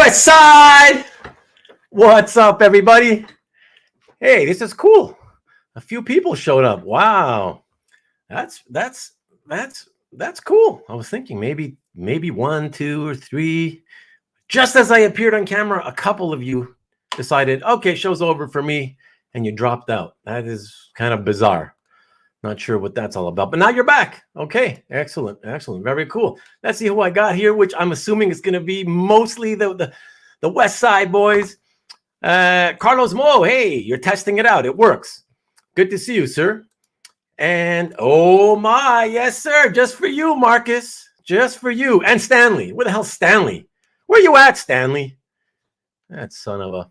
West Side. What's up, everybody? Hey, this is cool. A few people showed up. Wow, that's cool. I was thinking maybe 1, 2, or 3. Just as I appeared on camera, a couple of you decided, okay, show's over for me, and you dropped out. That is kind of bizarre. Not sure what that's all about, but now you're back. Okay, excellent, very cool. Let's see who I got here, which I'm assuming is going to be mostly the West Side boys. Carlos Mo, hey, you're testing it out. It works. Good to see you, sir. And oh my, yes, sir. Just for you, Marcus. Just for you. And Stanley. Where the hell's Stanley? Where you at, Stanley? That son of a...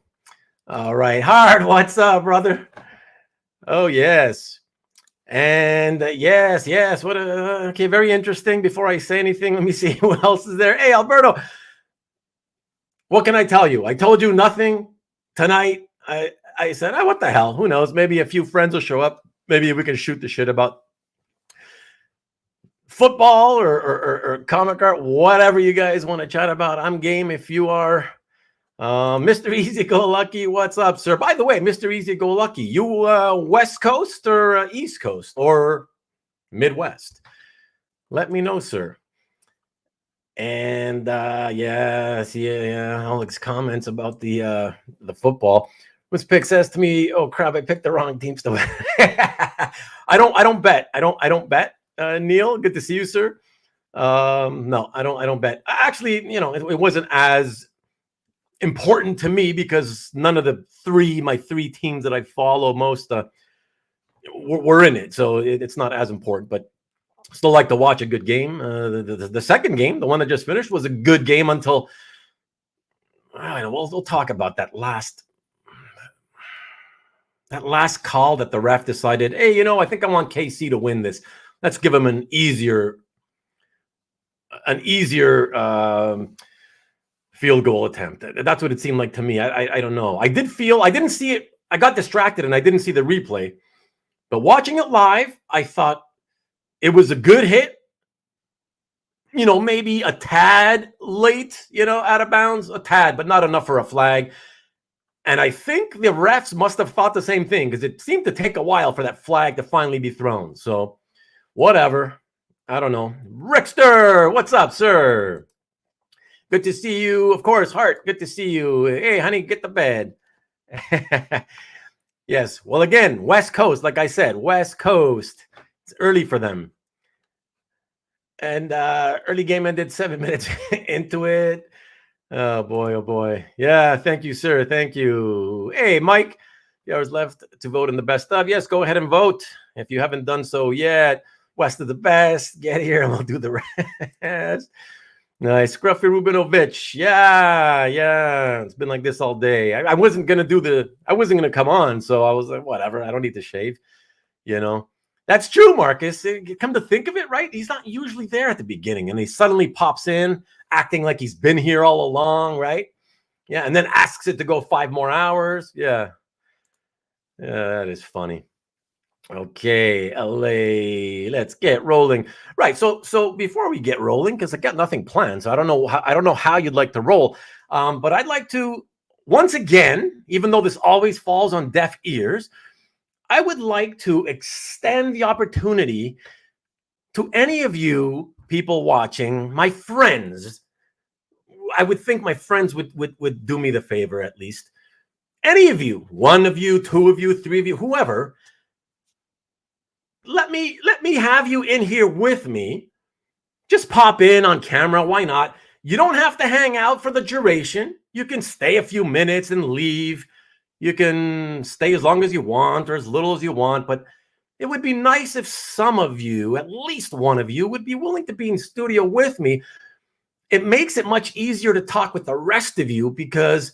All right. Hard, what's up, brother? Oh, yes. And yes. What okay, very interesting. Before I say anything, let me see who else is there. Hey, Alberto. What can I tell you? I told you nothing tonight. I said, what the hell? Who knows? Maybe a few friends will show up. Maybe we can shoot the shit about football or comic art, whatever you guys want to chat about. I'm game if you are. Mr. Easy Go Lucky, what's up, sir? By the way, Mr. Easy Go Lucky, you West Coast or East Coast or Midwest? Let me know, sir. And yeah, Alex comments about the football. This pick says to me, "Oh crap, I picked the wrong teams to win." I don't bet. I don't bet. Neil, good to see you, sir. No, I don't bet. Actually, it wasn't as important to me because none of my three teams that I follow most were in it, so it's not as important. But still like to watch a good game. The second game, the one that just finished, was a good game until we'll talk about that last call that the ref decided, hey, I think I want KC to win this. Let's give him an easier field goal attempt. That's what it seemed like to me. I don't know. I didn't see it. I got distracted and I didn't see the replay. But watching it live, I thought it was a good hit. Maybe a tad late, out of bounds, a tad, but not enough for a flag. And I think the refs must have thought the same thing because it seemed to take a while for that flag to finally be thrown. So whatever. I don't know. Rickster, what's up, sir? Good to see you. Of course, Hart, good to see you. Hey, honey, get to bed. Yes. Well, again, West Coast, like I said, West Coast. It's early for them. And early game ended 7 minutes into it. Oh, boy. Yeah, thank you, sir. Thank you. Hey, Mike, the hours left to vote in the best of. Yes, go ahead and vote. If you haven't done so yet, West of the best. Get here and we'll do the rest. Nice. Scruffy Rubinovich. Yeah. It's been like this all day. I wasn't going to come on. So I was like, whatever. I don't need to shave. That's true, Marcus. Come to think of it, right? He's not usually there at the beginning and he suddenly pops in acting like he's been here all along, right? Yeah. And then asks it to go 5 more hours. Yeah, that is funny. Okay, LA, let's get rolling. Right, so before we get rolling, because I got nothing planned, so I don't know how you'd like to roll, but I'd like to once again, even though this always falls on deaf ears, I would like to extend the opportunity to any of you people watching, my friends. I would think my friends would do me the favor at least. Any of you, 1 of you, 2 of you, 3 of you, whoever. Let me have you in here with me. Just pop in on camera. Why not? You don't have to hang out for the duration. You can stay a few minutes and leave. You can stay as long as you want or as little as you want. But it would be nice if some of you, at least 1 of you, would be willing to be in studio with me. It makes it much easier to talk with the rest of you because,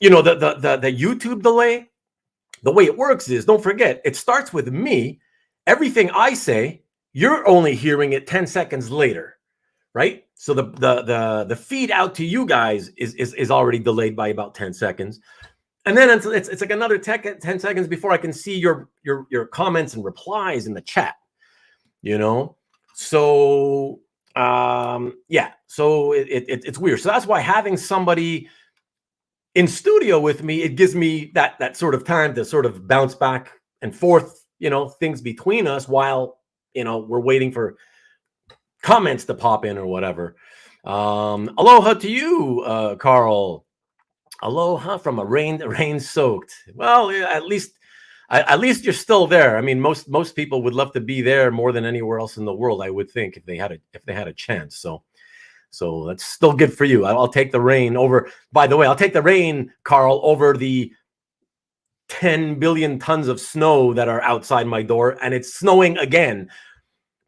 the YouTube delay. The way it works is, don't forget, it starts with me. Everything I say, you're only hearing it 10 seconds later, right? So the feed out to you guys is already delayed by about 10 seconds. And then it's like another 10 seconds before I can see your comments and replies in the chat, So yeah, so it's weird. So that's why having somebody in studio with me, it gives me that sort of time to sort of bounce back and forth, things between us while, we're waiting for comments to pop in or whatever. Aloha to you, Carl. Aloha from a rain soaked. Well, at least you're still there. I mean, most people would love to be there more than anywhere else in the world, I would think, if they had a chance. So that's still good for you. I'll take the rain over. By the way, I'll take the rain, Carl, over the 10 billion tons of snow that are outside my door, and it's snowing again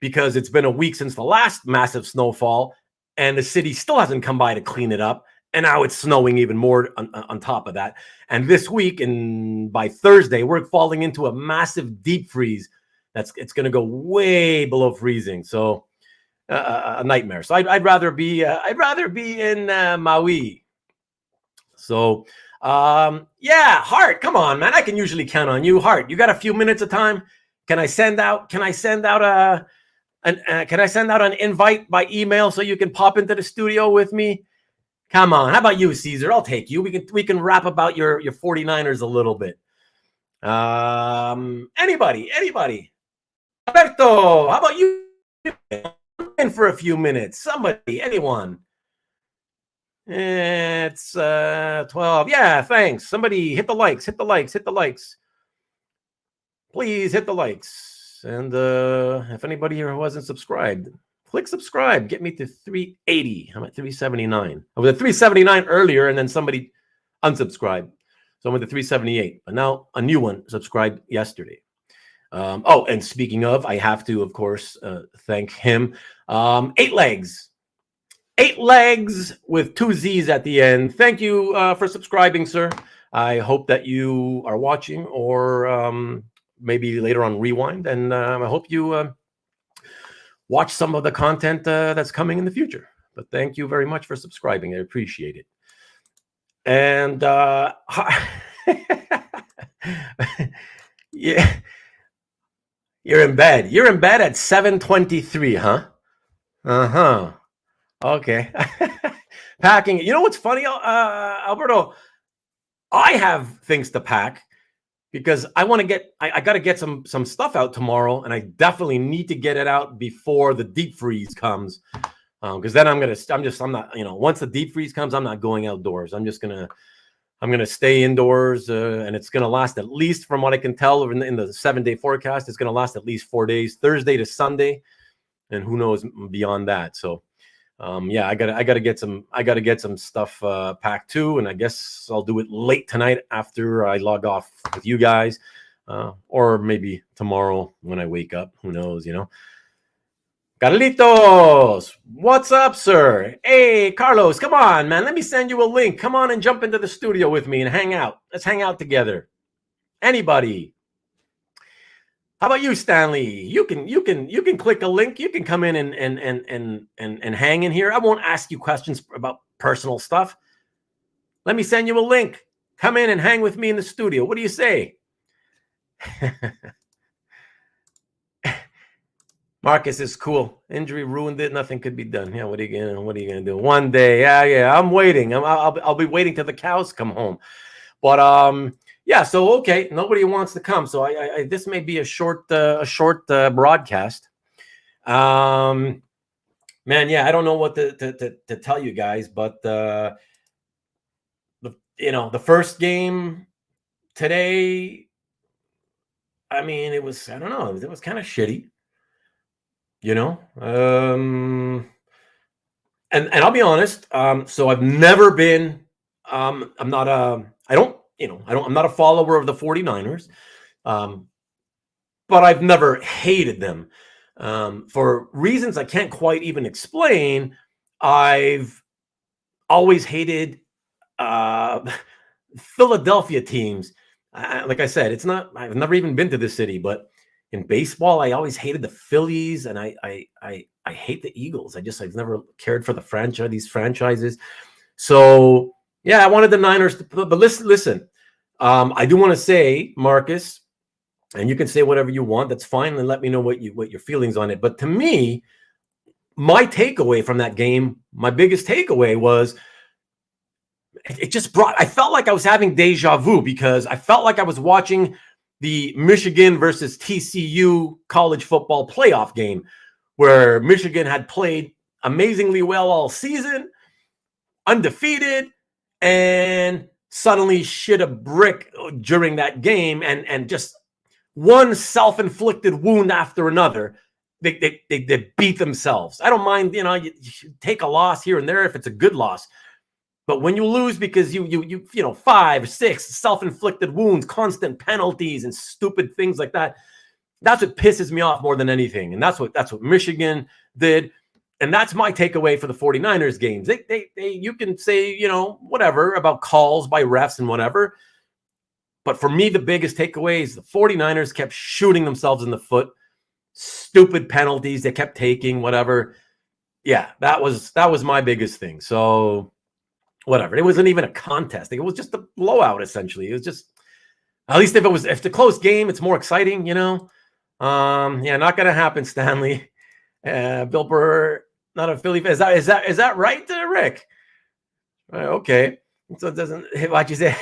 because it's been a week since the last massive snowfall, and the city still hasn't come by to clean it up. And now it's snowing even more on top of that. And this week, and by Thursday, we're falling into a massive deep freeze. It's going to go way below freezing. So a nightmare. So I'd rather be in Maui. So yeah, Hart, come on, man. I can usually count on you, Hart. You got a few minutes of time? Can I send out an invite by email so you can pop into the studio with me? Come on. How about you, Caesar? I'll take you. We can rap about your 49ers a little bit. Anybody? Alberto, how about you? In for a few minutes. Somebody, anyone. It's 12. Yeah, thanks. Somebody hit the likes. Please hit the likes. And if anybody here wasn't subscribed, click subscribe. Get me to 380. I'm at 379. I was at 379 earlier, and then somebody unsubscribed. So I'm at the 378. But now a new one subscribed yesterday. And speaking of, I have to, of course, thank him. 8 legs. 8 legs with 2 Z's at the end. Thank you for subscribing, sir. I hope that you are watching or maybe later on rewind. And I hope you watch some of the content that's coming in the future. But thank you very much for subscribing. I appreciate it. And yeah, you're in bed. You're in bed at 7:23, huh? Uh-huh. Okay. Packing. You know what's funny, Alberto? I have things to pack because I want to get, I got to get some stuff out tomorrow, and I definitely need to get it out before the deep freeze comes. Because then I'm not, once the deep freeze comes, I'm not going outdoors. I'm going to stay indoors, and it's going to last at least, from what I can tell in the 7-day forecast, it's going to last at least 4 days, Thursday to Sunday, and who knows beyond that. So, yeah, I gotta get some stuff packed too, and I guess I'll do it late tonight after I log off with you guys, or maybe tomorrow when I wake up. Who knows, Carlitos, what's up, sir? Hey, Carlos, come on, man. Let me send you a link. Come on and jump into the studio with me and hang out. Let's hang out together. Anybody? How about you, Stanley? You can click a link. You can come in and hang in here. I won't ask you questions about personal stuff. Let me send you a link. Come in and hang with me in the studio. What do you say? Marcus is cool. Injury ruined it. Nothing could be done. Yeah, what are you gonna do? One day. Yeah. I'm waiting. I'll be waiting till the cows come home. But yeah. So okay, nobody wants to come. So I this may be a short broadcast. Man, yeah, I don't know what to tell you guys, but the first game today, I mean, it was, I don't know, it was kind of shitty. And I'll be honest. So I've never been. I'm not a follower of the 49ers. But I've never hated them. For reasons I can't quite even explain. I've always hated Philadelphia teams. Like I said, I've never even been to the city, but in baseball, I always hated the Phillies, and I hate the Eagles. I've never cared for these franchises. So yeah, I wanted the Niners to put, but listen. I do want to say, Marcus, and you can say whatever you want. That's fine, and let me know what your feelings on it. But to me, my takeaway from that game, my biggest takeaway was it just I felt like I was having deja vu because I felt like I was watching the Michigan versus TCU college football playoff game where Michigan had played amazingly well all season, undefeated, and suddenly shit a brick during that game and just one self-inflicted wound after another. They beat themselves. I don't mind, you take a loss here and there if it's a good loss. But when you lose because you 5 or 6 self-inflicted wounds, constant penalties and stupid things like that, that's what pisses me off more than anything. And that's what Michigan did. And that's my takeaway for the 49ers games. They you can say, whatever about calls by refs and whatever. But for me, the biggest takeaway is the 49ers kept shooting themselves in the foot. Stupid penalties they kept taking, whatever. Yeah, that was my biggest thing. So whatever. It wasn't even a contest. It was just a blowout, essentially. It was just, at least if it's a close game, it's more exciting, Yeah, not gonna happen, Stanley. Bill Burr, not a Philly fan. Is that right, Rick? Okay. So it doesn't, why'd you say?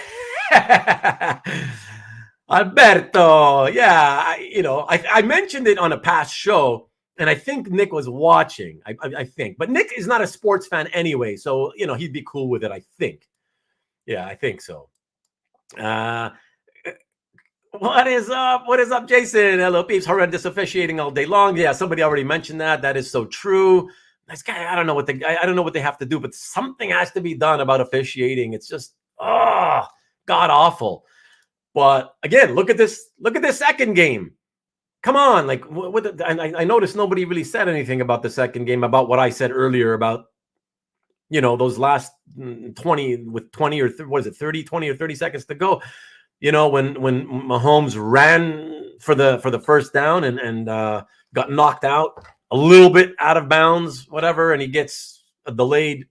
Alberto, yeah, I mentioned it on a past show, and I think Nick was watching. I think, but Nick is not a sports fan anyway, so he'd be cool with it. I think, yeah, I think so. What is up? What is up, Jason? Hello, Peeps. Horrendous officiating all day long. Yeah, somebody already mentioned that. That is so true. This guy, I don't know what they have to do, but something has to be done about officiating. It's just god awful. But again, look at this second game. Come on, like I noticed nobody really said anything about the second game, about what I said earlier about those last 20 with 20 or what is it, 30, 20 or 30 seconds to go. When Mahomes ran for the first down and got knocked out a little bit out of bounds, whatever, and he gets a delayed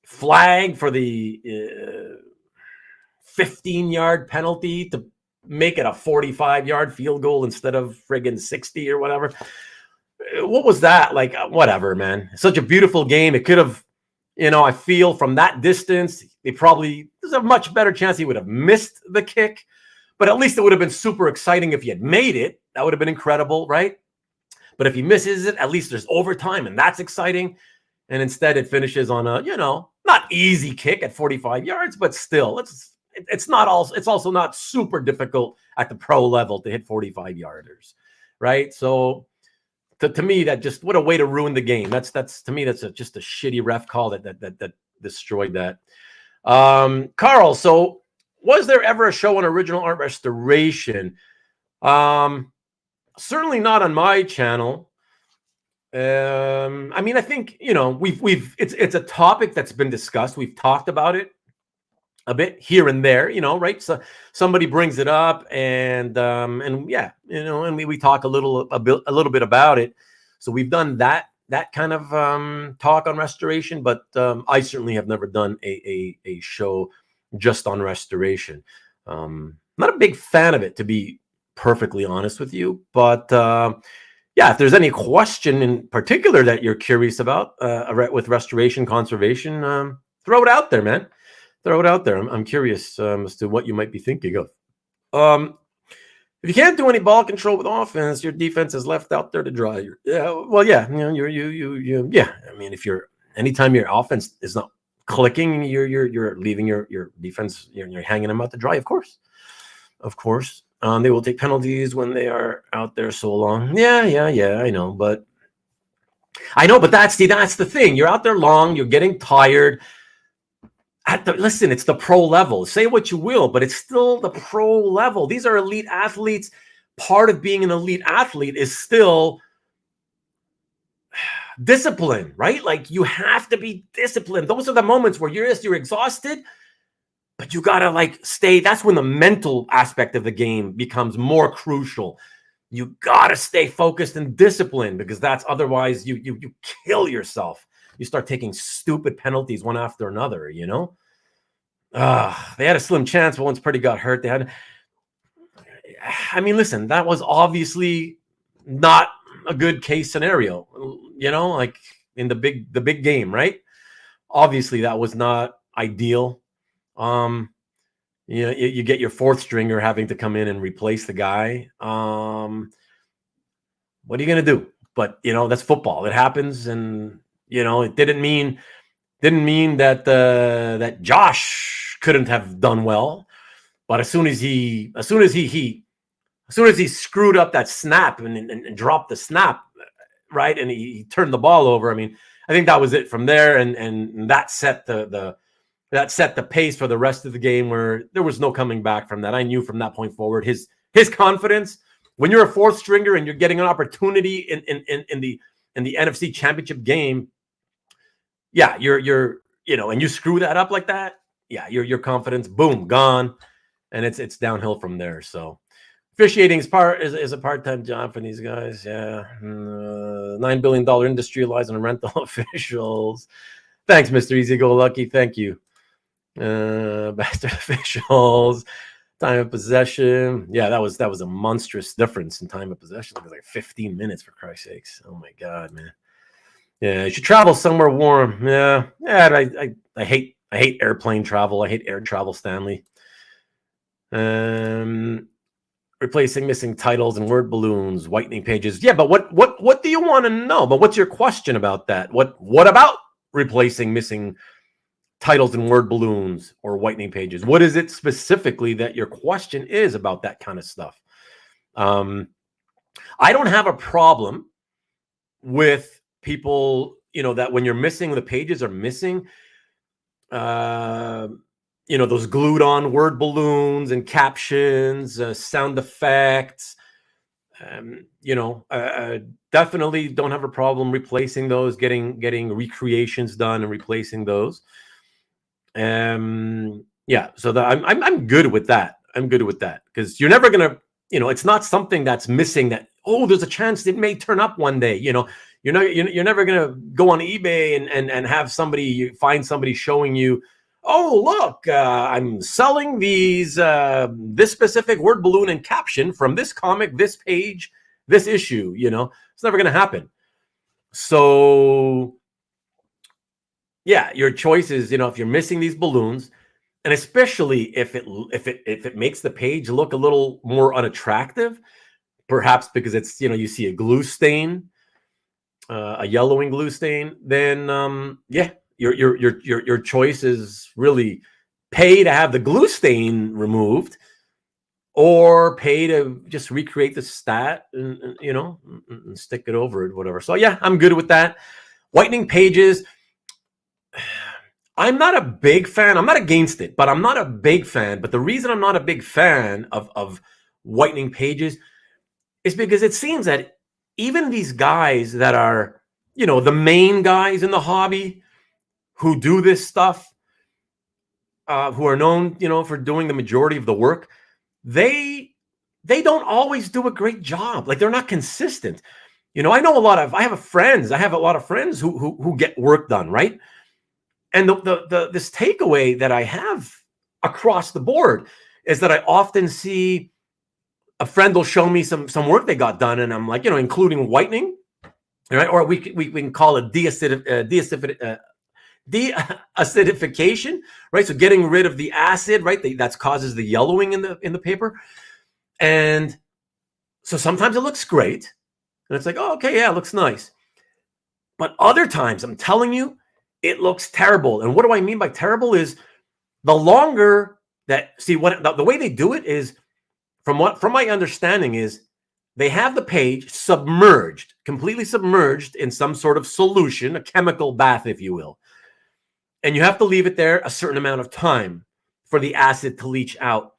flag for the 15-yard penalty to make it a 45-yard field goal instead of friggin' 60 or whatever. What was that? Like, whatever, man. Such a beautiful game. It could have, I feel from that distance, there's a much better chance he would have missed the kick, but at least it would have been super exciting if he had made it. That would have been incredible, right? But if he misses it, at least there's overtime, and that's exciting. And instead it finishes on a, not easy kick at 45 yards, but still, it's also not super difficult at the pro level to hit 45-yarders, right? So to me, that just, what a way to ruin the game. That's to me, that's just a shitty ref call that destroyed that. Carl, so was there ever a show on original art restoration? Certainly not on my channel. I think it's a topic that's been discussed. We've talked about it a bit here and there, right? So somebody brings it up, and yeah, and we talk a little bit about it. So we've done that kind of talk on restoration, but I certainly have never done a show just on restoration. Not a big fan of it, to be perfectly honest with you, but yeah, if there's any question in particular that you're curious about with restoration conservation, throw it out there, man. Throw it out there. I'm curious as to what you might be thinking of. If you can't do any ball control with offense, your defense is left out there to dry. Yeah. Yeah. I mean, anytime your offense is not clicking, you're leaving your defense. You're hanging them out to dry. Of course. They will take penalties when they are out there so long. Yeah. I know, but that's the thing. You're out there long. You're getting tired. Listen, it's the pro level. Say what you will, but it's still the pro level. These are elite athletes. Part of being an elite athlete is still discipline, right? Like, you have to be disciplined. Those are the moments where you're exhausted, but you gotta stay. That's when the mental aspect of the game becomes more crucial. You gotta stay focused and disciplined, because that's otherwise you kill yourself. You start taking stupid penalties one after another, They had a slim chance, but once Purdy got hurt, listen, that was obviously not a good case scenario, like in the big game, right? Obviously, that was not ideal. You get your fourth stringer having to come in and replace the guy. What are you going to do? But, that's football. It happens. And, it didn't mean that that Josh couldn't have done well. But as soon as he screwed up that snap and dropped the snap, right, and he turned the ball over, I mean, I think that was it from there, and that set the pace for the rest of the game, where there was no coming back from that. I knew from that point forward his confidence. When you're a fourth stringer and you're getting an opportunity in the NFC Championship game, yeah, you're and you screw that up like that, yeah, your confidence, boom, gone, and it's downhill from there. So officiating is a part-time job for these guys. Yeah, $9 billion industry relies on rental officials. Thanks, Mr. Easy Go Lucky. Thank you. Bastard officials. Time of possession. Yeah, that was a monstrous difference in time of possession. It was like 15 minutes, for Christ's sakes. Oh my God, man. Yeah, you should travel somewhere warm. Yeah. I hate airplane travel. I hate air travel, Stanley. Replacing missing titles and word balloons, whitening pages. Yeah, but what do you want to know? But what's your question about that? What about replacing missing titles and word balloons or whitening pages? What is it specifically that your question is about that kind of stuff? I don't have a problem with people, that when you're missing, the pages are missing, those glued on word balloons and captions, sound effects. Definitely don't have a problem replacing those, getting recreations done and replacing those. Yeah, so I'm good with that. I'm good with that, because you're never gonna, it's not something that's missing that, there's a chance it may turn up one day. You're never gonna go on eBay and have find somebody showing you, oh, look, I'm selling these this specific word balloon and caption from this comic, this page, this issue. It's never gonna happen. So yeah, your choice is, if you're missing these balloons, and especially if it makes the page look a little more unattractive, perhaps because it's, you see a glue stain, a yellowing glue stain, then yeah, your choice is really pay to have the glue stain removed, or pay to just recreate the stat and stick it over it, whatever. So yeah, I'm good with that. Whitening pages, I'm not a big fan. I'm not against it, but I'm not a big fan. But the reason I'm not a big fan of whitening pages is because it seems that even these guys that are, the main guys in the hobby who do this stuff, who are known, for doing the majority of the work, they don't always do a great job. Like, they're not consistent. I have a lot of friends who get work done, right? And this takeaway that I have across the board is that I often see a friend will show me some work they got done, and I'm like, including whitening, right? Or we can call it deacidification, right? So getting rid of the acid, right? That causes the yellowing in the paper, and so sometimes it looks great, and it's like, oh, okay, yeah, it looks nice. But other times, I'm telling you, it looks terrible. And what do I mean by terrible is the longer that, the way they do it is, from my understanding, is they have the page submerged, completely submerged in some sort of solution, a chemical bath, if you will. And you have to leave it there a certain amount of time for the acid to leach out.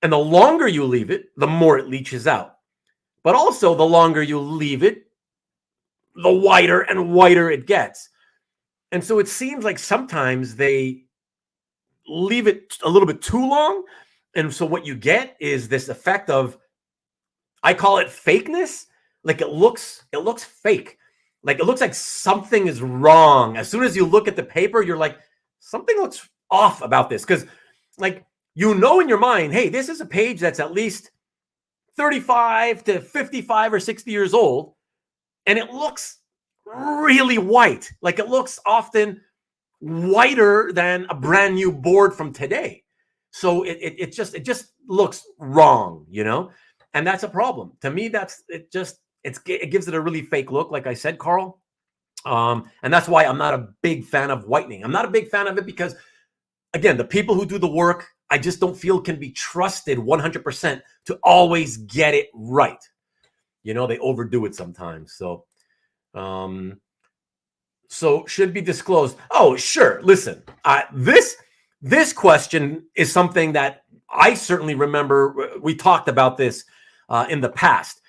And the longer you leave it, the more it leaches out. But also, the longer you leave it, the whiter and whiter it gets. And so it seems like sometimes they leave it a little bit too long. And so what you get is this effect of, I call it fakeness. Like, it looks fake. Like, it looks like something is wrong. As soon as you look at the paper, you're like, something looks off about this. Because, like, in your mind, hey, this is a page that's at least 35 to 55 or 60 years old, and it looks really white. Like it looks often whiter than a brand new board from today. So it just looks wrong, you know, and that's a problem. To me, it gives it a really fake look, like I said, Carl. And that's why I'm not a big fan of whitening. I'm not a big fan of it because, again, the people who do the work, I just don't feel can be trusted 100% to always get it right. You know, they overdo it sometimes. So, should be disclosed. Oh, sure. Listen, this question is something that I certainly remember. We talked about this in the past,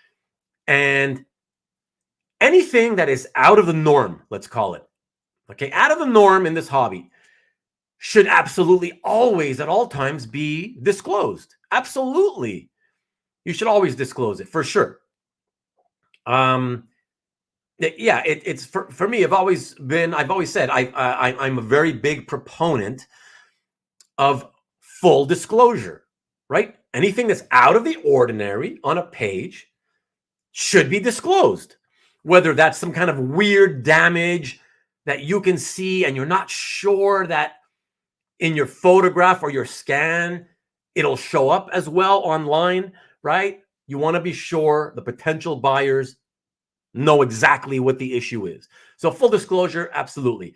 and anything that is out of the norm, let's call it, okay, out of the norm in this hobby should absolutely always at all times be disclosed. Absolutely. You should always disclose it for sure. Yeah, it's for me, I've always said I'm a very big proponent of full disclosure, right? Anything that's out of the ordinary on a page should be disclosed. Whether that's some kind of weird damage that you can see and you're not sure that in your photograph or your scan, it'll show up as well online, right? You want to be sure the potential buyers know exactly what the issue is. So full disclosure, absolutely.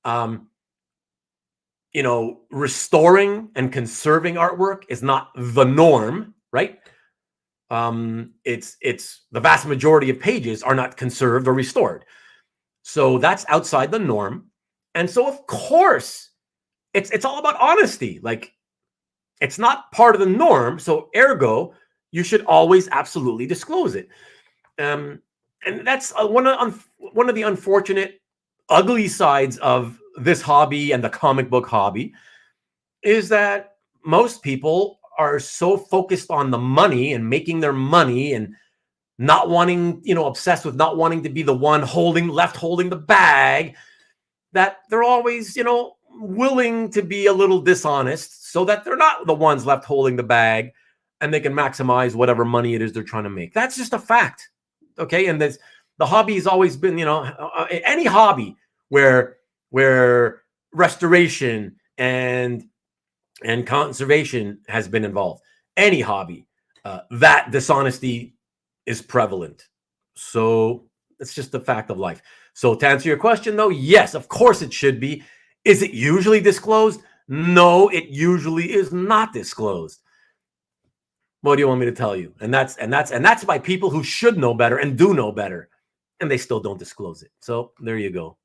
You know, restoring and conserving artwork is not the norm, right? It's the vast majority of pages are not conserved or restored. So that's outside the norm. And so of course, it's all about honesty. Like it's not part of the norm. So ergo, you should always absolutely disclose it. And that's one of the unfortunate, ugly sides of this hobby and the comic book hobby is that most people are so focused on the money and making their money and not wanting, obsessed with not wanting to be the one holding the bag, that they're always, willing to be a little dishonest so that they're not the ones left holding the bag and they can maximize whatever money it is they're trying to make. That's just a fact. Okay. And the hobby has always been, any hobby where restoration and conservation has been involved, any hobby, that dishonesty is prevalent. So it's just a fact of life. So to answer your question though, yes, of course it should be. Is it usually disclosed? No, it usually is not disclosed. What do you want me to tell you? And that's by people who should know better and do know better, and they still don't disclose it. So there you go.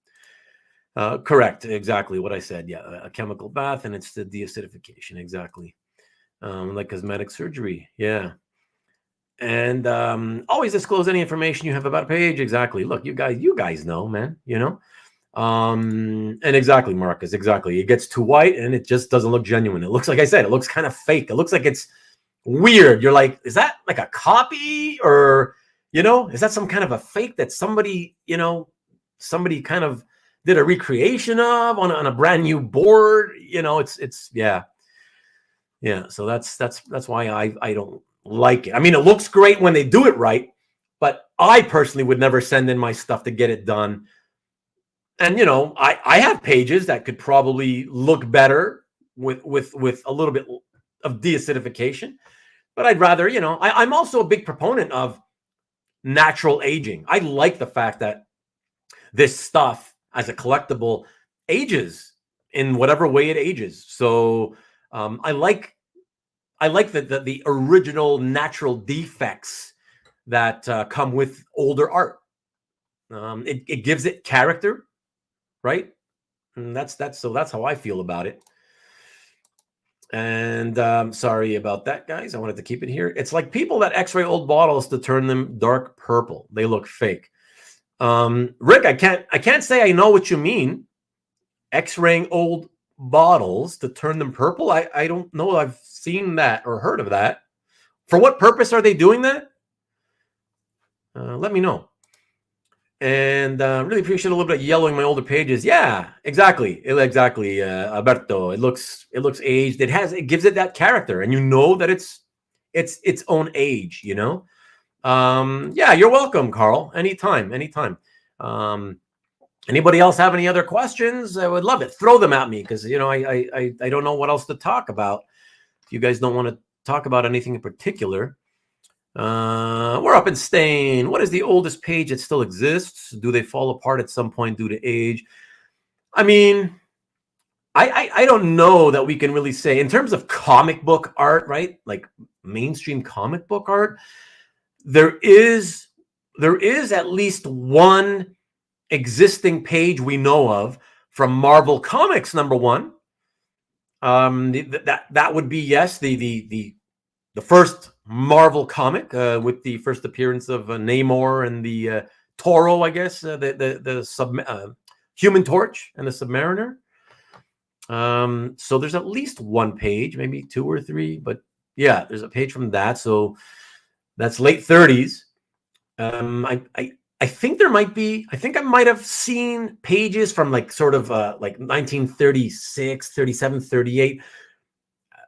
Correct. Exactly what I said. Yeah. A chemical bath, and it's the deacidification. Exactly. Like cosmetic surgery. Yeah. And always disclose any information you have about a page. Exactly. Look, you guys know, man, and exactly, Marcus, exactly. It gets too white and it just doesn't look genuine. It looks, like I said, it looks kind of fake. It looks like it's weird. You're like, is that like a copy, or, is that some kind of a fake that somebody kind of did a recreation of on a brand new board? It's yeah. So that's why I don't like it. I mean, it looks great when they do it right, but I personally would never send in my stuff to get it done. And, I have pages that could probably look better with a little bit of deacidification, but I'd rather, I'm also a big proponent of natural aging. I like the fact that this stuff as a collectible ages in whatever way it ages. So I like the original natural defects that come with older art. It gives it character. Right. And that's how I feel about it. And sorry about that, guys. I wanted to keep it here. It's like people that x-ray old bottles to turn them dark purple. They look fake. Rick, I can't say I know what you mean. X-raying old bottles to turn them purple. I don't know. I've seen that or heard of that. For what purpose are they doing that? Let me know. And really appreciate a little bit of yellowing my older pages. Yeah, exactly. Alberto. It looks aged. It gives it that character, and that it's its own age, you know. Yeah, you're welcome, Carl. Anytime. Anybody else have any other questions? I would love it. Throw them at me, because, you know, I don't know what else to talk about. If you guys don't want to talk about anything in particular. We're up in Stain. What is the oldest page that still exists? Do they fall apart at some point due to age? I mean, I don't know that we can really say in terms of comic book art, right? Like mainstream comic book art, there is at least one existing page we know of from Marvel Comics #1. That would be, yes, the first Marvel comic with the first appearance of Namor and the Toro, I guess, the Human Torch and the Submariner. So there's at least one page, maybe 2 or 3, but yeah, there's a page from that. So that's late 30s. I think there might be, I think I might have seen pages from like sort of like 1936, 37, 38,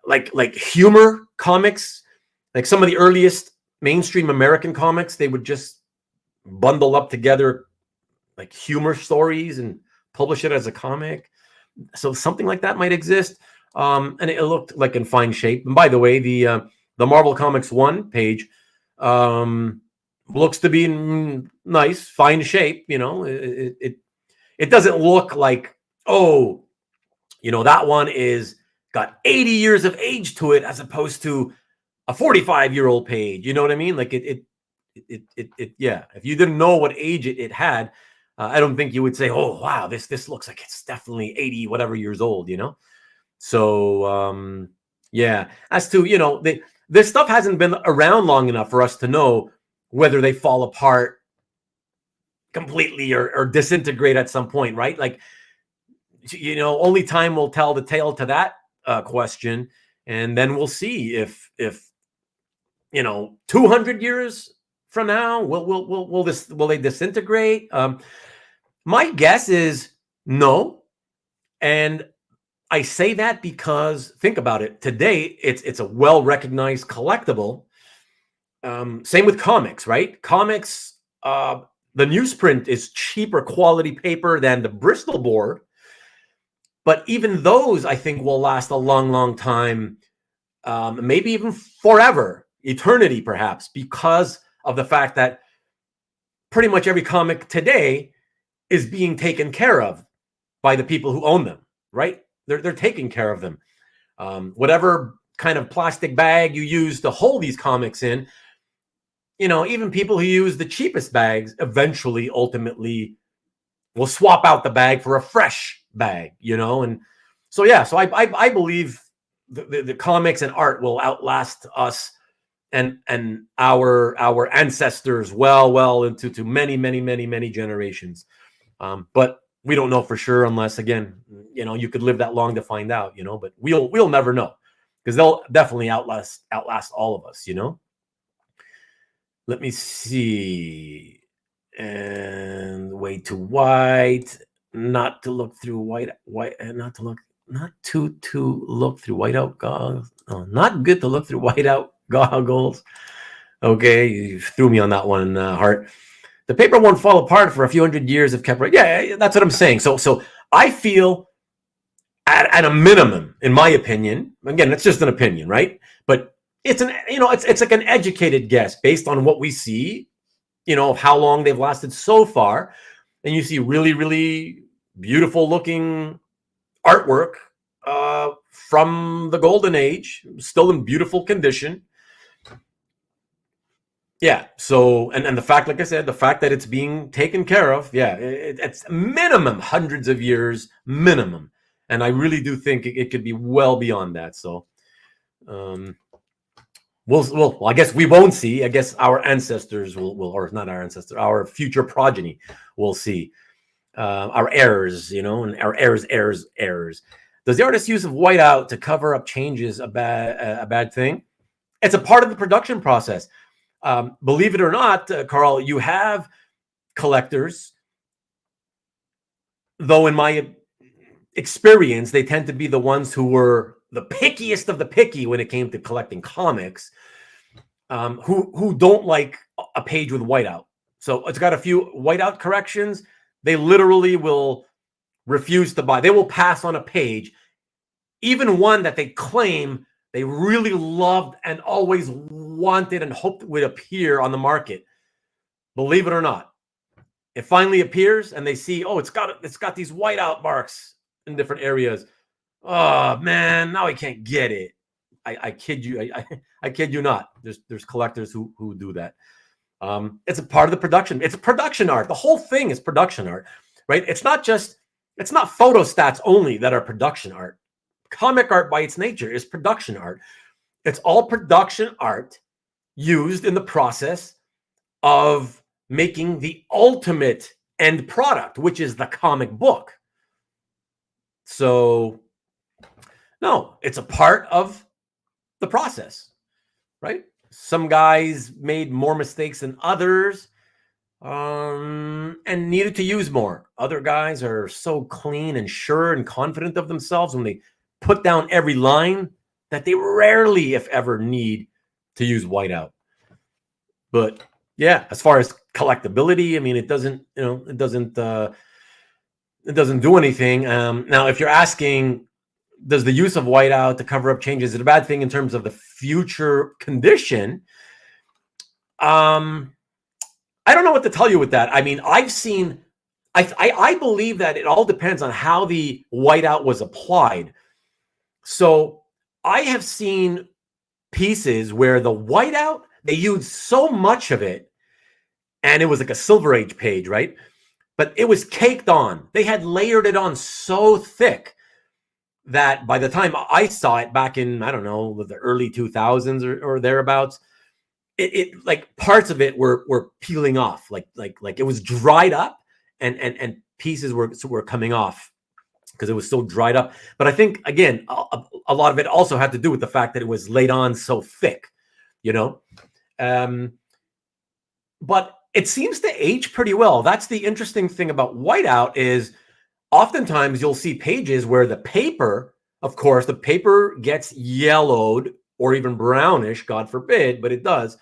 like humor comics, like some of the earliest mainstream American comics. They would just bundle up together like humor stories and publish it as a comic. So something like that might exist. And it looked like in fine shape. And by the way, the Marvel Comics 1 page looks to be in nice, fine shape. You know, it doesn't look like, oh, you know, that one is got 80 years of age to it as opposed to a 45-year-old page. You know what I mean? Like it yeah. If you didn't know what age it had, I don't think you would say, oh, wow, this looks like it's definitely 80 whatever years old, you know? So, yeah, as to, you know, this stuff hasn't been around long enough for us to know whether they fall apart completely or disintegrate at some point, right? Like, you know, only time will tell the tale to that question. And then we'll see if you know, 200 years from now, will they disintegrate? My guess is no. And I say that because think about it. Today, it's a well-recognized collectible. Same with comics, right? Comics, the newsprint is cheaper quality paper than the Bristol board. But even those, I think, will last a long, long time, maybe even forever, eternity perhaps, because of the fact that pretty much every comic today is being taken care of by the people who own them, right? They're taking care of them. Whatever kind of plastic bag you use to hold these comics in, you know, even people who use the cheapest bags eventually, ultimately, will swap out the bag for a fresh bag, you know? And so, yeah, so I believe the comics and art will outlast us and our ancestors well into many generations. But we don't know for sure unless, again, you know, you could live that long to find out, you know, but we'll never know because they'll definitely outlast all of us, you know. Let me see. And way too white, not to look through white, not to look through whiteout goggles. Oh, not good to look through whiteout goggles. Okay, you threw me on that one, Hart. The paper won't fall apart for a few hundred years if kept right. Yeah, that's what I'm saying. So I feel at a minimum, in my opinion, again, it's just an opinion, right? But it's like an educated guess based on what we see, you know, of how long they've lasted so far. And you see really beautiful looking artwork from the golden age, still in beautiful condition. Yeah. So, and the fact, like I said, the fact that it's being taken care of, yeah, it's minimum hundreds of years, minimum. And I really do think it could be well beyond that. So, well, I guess we won't see. I guess our ancestors will, or not our ancestors, our future progeny will see. Our heirs, you know, and our heirs. Does the artist's use of whiteout to cover up changes a bad thing? It's a part of the production process. Believe it or not, Carl, you have collectors, though in my experience, they tend to be the ones who were the pickiest of the picky when it came to collecting comics. who don't like a page with whiteout. So it's got a few whiteout corrections. They literally will refuse to buy. They will pass on a page, even one that they claim they really loved and always wanted and hoped would appear on the market. Believe it or not, it finally appears and they see, oh, it's got these whiteout marks in different areas. Oh man, now I can't get it. I kid you. I kid you not. There's collectors who do that. It's a part of the production. It's production art. The whole thing is production art, right? It's not photo stats only that are production art. Comic art by its nature is production art. It's all production art used in the process of making the ultimate end product, which is the comic book. So, no, it's a part of the process, right? Some guys made more mistakes than others and needed to use more. Other guys are so clean and sure and confident of themselves when they put down every line that they rarely, if ever, need to use whiteout. But yeah, as far as collectability, I mean, it doesn't do anything. Now, if you're asking, does the use of whiteout to cover up changes, is it a bad thing in terms of the future condition? I don't know what to tell you with that. I mean, I believe that it all depends on how the whiteout was applied. So I have seen pieces where the whiteout, they used so much of it, and it was like a Silver Age page, right? But it was caked on. They had layered it on so thick that by the time I saw it back in, I don't know, the early 2000s or thereabouts, it like parts of it were peeling off, like it was dried up, and pieces were coming off because it was so dried up. But I think, again, a lot of it also had to do with the fact that it was laid on so thick, you know. But it seems to age pretty well. That's the interesting thing about whiteout is oftentimes you'll see pages where the paper, of course, the paper gets yellowed or even brownish, God forbid, but it does.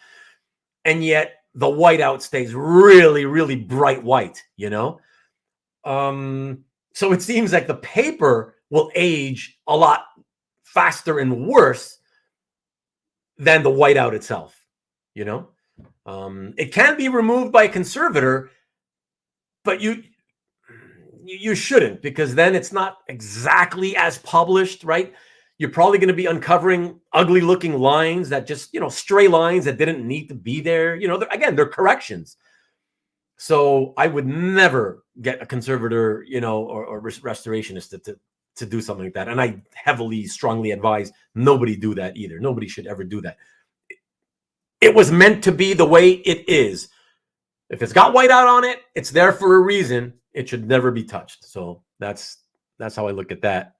And yet the whiteout stays really, really bright white, you know? So it seems like the paper will age a lot faster and worse than the whiteout itself, you know? It can be removed by a conservator, but you shouldn't, because then it's not exactly as published, right? You're probably going to be uncovering ugly looking lines that just, stray lines that didn't need to be there. Again, they're corrections. So I would never get a conservator, or restorationist to do something like that. And I strongly advise nobody do that either. Nobody should ever do that. It was meant to be the way it is. If it's got whiteout on it, it's there for a reason. It should never be touched. So that's how I look at that.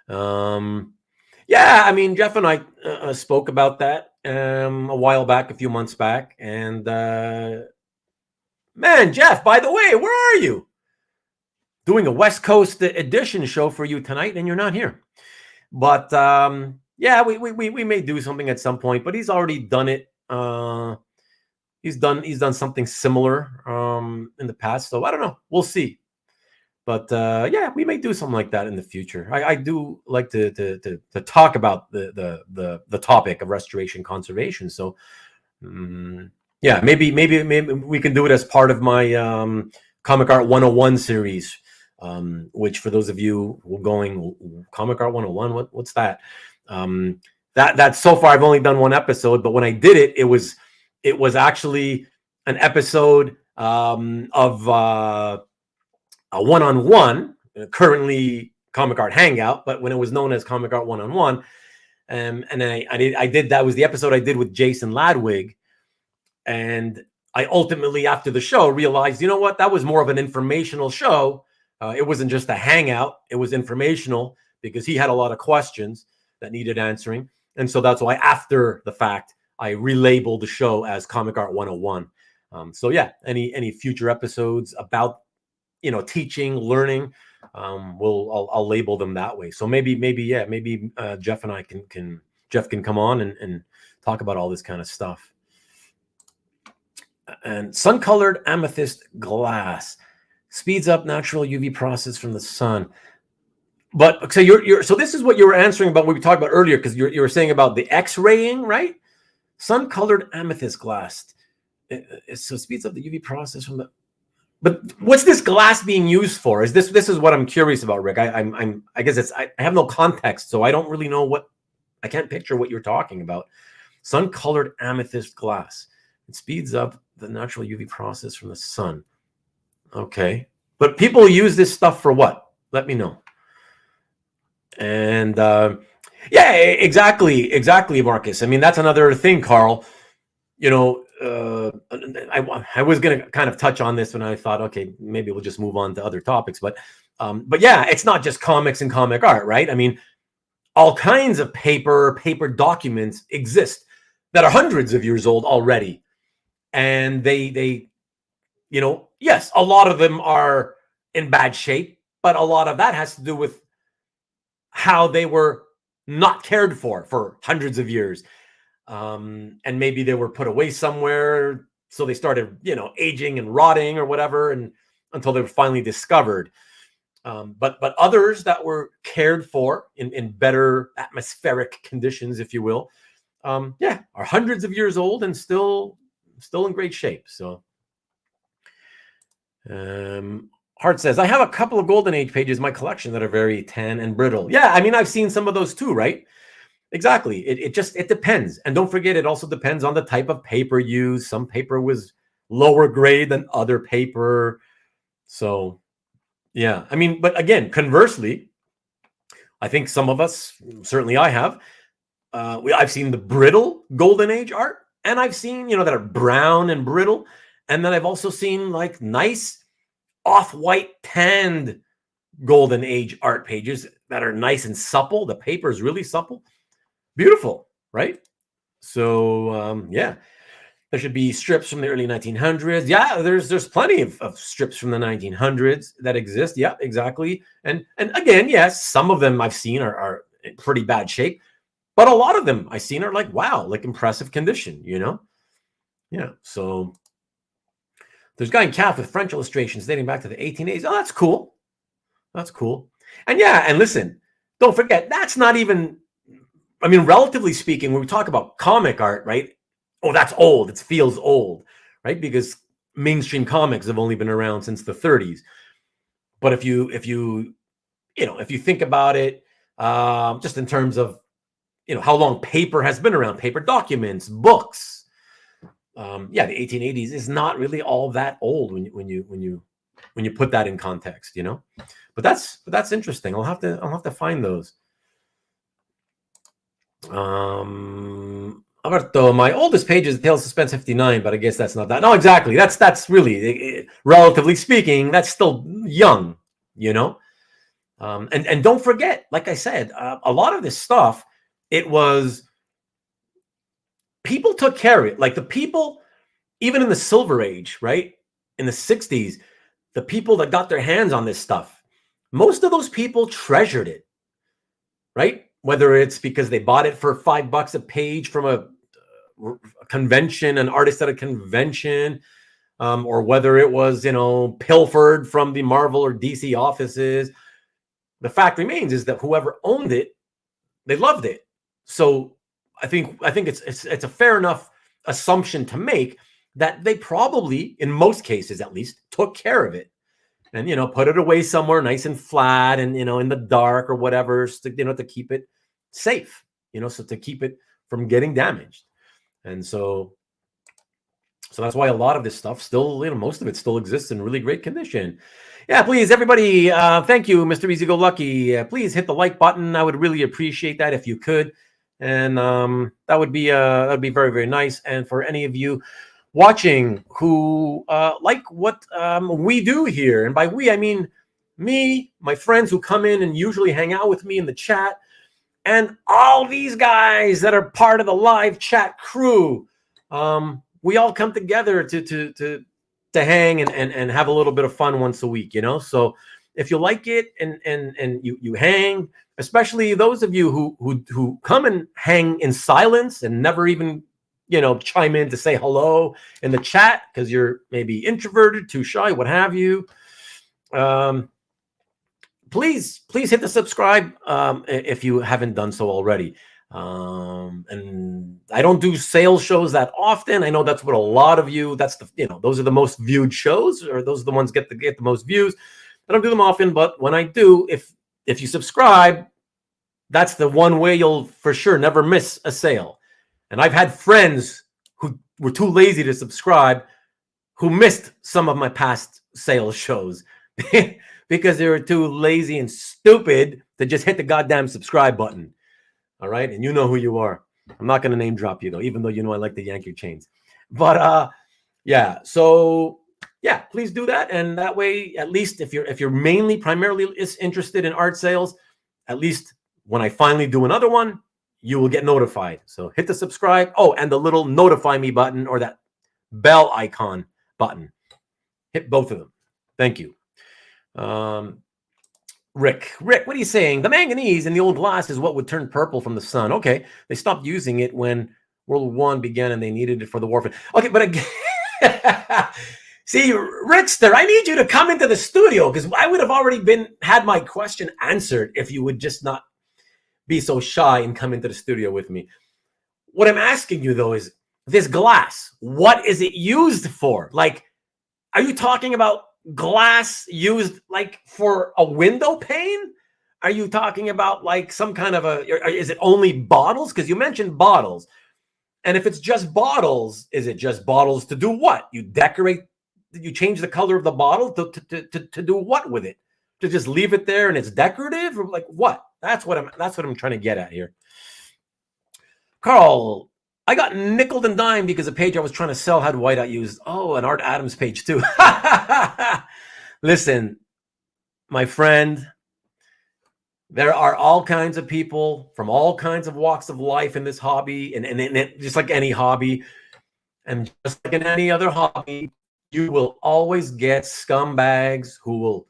Yeah, I mean, Jeff and I spoke about that a while back, a few months back. And man, Jeff, by the way, where are you? Doing a West Coast edition show for you tonight, and you're not here. But yeah, we may do something at some point, but he's already done it. He's done something similar in the past, so I don't know. We'll see. But yeah, we may do something like that in the future. I do like to talk about the topic of restoration conservation. So yeah, maybe we can do it as part of my Comic Art 101 series. Which, for those of you who are going, Comic Art 101, what's that? That so far I've only done one episode, but when I did it, it was actually an episode of a one-on-one, currently Comic Art Hangout, but when it was known as Comic Art One-on-One, and then I did that was the episode I did with Jason Ladwig, and I ultimately, after the show, realized, you know what, that was more of an informational show. It wasn't just a hangout. It was informational because he had a lot of questions that needed answering. And so that's why after the fact, I relabeled the show as Comic Art 101. So yeah, any future episodes about, teaching, learning, I'll label them that way. So maybe Jeff and I can Jeff can come on and talk about all this kind of stuff. And sun-colored amethyst glass speeds up natural UV process from the sun. But so so this is what you were answering about what we talked about earlier, because you were saying about the X-raying, right? Sun-colored amethyst glass. So speeds up the UV process from the. But what's this glass being used for? This is what I'm curious about, Rick. I guess I have no context, so I don't really know what. I can't picture what you're talking about. Sun-colored amethyst glass. It speeds up the natural UV process from the sun. Okay, but people use this stuff for what? Let me know. And yeah, exactly, Marcus. I mean, that's another thing, Carl. You know, I was going to kind of touch on this when I thought, okay, maybe we'll just move on to other topics. But yeah, it's not just comics and comic art, right? I mean, all kinds of paper documents exist that are hundreds of years old already. And they, you know, yes, a lot of them are in bad shape, but a lot of that has to do with how they were not cared for hundreds of years. And maybe they were put away somewhere. So they started, you know, aging and rotting or whatever, and until they were finally discovered. But others that were cared for in better atmospheric conditions, if you will, yeah, are hundreds of years old and still in great shape. So Hart says, I have a couple of Golden Age pages in my collection that are very tan and brittle. Yeah, I mean, I've seen some of those too, right? Exactly. It depends. And don't forget, it also depends on the type of paper used. Some paper was lower grade than other paper. So, yeah. I mean, but again, conversely, I think some of us, certainly I have, I've seen the brittle Golden Age art, and I've seen, you know, that are brown and brittle. And then I've also seen like nice off-white tanned Golden Age art pages that are nice and supple. The paper is really supple. Beautiful, right? So, yeah, there should be strips from the early 1900s. Yeah, there's plenty of strips from the 1900s that exist. Yeah, exactly. And again, yes, some of them I've seen are in pretty bad shape, but a lot of them I've seen are like, wow, like impressive condition, you know? Yeah, so there's a guy in calf with French illustrations dating back to the 1880s. Oh, that's cool. That's cool. And yeah, and listen, don't forget, that's not even, I mean, relatively speaking, when we talk about comic art, right? Oh, that's old. It feels old, right? Because mainstream comics have only been around since the 30s. But if you think about it, just in terms of, you know, how long paper has been around, paper documents, books, yeah, the 1880s is not really all that old when you put that in context, you know. But that's interesting. I'll have to find those. Alberto, my oldest page is Tales of Suspense 59, but I guess that's not that. No, exactly. That's really, relatively speaking, that's still young, you know. And don't forget, like I said, a lot of this stuff, it was people took care of it. Like the people, even in the Silver Age, right, in the 60s, the people that got their hands on this stuff, most of those people treasured it, right? Whether it's because they bought it for $5 a page from a convention, an artist at a convention, or whether it was, you know, pilfered from the Marvel or DC offices. The fact remains is that whoever owned it, they loved it. So I think it's a fair enough assumption to make that they probably, in most cases at least, took care of it. And, you know, put it away somewhere nice and flat and, you know, in the dark or whatever, to keep it safe, you know, so to keep it from getting damaged. And so that's why a lot of this stuff still, you know, most of it still exists in really great condition. Yeah, please, everybody, thank you, Mr. Easy Go Lucky. Please hit the like button. I would really appreciate that if you could. And that would be very, very nice. And for any of you watching who like what we do here, and by we I mean me, my friends who come in and usually hang out with me in the chat, and all these guys that are part of the live chat crew, we all come together to hang and have a little bit of fun once a week, you know. So if you like it and you hang, especially those of you who come and hang in silence and never even chime in to say hello in the chat because you're maybe introverted, too shy, what have you. Please hit the subscribe if you haven't done so already. And I don't do sales shows that often. I know that's what a lot of you, that's those are the most viewed shows, or those are the ones get the most views. I don't do them often, but when I do, if you subscribe, that's the one way you'll for sure never miss a sale. And I've had friends who were too lazy to subscribe who missed some of my past sales shows because they were too lazy and stupid to just hit the goddamn subscribe button. All right. And you know who you are. I'm not going to name drop you, though, even though I like the Yankee chains. But yeah. So yeah, please do that. And that way, at least if you're primarily interested in art sales, at least when I finally do another one, you will get notified. So hit the subscribe. Oh, and the little notify me button or that bell icon button. Hit both of them. Thank you. Rick, what are you saying? The manganese in the old glass is what would turn purple from the sun. Okay, they stopped using it when World War I began and they needed it for the warfare. Okay, but again, see, Rickster, I need you to come into the studio because I would have already had my question answered if you would just not be so shy and come into the studio with me. What I'm asking you, though, is this glass, what is it used for? Like, are you talking about glass used like for a window pane? Are you talking about like some kind of is it only bottles? Because you mentioned bottles. And if it's just bottles, is it just bottles to do what? You decorate, you change the color of the bottle to do what with it? To just leave it there and it's decorative, or like what? That's what I'm trying to get at here. Carl, I got nickeled and dimed because a page I was trying to sell had whiteout used. Oh, an Art Adams page too. Listen, my friend, there are all kinds of people from all kinds of walks of life in this hobby, and just like any hobby, and just like in any other hobby, you will always get scumbags who will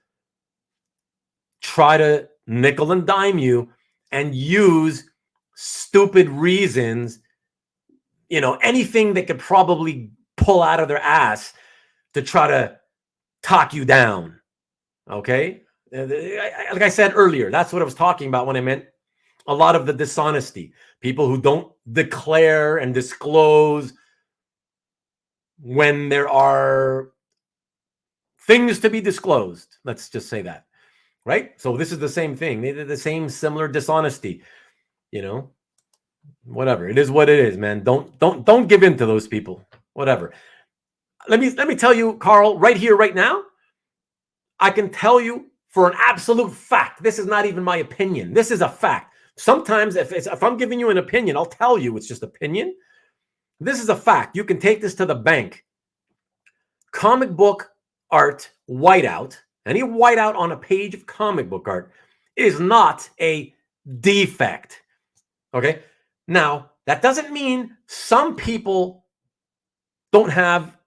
try to nickel and dime you and use stupid reasons, anything they could probably pull out of their ass to try to talk you down. Okay? Like I said earlier, that's what I was talking about when I meant a lot of the dishonesty. People who don't declare and disclose when there are things to be disclosed. Let's just say that. Right? So this is the same thing. They did the same similar dishonesty. Whatever. It is what it is, man. Don't give in to those people. Whatever. Let me tell you, Carl, right here, right now, I can tell you for an absolute fact. This is not even my opinion. This is a fact. Sometimes if I'm giving you an opinion, I'll tell you it's just opinion. This is a fact. You can take this to the bank. Comic book art whiteout, any whiteout on a page of comic book art is not a defect. Okay? Now, that doesn't mean some people don't have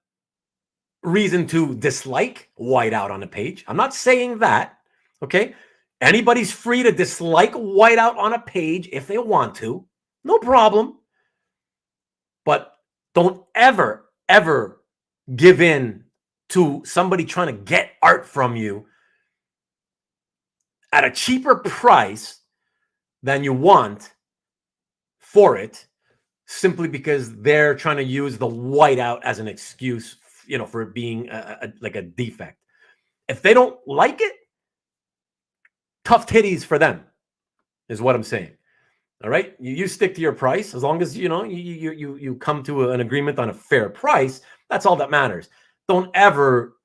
reason to dislike whiteout on a page. I'm not saying that. Okay? Anybody's free to dislike whiteout on a page if they want to. No problem. But don't ever give in to somebody trying to get art from you at a cheaper price than you want for it, simply because they're trying to use the whiteout as an excuse, for it being like a defect. If they don't like it, tough titties for them, is what I'm saying. All right, you stick to your price as long as you come to an agreement on a fair price. That's all that matters. Don't ever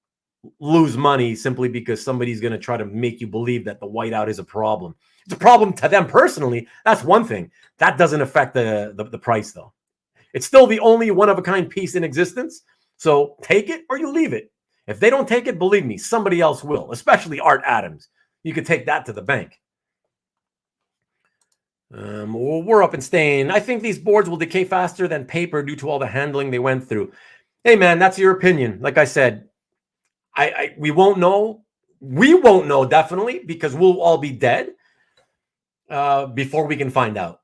lose money simply because somebody's going to try to make you believe that the whiteout is a problem. It's a problem to them personally. That's one thing. That doesn't affect the price, though. It's still the only one-of-a-kind piece in existence. So take it or you leave it. If they don't take it, believe me, somebody else will, especially Art Adams. You could take that to the bank. We're up and staying. I think these boards will decay faster than paper due to all the handling they went through. Hey, man, that's your opinion. Like I said, we won't know we won't know definitely because we'll all be dead before we can find out.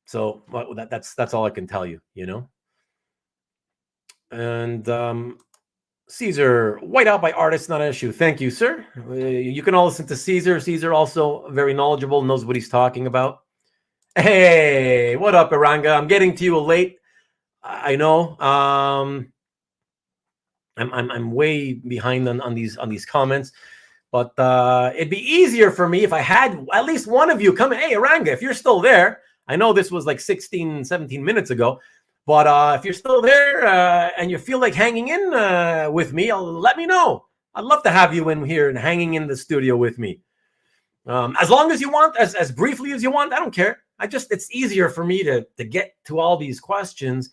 So that's all I can tell you, you know. And Caesar, white out by artists, not an issue. Thank you, sir. You can all listen to Caesar. Caesar also very knowledgeable, knows what he's talking about. Hey, what up, Iranga? I'm getting to you late. I know. I'm way behind on these comments, but it'd be easier for me if I had at least one of you come. Hey, Iranga, if you're still there, I know this was like 16, 17 minutes ago, but if you're still there and you feel like hanging in with me, let me know. I'd love to have you in here and hanging in the studio with me. As long as you want, as briefly as you want, I don't care. It's easier for me to get to all these questions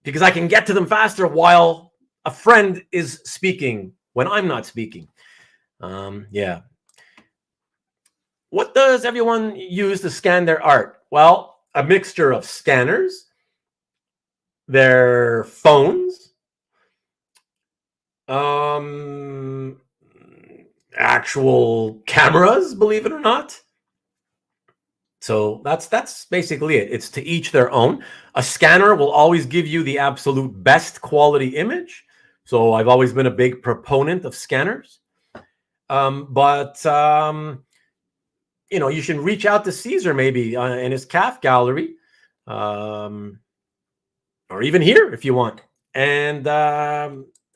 because I can get to them faster while a friend is speaking when I'm not speaking. Yeah. What does everyone use to scan their art? Well, a mixture of scanners, their phones, actual cameras, believe it or not. So that's basically it. It's to each their own. A scanner will always give you the absolute best quality image. So I've always been a big proponent of scanners. But you should reach out to Caesar maybe in his CAF gallery, or even here if you want, and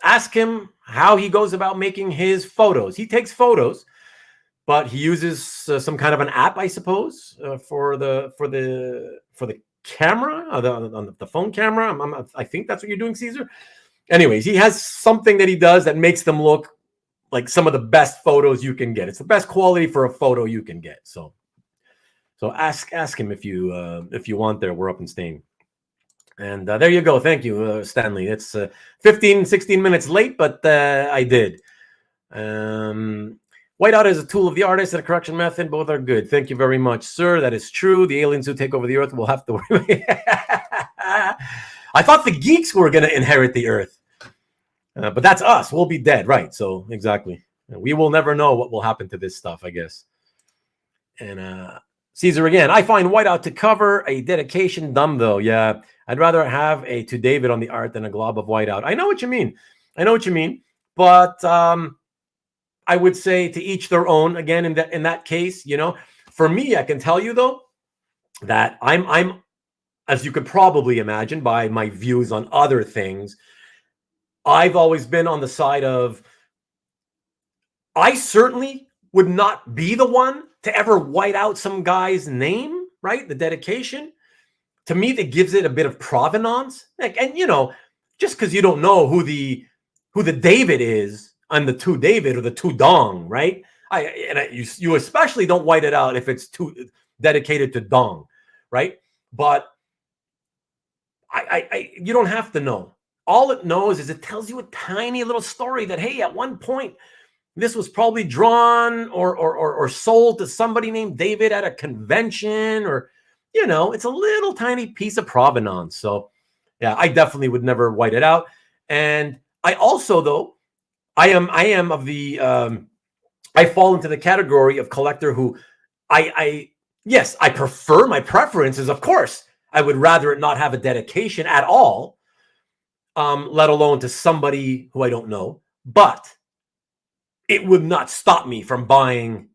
ask him how he goes about making his photos. He takes photos, but he uses some kind of an app, I suppose, for the camera, on the phone camera. I think that's what you're doing, Caesar. Anyways, he has something that he does that makes them look like some of the best photos you can get. It's the best quality for a photo you can get. So ask him if you want there. We're up in Spain. And there you go. Thank you, Stanley. It's 15, 16 minutes late, but I did. Whiteout is a tool of the artist and a correction method. Both are good. Thank you very much, sir. That is true. The aliens who take over the earth will have to worry. I thought the geeks were going to inherit the earth. But that's us. We'll be dead, right? So exactly. We will never know what will happen to this stuff, I guess. And Caesar again. I find whiteout to cover a dedication dumb, though. Yeah, I'd rather have a to David on the art than a glob of whiteout. I know what you mean. But I would say to each their own. Again, in that case, for me, I can tell you though that I'm as you could probably imagine by my views on other things. I've always been on the side of, I certainly would not be the one to ever white out some guy's name, right? The dedication. To me, that gives it a bit of provenance. And just because you don't know who the David is on the to David or the to Dong, right? You especially don't white it out if it's dedicated to Dong, right? But you don't have to know. All it knows is it tells you a tiny little story that, hey, at one point, this was probably drawn or sold to somebody named David at a convention, or, it's a little tiny piece of provenance. So, yeah, I definitely would never white it out. And I also, though, I am of the, I fall into the category of collector who yes, I prefer, my preference is, of course, I would rather it not have a dedication at all. Let alone to somebody who I don't know, but it would not stop me from buying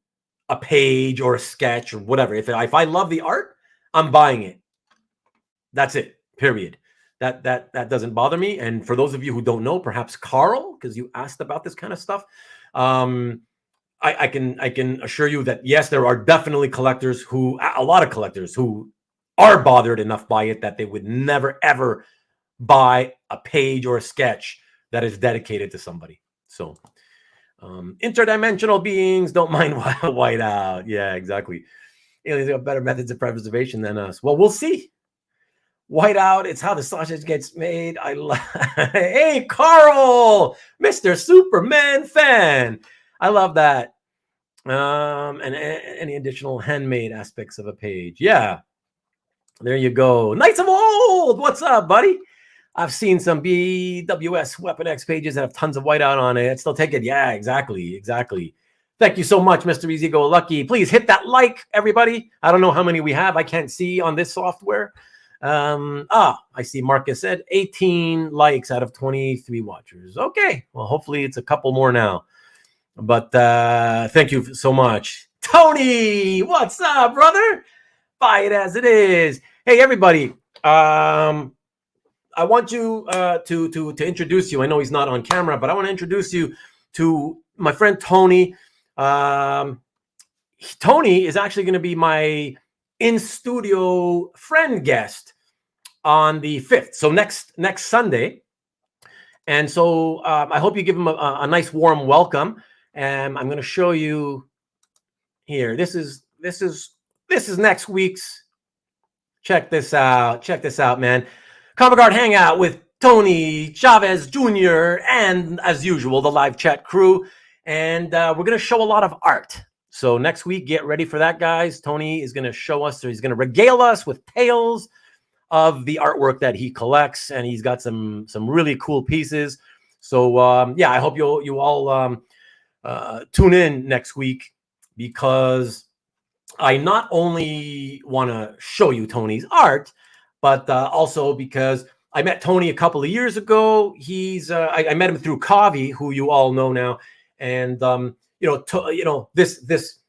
a page or a sketch or whatever. If I love the art, I'm buying it. That's it. Period. That doesn't bother me. And for those of you who don't know, perhaps Carl, because you asked about this kind of stuff, I can assure you that yes, there are definitely a lot of collectors who are bothered enough by it that they would never ever buy a page or a sketch that is dedicated to somebody. So interdimensional beings don't mind white out. Yeah, exactly. Aliens have better methods of preservation than us. Well, we'll see. White out, it's how the sausage gets made. Hey, Carl, Mr. Superman fan. I love that. And any additional handmade aspects of a page. Yeah. There you go. Knights of Old. What's up, buddy? I've seen some BWS Weapon X pages that have tons of whiteout on it. I'd still take it. Yeah, exactly. Thank you so much, Mr. Easy Go Lucky. Please hit that like, everybody. I don't know how many we have. I can't see on this software. I see Marcus said 18 likes out of 23 watchers. Okay, well, hopefully it's a couple more now. But thank you so much. Tony, what's up, brother? Buy it as it is. Hey, everybody. I want you to introduce you. I know he's not on camera, but I want to introduce you to my friend Tony. Tony is actually going to be my in-studio friend guest on the 5th. So next Sunday. And so I hope you give him a nice warm welcome. And I'm going to show you here. This is next week's. Check this out, man. Comic Art Hangout with Tony Chavez Jr. and, as usual, the live chat crew. And we're going to show a lot of art. So next week, get ready for that, guys. Tony is going to show us, or he's going to regale us with tales of the artwork that he collects. And he's got some really cool pieces. So, yeah, I hope you all tune in next week, because I not only want to show you Tony's art, but also because I met Tony a couple of years ago. I met him through Kavi, who you all know now, and this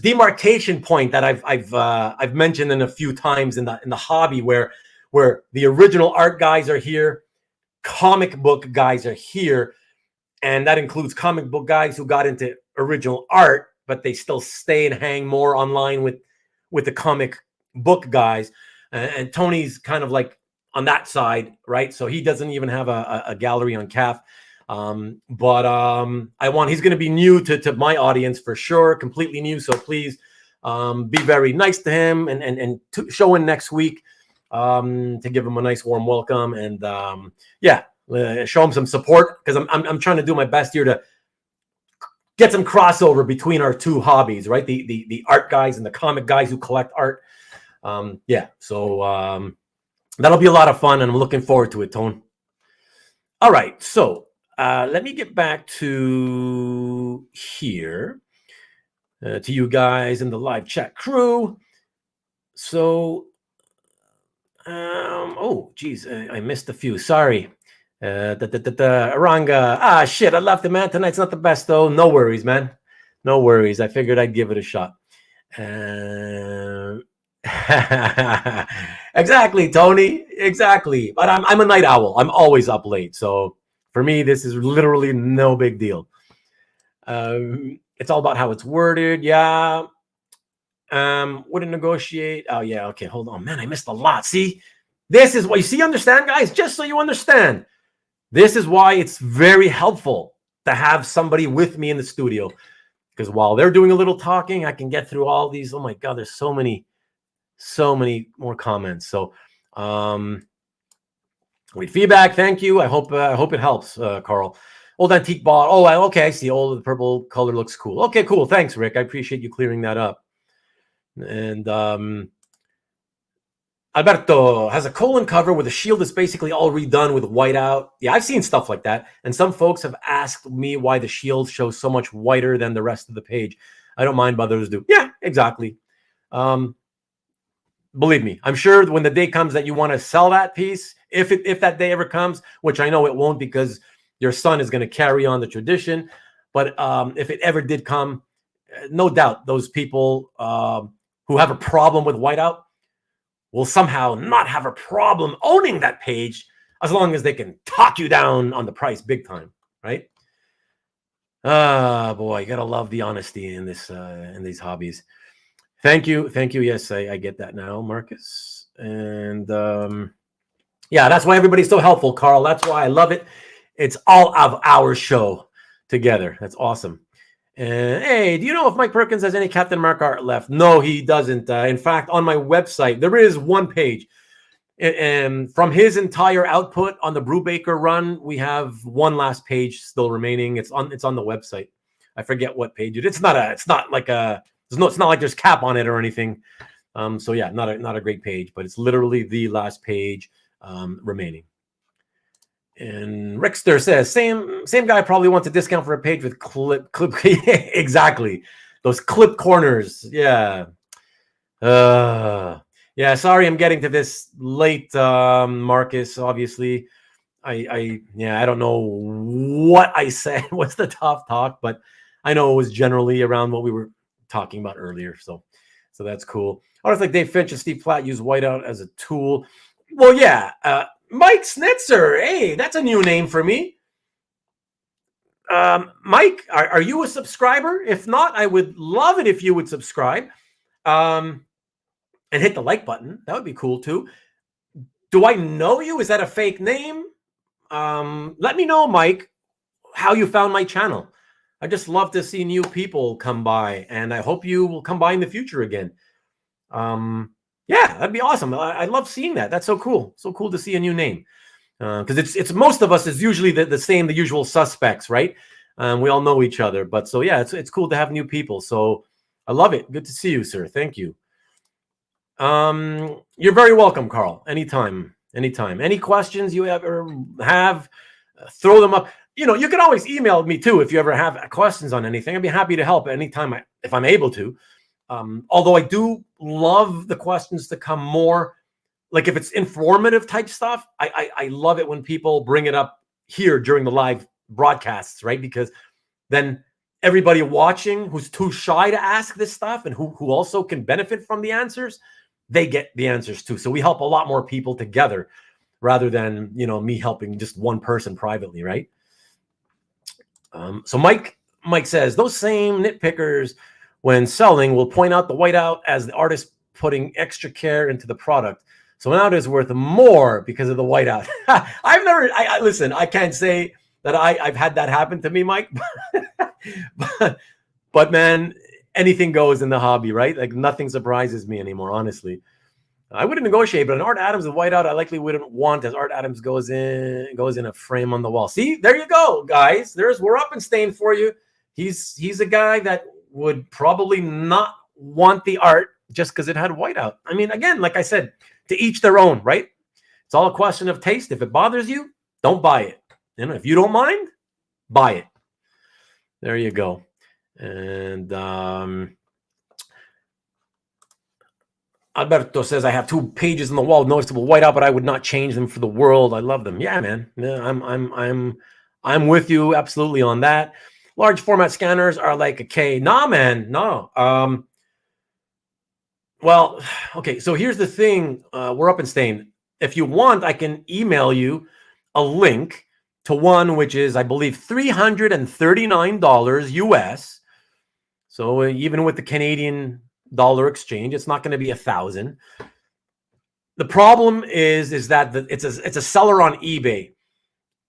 demarcation point that I've mentioned in a few times in the hobby, where the original art guys are here, comic book guys are here, and that includes comic book guys who got into original art, but they still stay and hang more online with the comic book guys. And Tony's kind of like on that side, right? So he doesn't even have a gallery on CAF. But he's going to be new to my audience for sure, completely new. So please be very nice to him and show in next week to give him a nice warm welcome. And show him some support, because I'm trying to do my best here to get some crossover between our two hobbies, right? The art guys and the comic guys who collect art. So that'll be a lot of fun, and I'm looking forward to it, Tone. All right, so let me get back to here, to you guys in the live chat crew. So, I missed a few. Sorry. Aranga. Shit, I left it, man. Tonight's not the best, though. No worries, man. No worries. I figured I'd give it a shot. Exactly, Tony. Exactly. But I'm a night owl. I'm always up late. So for me, this is literally no big deal. It's all about how it's worded. Yeah. Wouldn't negotiate. Oh, yeah. Okay, hold on. Man, I missed a lot. See? This is what you see, understand, guys? Just so you understand. This is why it's very helpful to have somebody with me in the studio. Because while they're doing a little talking, I can get through all these. Oh my God, there's so many more comments. So, feedback. Thank you. I hope it helps, Carl. Old antique ball. Oh, okay. I see. The purple color looks cool. Okay, cool. Thanks, Rick. I appreciate you clearing that up. And Alberto has a colon cover where the shield is basically all redone with whiteout. Yeah, I've seen stuff like that. And some folks have asked me why the shield shows so much whiter than the rest of the page. I don't mind, but others do. Yeah, exactly. Believe me, I'm sure when the day comes that you want to sell that piece, if that day ever comes, which I know it won't, because your son is going to carry on the tradition. But if it ever did come, no doubt those people who have a problem with whiteout will somehow not have a problem owning that page, as long as they can talk you down on the price big time, right? Boy, you gotta love the honesty in these hobbies. Thank you. Yes, I get that now, Marcus. And yeah, that's why everybody's so helpful, Carl. That's why I love it. It's all of our show together. That's awesome. Hey, do you know if Mike Perkins has any Captain Mark art left? No, he doesn't. In fact, on my website, there is one page. And from his entire output on the Brubaker run, we have one last page still remaining. It's on the website. I forget what page it is. It's not like there's cap on it or anything. So yeah, not a great page, but it's literally the last page remaining. And Rickster says, same guy probably wants a discount for a page with clip exactly. Those clip corners. Yeah. Yeah, sorry I'm getting to this late, Marcus, obviously. I don't know what I said was the tough talk, but I know it was generally around what we were talking about earlier. So that's cool. Artists like Dave Finch and Steve Platt use whiteout as a tool. Well, yeah. Mike Snitzer. Hey, that's a new name for me. Mike, are you a subscriber? If not, I would love it if you would subscribe. And hit the like button. That would be cool too. Do I know you? Is that a fake name? Let me know, Mike, how you found my channel. I just love to see new people come by, and I hope you will come by in the future again. Yeah, that'd be awesome. I love seeing that. That's so cool. So cool to see a new name. Because it's most of us is usually the usual suspects, right? We all know each other. But so yeah, it's cool to have new people. So I love it. Good to see you, sir. Thank you. You're very welcome, Carl. Anytime. Any questions you ever have, throw them up. You know, you can always email me too if you ever have questions on anything. I'd be happy to help anytime if I'm able to. Although I do love the questions to come more, like if it's informative type stuff, I love it when people bring it up here during the live broadcasts, right? Because then everybody watching who's too shy to ask this stuff and who also can benefit from the answers, they get the answers too. So we help a lot more people together rather than, me helping just one person privately, right? So Mike says, those same nitpickers when selling will point out the whiteout as the artist putting extra care into the product. So now it is worth more because of the whiteout. Listen, I can't say that I've had that happen to me, Mike. but man, anything goes in the hobby, right? Like nothing surprises me anymore, honestly. I wouldn't negotiate, but an Art Adams with whiteout, I likely wouldn't want, as Art Adams goes in a frame on the wall. See, there you go, guys. We're up and staying for you. He's a guy that would probably not want the art just because it had whiteout. I mean, again, like I said, to each their own, right? It's all a question of taste. If it bothers you, don't buy it. If you don't mind, buy it. There you go. And Alberto says, I have 2 pages on the wall, noticeable whiteout, but I would not change them for the world. I love them. Yeah, man. Yeah, I'm with you absolutely on that. Large format scanners are like a K. Nah, man, no. Well, okay. So here's the thing. We're up and staying. If you want, I can email you a link to one which is, I believe, $339 US. So even with the Canadian dollar exchange, it's not going to be 1,000. The problem is that it's a seller on eBay,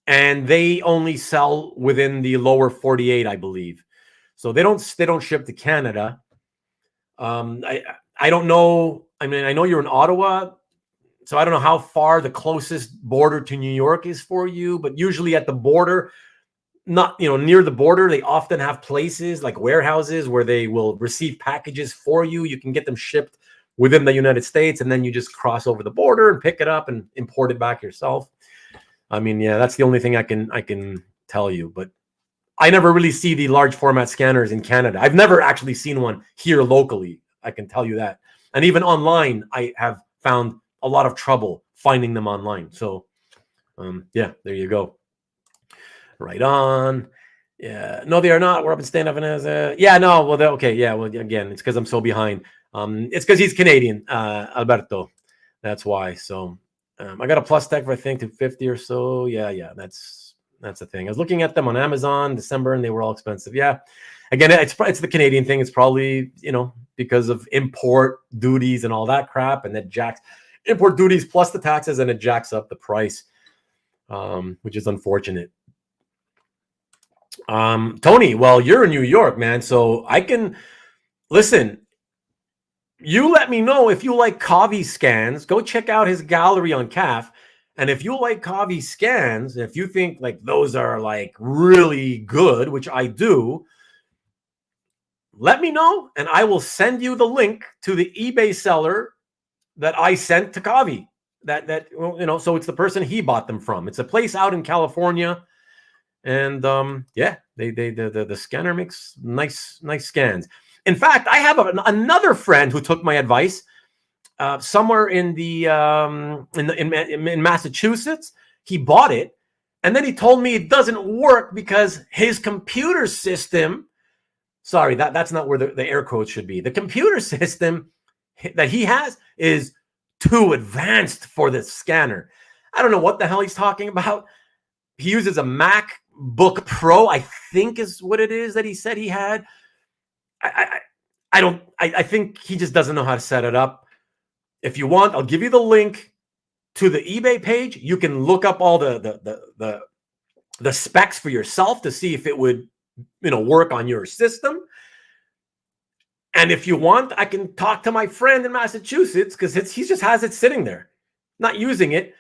and they only sell within the lower 48, I believe. So they don't ship to Canada. I don't know. I mean, I know you're in Ottawa, so I don't know how far the closest border to New York is for you, but usually at the border, not near the border, they often have places like warehouses where they will receive packages for you. You can get them shipped within the United States, and then you just cross over the border and pick it up and import it back yourself. I mean, yeah, that's the only thing I can tell you. But I never really see the large format scanners in Canada. I've never actually seen one here locally. I can tell you that. And even online, I have found a lot of trouble finding them online. So, yeah, there you go. Right on. Yeah. No, they are not. We're up and stand up and as a yeah. No. Well, okay. Yeah. Well, again, it's because I'm so behind. It's because he's Canadian, Alberto. That's why. So, I got a plus tech for I think 250 or so. Yeah. That's the thing. I was looking at them on Amazon December, and they were all expensive. Yeah. Again, it's the Canadian thing. It's probably because of import duties and all that crap, and that jacks import duties plus the taxes, and it jacks up the price, which is unfortunate. Tony, well, you're in New York, man, so I can listen. You let me know if you like Kavi scans. Go check out his gallery on CAF. And if you like Kavi scans, if you think like those are like really good, which I do, let me know and I will send you the link to the eBay seller that I sent to Kavi. So it's the person he bought them from. It's a place out in California, and yeah, the scanner makes nice scans. In fact, I have another friend who took my advice somewhere in Massachusetts. He bought it, and then he told me it doesn't work because his computer system. Sorry, that's not where the air quotes should be. The computer system that he has is too advanced for the scanner. I don't know what the hell he's talking about. He uses a MacBook Pro, I think is what it is that he said he had. I think he just doesn't know how to set it up. If you want, I'll give you the link to the eBay page. You can look up all the specs for yourself to see if it would, work on your system. And if you want, I can talk to my friend in Massachusetts because he just has it sitting there, not using it,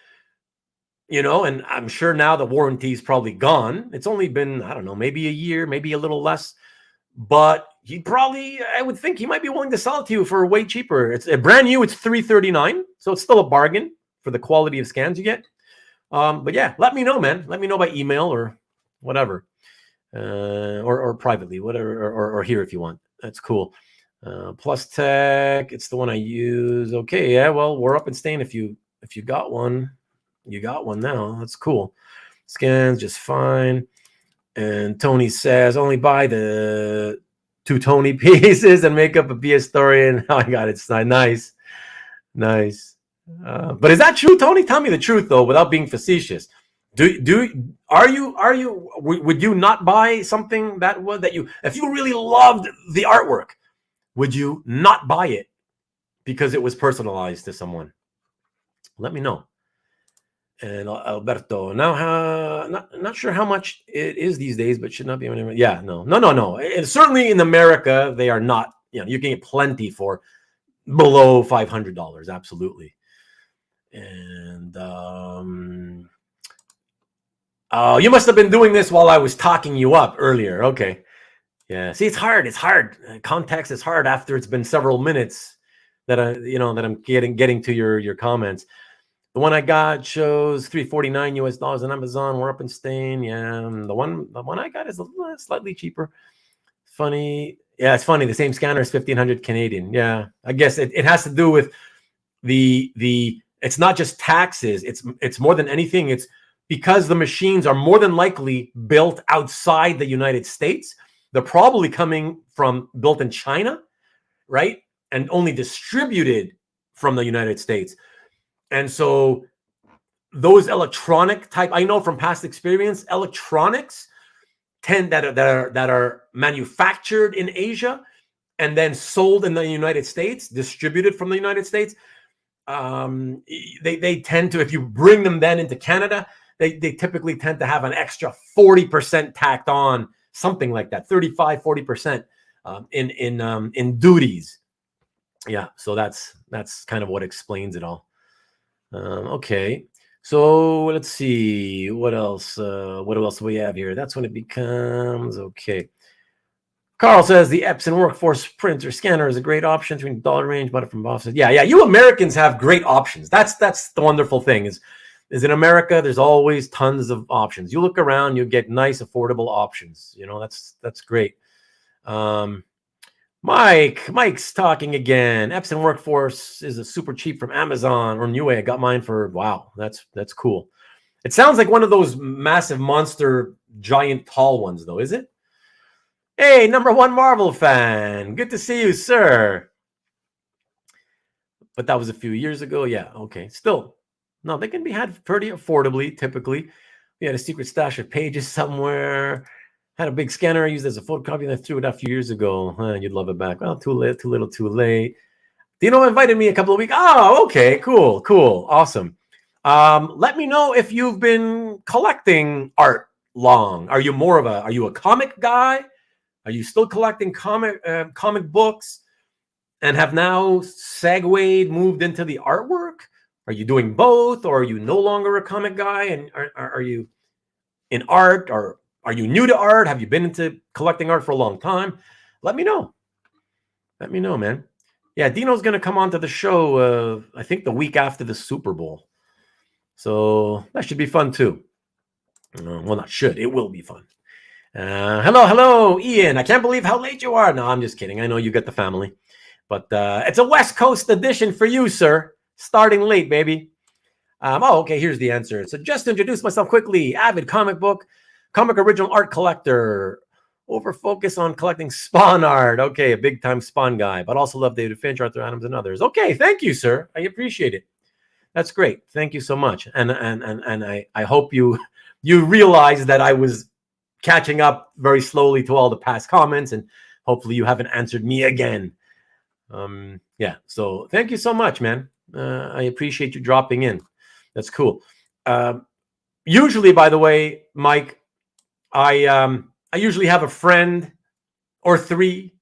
and I'm sure now the warranty is probably gone. It's only been, I don't know, maybe a year, maybe a little less, but I would think he might be willing to sell it to you for way cheaper. It's brand new. It's $339. So it's still a bargain for the quality of scans you get. But yeah, let me know, man. Let me know by email or whatever, or privately, whatever, or here if you want. That's cool. Plus Tech, it's the one I use. Okay, yeah, well, we're up and staying. If you got one, you got one now. That's cool. Scans just fine. And Tony says, only buy the 2 Tony pieces and make up a behest story. And I got it. It's nice. But is that true, Tony? Tell me the truth though, without being facetious. Would you not buy something if you really loved the artwork, would you not buy it because it was personalized to someone? Let me know. And Alberto, now not sure how much it is these days, but should not be. Yeah, no. And certainly in America, they are not. You can get plenty for below $500. Absolutely. And you must have been doing this while I was talking you up earlier. Okay. Yeah. See, it's hard. Context is hard after it's been several minutes that I'm getting to your comments. The one I got shows $349 US on Amazon. We're up in Spain. Yeah. The one I got is a little slightly cheaper. Funny. Yeah, it's funny. The same scanner is 1,500 Canadian. Yeah. I guess it has to do with the it's not just taxes. It's more than anything. It's because the machines are more than likely built outside the United States. They're probably built in China, right? And only distributed from the United States. And so those electronic type, I know from past experience, electronics that are manufactured in Asia and then sold in the United States, distributed from the United States. They tend to, if you bring them then into Canada, they typically tend to have an extra 40% tacked on, something like that, 35-40% in duties. Yeah, so that's kind of what explains it all. Okay, so let's see what else. What else do we have here? That's when it becomes okay. Carl says the Epson Workforce printer scanner is a great option between dollar range, but from bosses. Yeah. You Americans have great options. That's the wonderful thing is in America. There's always tons of options. You look around, you get nice, affordable options. That's great. Mike's talking again. Epson Workforce is a super cheap from Amazon or Niue. I got mine for wow. That's cool. It sounds like one of those massive monster, giant, tall ones, though. Is it? Hey, #1 Marvel fan. Good to see you, sir. But that was a few years ago. Yeah. Okay. Still, no, they can be had pretty affordably. Typically, we had a secret stash of pages somewhere. Had a big scanner I used as a photocopy, and I threw it out a few years ago. You'd love it back. Well, too late, too little, too late. Dino invited me a couple of weeks. Oh, okay, cool, awesome. Let me know if you've been collecting art long. Are you a comic guy? Are you still collecting comic books and have now moved into the artwork? Are you doing both, or are you no longer a comic guy? And are you in art, or are you new to art? Have you been into collecting art for a long time? Let me know. Man. Yeah, Dino's going to come onto the show, I think the week after the Super Bowl. So that should be fun too. Well, not should. It will be fun. Hello, Ian. I can't believe how late you are. No, I'm just kidding. I know you got the family. But it's a West Coast edition for you, sir. Starting late, baby. Okay, here's the answer. So just to introduce myself quickly, avid comic original art collector. Over focus on collecting Spawn art. Okay, a big time Spawn guy, but also love David Finch, Arthur Adams, and others. Okay, thank you, sir. I appreciate it. That's great. Thank you so much. And I hope you realize that I was catching up very slowly to all the past comments, and hopefully you haven't answered me again. Yeah. So thank you so much, man. I appreciate you dropping in. That's cool. Usually, by the way, Mike, I usually have a friend or three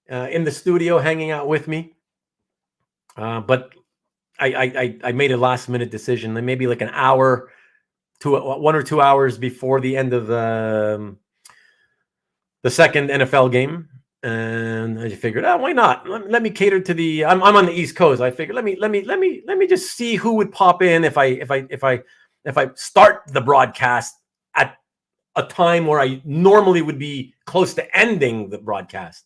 in the studio hanging out with me. But I made a last minute decision, maybe like an hour to 1 or 2 hours before the end of the second NFL game. And I figured, why not? Let me cater to the. I'm on the East Coast. I figured, let me just see who would pop in if I start the broadcast at a time where I normally would be close to ending the broadcast,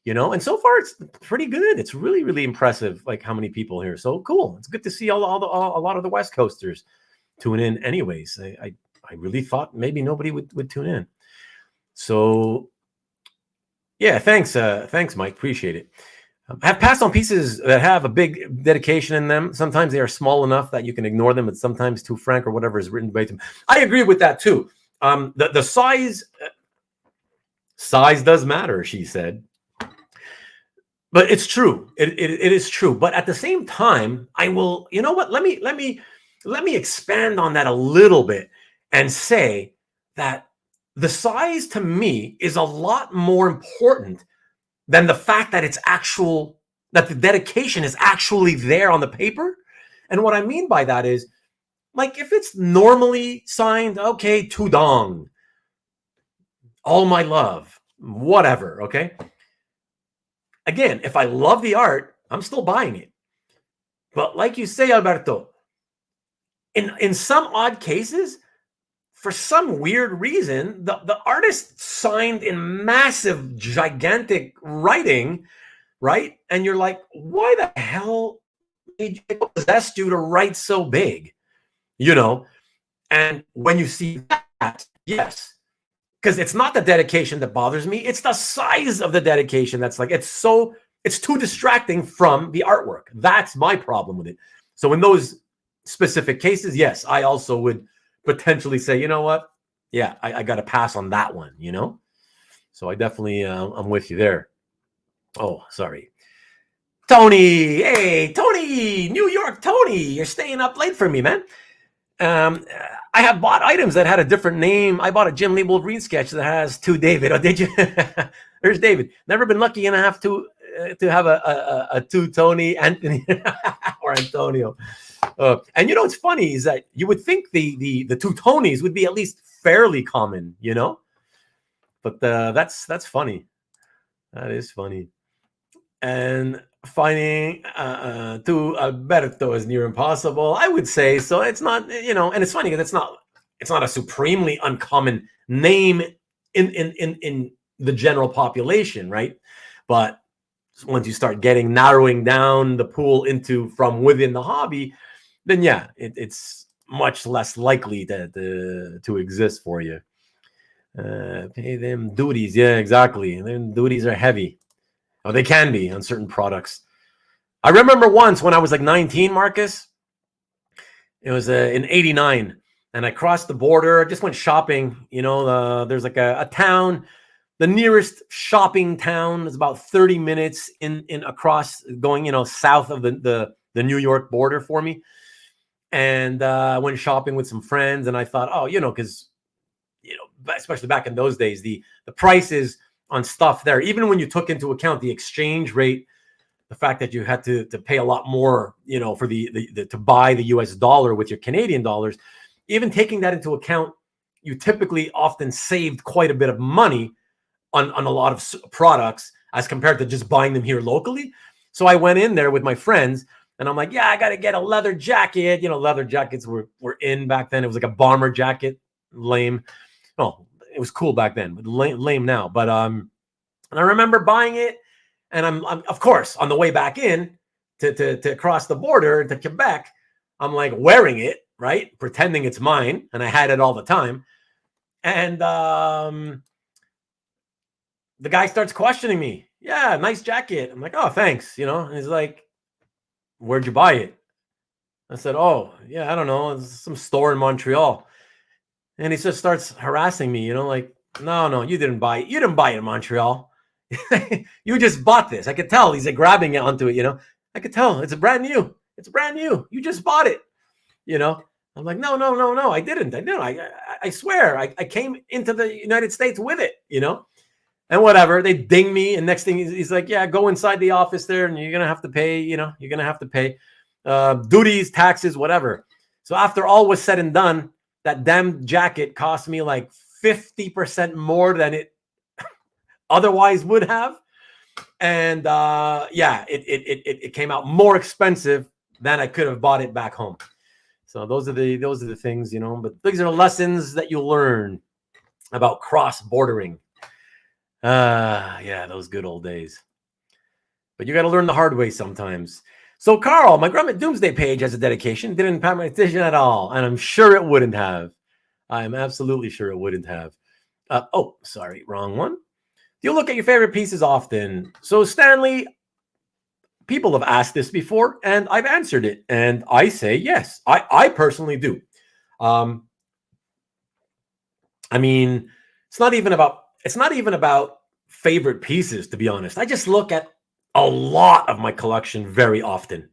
And so far it's pretty good. It's really, really impressive, like how many people here. So cool. It's good to see a lot of the West Coasters tune in. Anyways, I really thought maybe nobody would tune in. So. Yeah, thanks, Mike. Appreciate it. I have passed on pieces that have a big dedication in them. Sometimes they are small enough that you can ignore them, but sometimes too frank or whatever is written by them. I agree with that too. The size does matter, she said. But it's true. It is true. But at the same time, I will. You know what? Let me expand on that a little bit and say that. The size to me is a lot more important than the fact that that the dedication is actually there on the paper. And what I mean by that is, like, if it's normally signed, okay, Tudong, all my love, whatever, okay? Again, if I love the art, I'm still buying it. But like you say, Alberto, in some odd cases, for some weird reason, the artist signed in massive, gigantic writing, right? And you're like, why the hell possessed you to write so big? And when you see that, yes, because it's not the dedication that bothers me. It's the size of the dedication that's like, it's too distracting from the artwork. That's my problem with it. So in those specific cases, yes, I also would potentially say, you know what? Yeah, I got to pass on that one, So I definitely, I'm with you there. Oh, sorry. Tony. Hey, Tony, New York Tony. You're staying up late for me, man. I have bought items that had a different name. I bought a Jim Lee Wolverine sketch that has two David. Oh, did you? There's David. Never been lucky enough to have a two Tony, Anthony, or Antonio. And it's funny is that you would think the two Tonys would be at least fairly common, but that's funny. That is funny. And finding two Alberto is near impossible. I would say so. It's not, and it's funny because it's not a supremely uncommon name in the general population, right? But once you start narrowing down the pool from within the hobby, then yeah, it's much less likely to exist for you. Pay them duties. Yeah, exactly. Them duties are heavy. Oh, they can be on certain products. I remember once when I was like 19, Marcus, it was in 89, and I crossed the border. I just went shopping. There's like a town. The nearest shopping town is about 30 minutes in across going, south of the New York border for me. And I went shopping with some friends, and I thought, because, especially back in those days, the prices on stuff there, even when you took into account the exchange rate, the fact that you had to pay a lot more, for the to buy the US dollar with your Canadian dollars, even taking that into account, you typically often saved quite a bit of money on a lot of products as compared to just buying them here locally. So I went in there with my friends And I'm like, yeah, I got to get a leather jacket. You know, leather jackets were in back then. It was like a bomber jacket. Lame. Oh, it was cool back then, but lame now. But and I remember buying it, and I'm of course on the way back in to cross the border to Quebec, I'm like wearing it, right, pretending it's mine, and I had it all the time. And the guy starts questioning me. Yeah, nice jacket. I'm like, oh, thanks. You know, and he's like, where'd you buy it? I said, oh, yeah, I don't know. It's some store in Montreal. And he just starts harassing me, you know, like, no, you didn't buy it. You didn't buy it in Montreal. You just bought this. I could tell. He's like grabbing it onto it, you know. I could tell. It's brand new. It's brand new. You just bought it, you know. I'm like, no, I didn't. I swear. I came into the United States with it, you know. And whatever, they ding me. And next thing he's like, yeah, go inside the office there and you're going to have to pay, you know, you're going to have to pay duties, taxes, whatever. So after all was said and done, that damn jacket cost me like 50% more than it otherwise would have. And yeah, it came out more expensive than I could have bought it back home. So those are the things, you know, but these are lessons that you learn about cross-bordering. Yeah, those good old days. But you got to learn the hard way sometimes. So Carl, my Grummet Doomsday page has a dedication. Didn't impact my decision at all. And I'm sure it wouldn't have. I'm absolutely sure it wouldn't have. Oh, sorry, wrong one. Do you look at your favorite pieces often? So Stanley, people have asked this before, and I've answered it. And I say yes. I personally do. I mean, it's not even about favorite pieces, to be honest. I just look at a lot of my collection very often.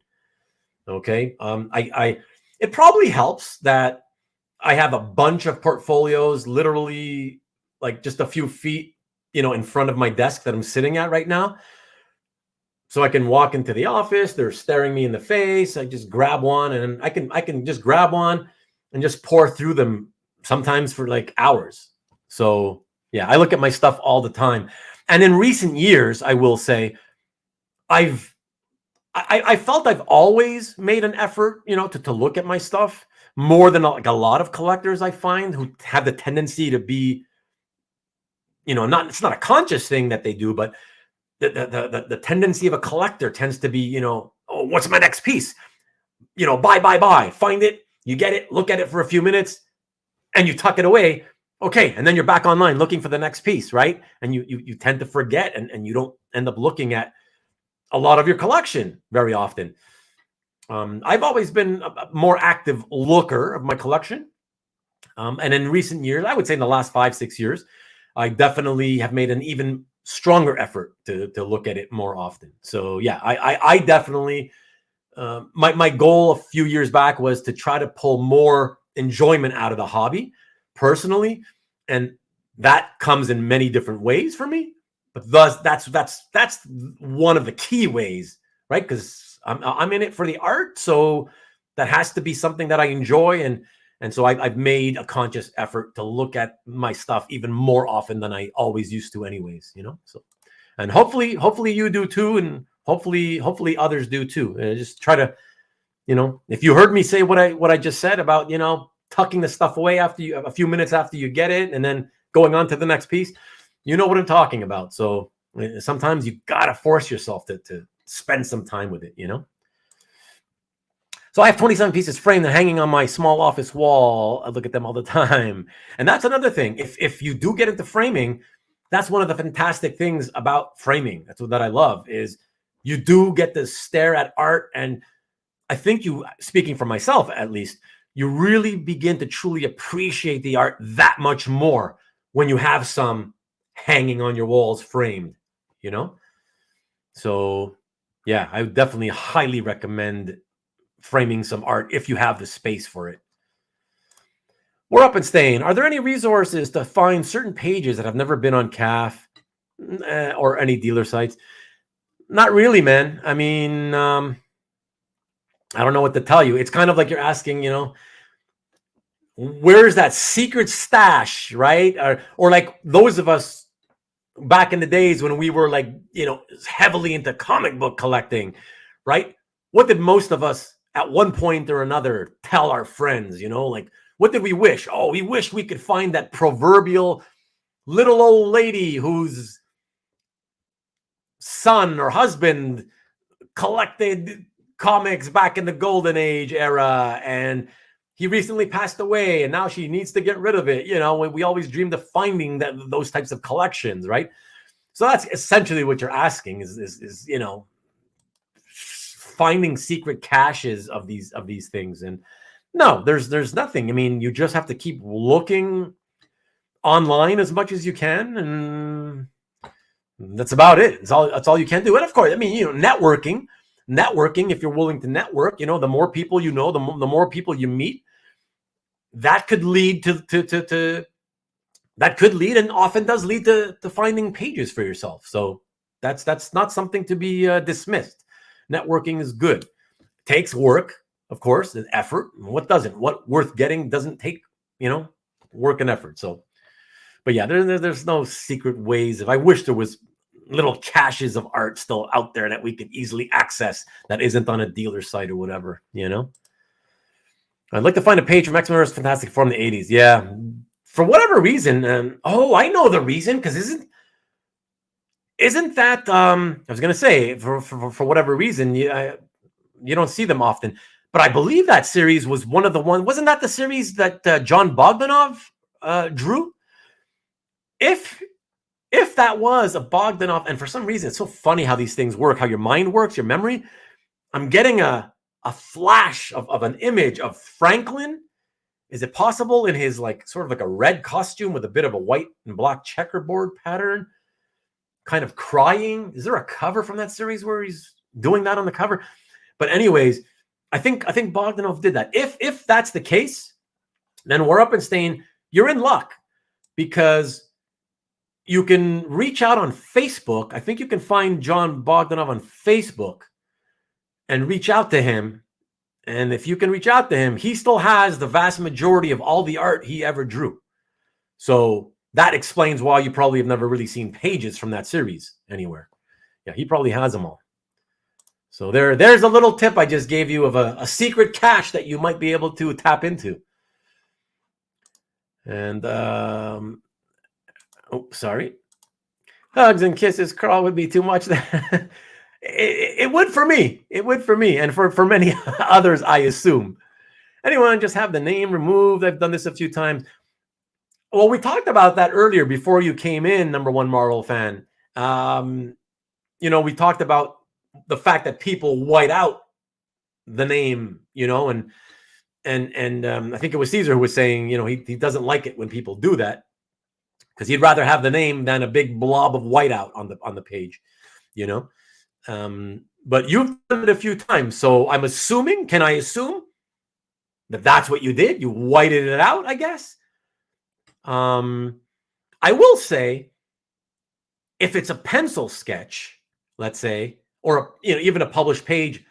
Okay. It probably helps that I have a bunch of portfolios literally like just a few feet, you know, in front of my desk that I'm sitting at right now. So I can walk into the office, they're staring me in the face. I just grab one and I can just grab one and just pour through them sometimes for like hours. So yeah, I look at my stuff all the time. And in recent years, I will say, I felt I've always made an effort, you know, to look at my stuff more than like a lot of collectors I find who have the tendency to be, you know, it's not a conscious thing that they do, but the tendency of a collector tends to be, you know, oh, what's my next piece? You know, buy, find it, you get it, look at it for a few minutes, and you tuck it away. Okay, and then you're back online looking for the next piece, right? And you tend to forget, and you don't end up looking at a lot of your collection very often. I've always been a more active looker of my collection. And in recent years, I would say in the last 5-6 years, I definitely have made an even stronger effort to look at it more often. So yeah, I definitely, my goal a few years back was to try to pull more enjoyment out of the hobby personally. And that comes in many different ways for me. But thus, that's one of the key ways, right? Because I'm in it for the art, so that has to be something that I enjoy, and so I've made a conscious effort to look at my stuff even more often than I always used to, anyways. You know, so and hopefully you do too, and hopefully others do too. Just try to, you know, if you heard me say what I just said about, you know, tucking the stuff away after you a few minutes after you get it, and then going on to the next piece. You know what I'm talking about. So sometimes you got to force yourself to spend some time with it, you know? So I have 27 pieces framed and hanging on my small office wall. I look at them all the time. And that's another thing. If you do get into framing, that's one of the fantastic things about framing. That's what I love is you do get to stare at art. And I think you, speaking for myself at least, you really begin to truly appreciate the art that much more when you have some hanging on your walls framed, you know? So yeah, I would definitely highly recommend framing some art if you have the space for it. We're up and staying. Are there any resources to find certain pages that have never been on CAF or any dealer sites? Not really, man. I mean, I don't know what to tell you. It's kind of like you're asking, you know, where's that secret stash, right? Or like those of us back in the days when we were like, you know, heavily into comic book collecting, right? what did most of us at one point or another tell our friends, like, what did we wish? Oh, we wish we could find that proverbial little old lady whose son or husband collected comics back in the golden age era, and he recently passed away, and now she needs to get rid of it. We always dreamed of finding those types of collections, right? So that's essentially what you're asking is finding secret caches of these things. And no, there's nothing. I mean, you just have to keep looking online as much as you can, and that's about it. That's all you can do. And of course, I mean, networking, if you're willing to network, the more people you know, the more people you meet, that could lead to that could lead, and often does lead to finding pages for yourself. So that's not something to be dismissed. Networking is good. Takes work, of course, and effort. What doesn't? What worth getting doesn't take, work and effort. So, but yeah, there's no secret ways. If I wish there was little caches of art still out there that we could easily access that isn't on a dealer site or whatever, I'd like to find a page from X-Men vs. Fantastic Four in the 80s. Yeah. For whatever reason, I know the reason, because isn't that I was gonna say, for whatever reason, you don't see them often, but I believe that series was one of the ones. Wasn't that the series that John Bogdanov drew? If that was a Bogdanov, and for some reason it's so funny how these things work, how your mind works, your memory. I'm getting a flash of an image of Franklin. Is it possible in his sort of like a red costume with a bit of a white and black checkerboard pattern, kind of crying? Is there a cover from that series where he's doing that on the cover? But anyways, I think Bogdanov did that. If that's the case, then We're Up and Stain, you're in luck, because you can reach out on Facebook. I think you can find John Bogdanov on Facebook and reach out to him. And if you can reach out to him, he still has the vast majority of all the art he ever drew. So that explains why you probably have never really seen pages from that series anywhere. Yeah, he probably has them all. So there's a little tip I just gave you of a secret cache that you might be able to tap into. And, sorry. Hugs and kisses, Carl, would be too much. It would for me. It would for me, and for many others, I assume. Anyone just have the name removed? I've done this a few times. Well, we talked about that earlier before you came in, number one Marvel fan. We talked about the fact that people white out the name, and I think it was Caesar who was saying, he doesn't like it when people do that, because he'd rather have the name than a big blob of whiteout on the page, But you've done it a few times, so I'm assuming. Can I assume that that's what you did? You whited it out, I guess. I will say, if it's a pencil sketch, let's say, or even a published page,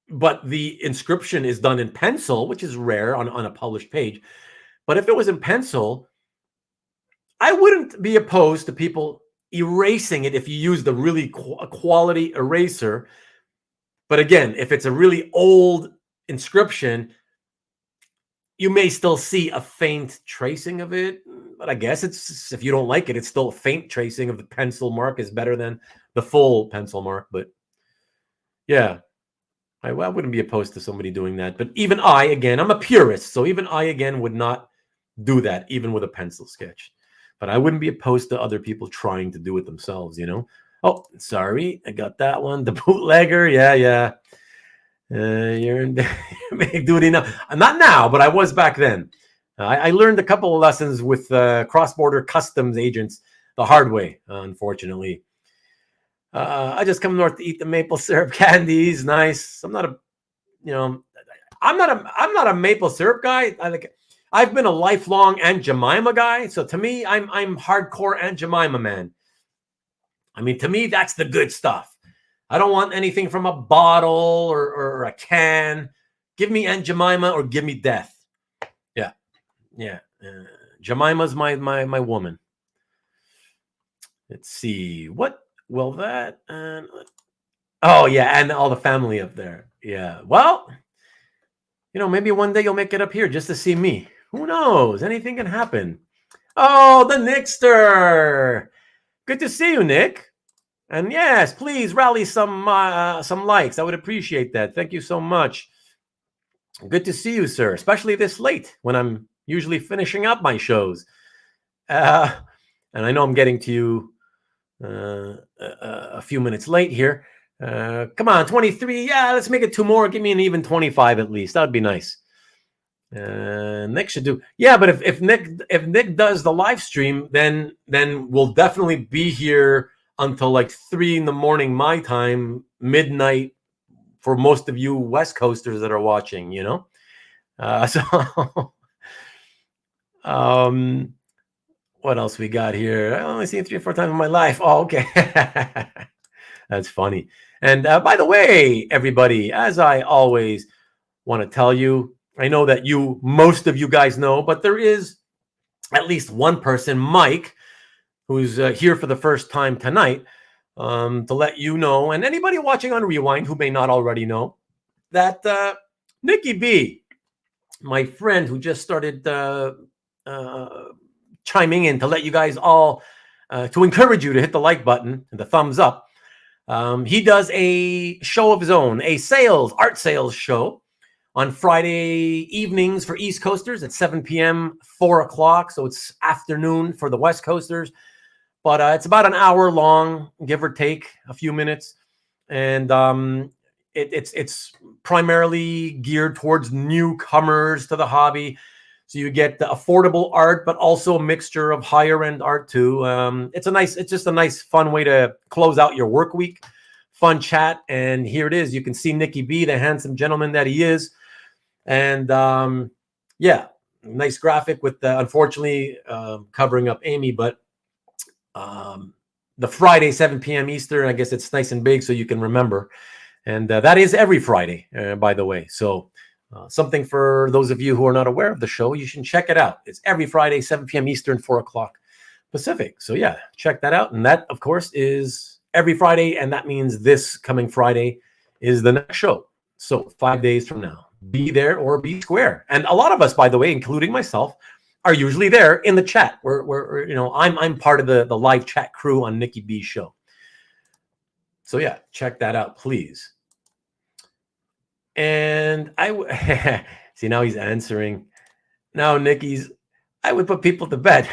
but the inscription is done in pencil, which is rare on a published page. But if it was in pencil, I wouldn't be opposed to people erasing it if you use the really quality eraser. But again, if it's a really old inscription, you may still see a faint tracing of it. But I guess if you don't like it, it's still a faint tracing of the pencil mark is better than the full pencil mark. But yeah, I wouldn't be opposed to somebody doing that. But even I'm a purist, so even I, again, would not do that, even with a pencil sketch. But I wouldn't be opposed to other people trying to do it themselves, Oh, sorry, I got that one. The bootlegger, yeah. You're in big duty now. Not now, but I was back then. I learned a couple of lessons with cross-border customs agents the hard way, unfortunately. I just come north to eat the maple syrup candies. Nice. I'm not a maple syrup guy. I've been a lifelong Aunt Jemima guy. So to me, I'm hardcore Aunt Jemima man. I mean, to me, that's the good stuff. I don't want anything from a bottle or a can. Give me Aunt Jemima or give me death. Yeah. Jemima's my woman. Let's see. What will that? Oh yeah, and all the family up there. Yeah. Well, maybe one day you'll make it up here just to see me. Who knows? Anything can happen. Oh, the Nickster. Good to see you, Nick. And yes, please rally some likes. I would appreciate that. Thank you so much. Good to see you, sir, especially this late when I'm usually finishing up my shows. And I know I'm getting to you a few minutes late here. Come on, 23. Yeah, let's make it 2 more. Give me an even 25 at least. That would be nice. Nick should do. Yeah, but if Nick does the live stream, then we'll definitely be here until like 3 in the morning my time, midnight for most of you West Coasters that are watching. So what else we got here? I only seen it 3 or 4 times in my life. Oh, okay. That's funny. And by the way, everybody, as I always want to tell you, I know that most of you guys know, but there is at least one person, Mike, who's here for the first time tonight, to let you know, and anybody watching on Rewind who may not already know, that Nikki B, my friend who just started chiming in to let you guys all, to encourage you to hit the like button and the thumbs up. He does a show of his own, a art sales show on Friday evenings for East Coasters at 7 p.m., 4 o'clock. So it's afternoon for the West Coasters. But it's about an hour long, give or take a few minutes. And it's primarily geared towards newcomers to the hobby. So you get the affordable art, but also a mixture of higher end art too. It's just a nice, fun way to close out your work week. Fun chat. And here it is. You can see Nicky B, the handsome gentleman that he is. And yeah, nice graphic with unfortunately covering up Amy, but the Friday, 7 p.m. Eastern, I guess it's nice and big so you can remember. And that is every Friday, by the way. So something for those of you who are not aware of the show, you should check it out. It's every Friday, 7 p.m. Eastern, 4 o'clock Pacific. So yeah, check that out. And that, of course, is every Friday. And that means this coming Friday is the next show. So 5 days from now, be there or be square. And a lot of us, by the way, including myself, are usually there in the chat. I'm part of the live chat crew on Nikki B's show. So yeah, check that out, please. And I see now he's answering. Now I would put people to bed.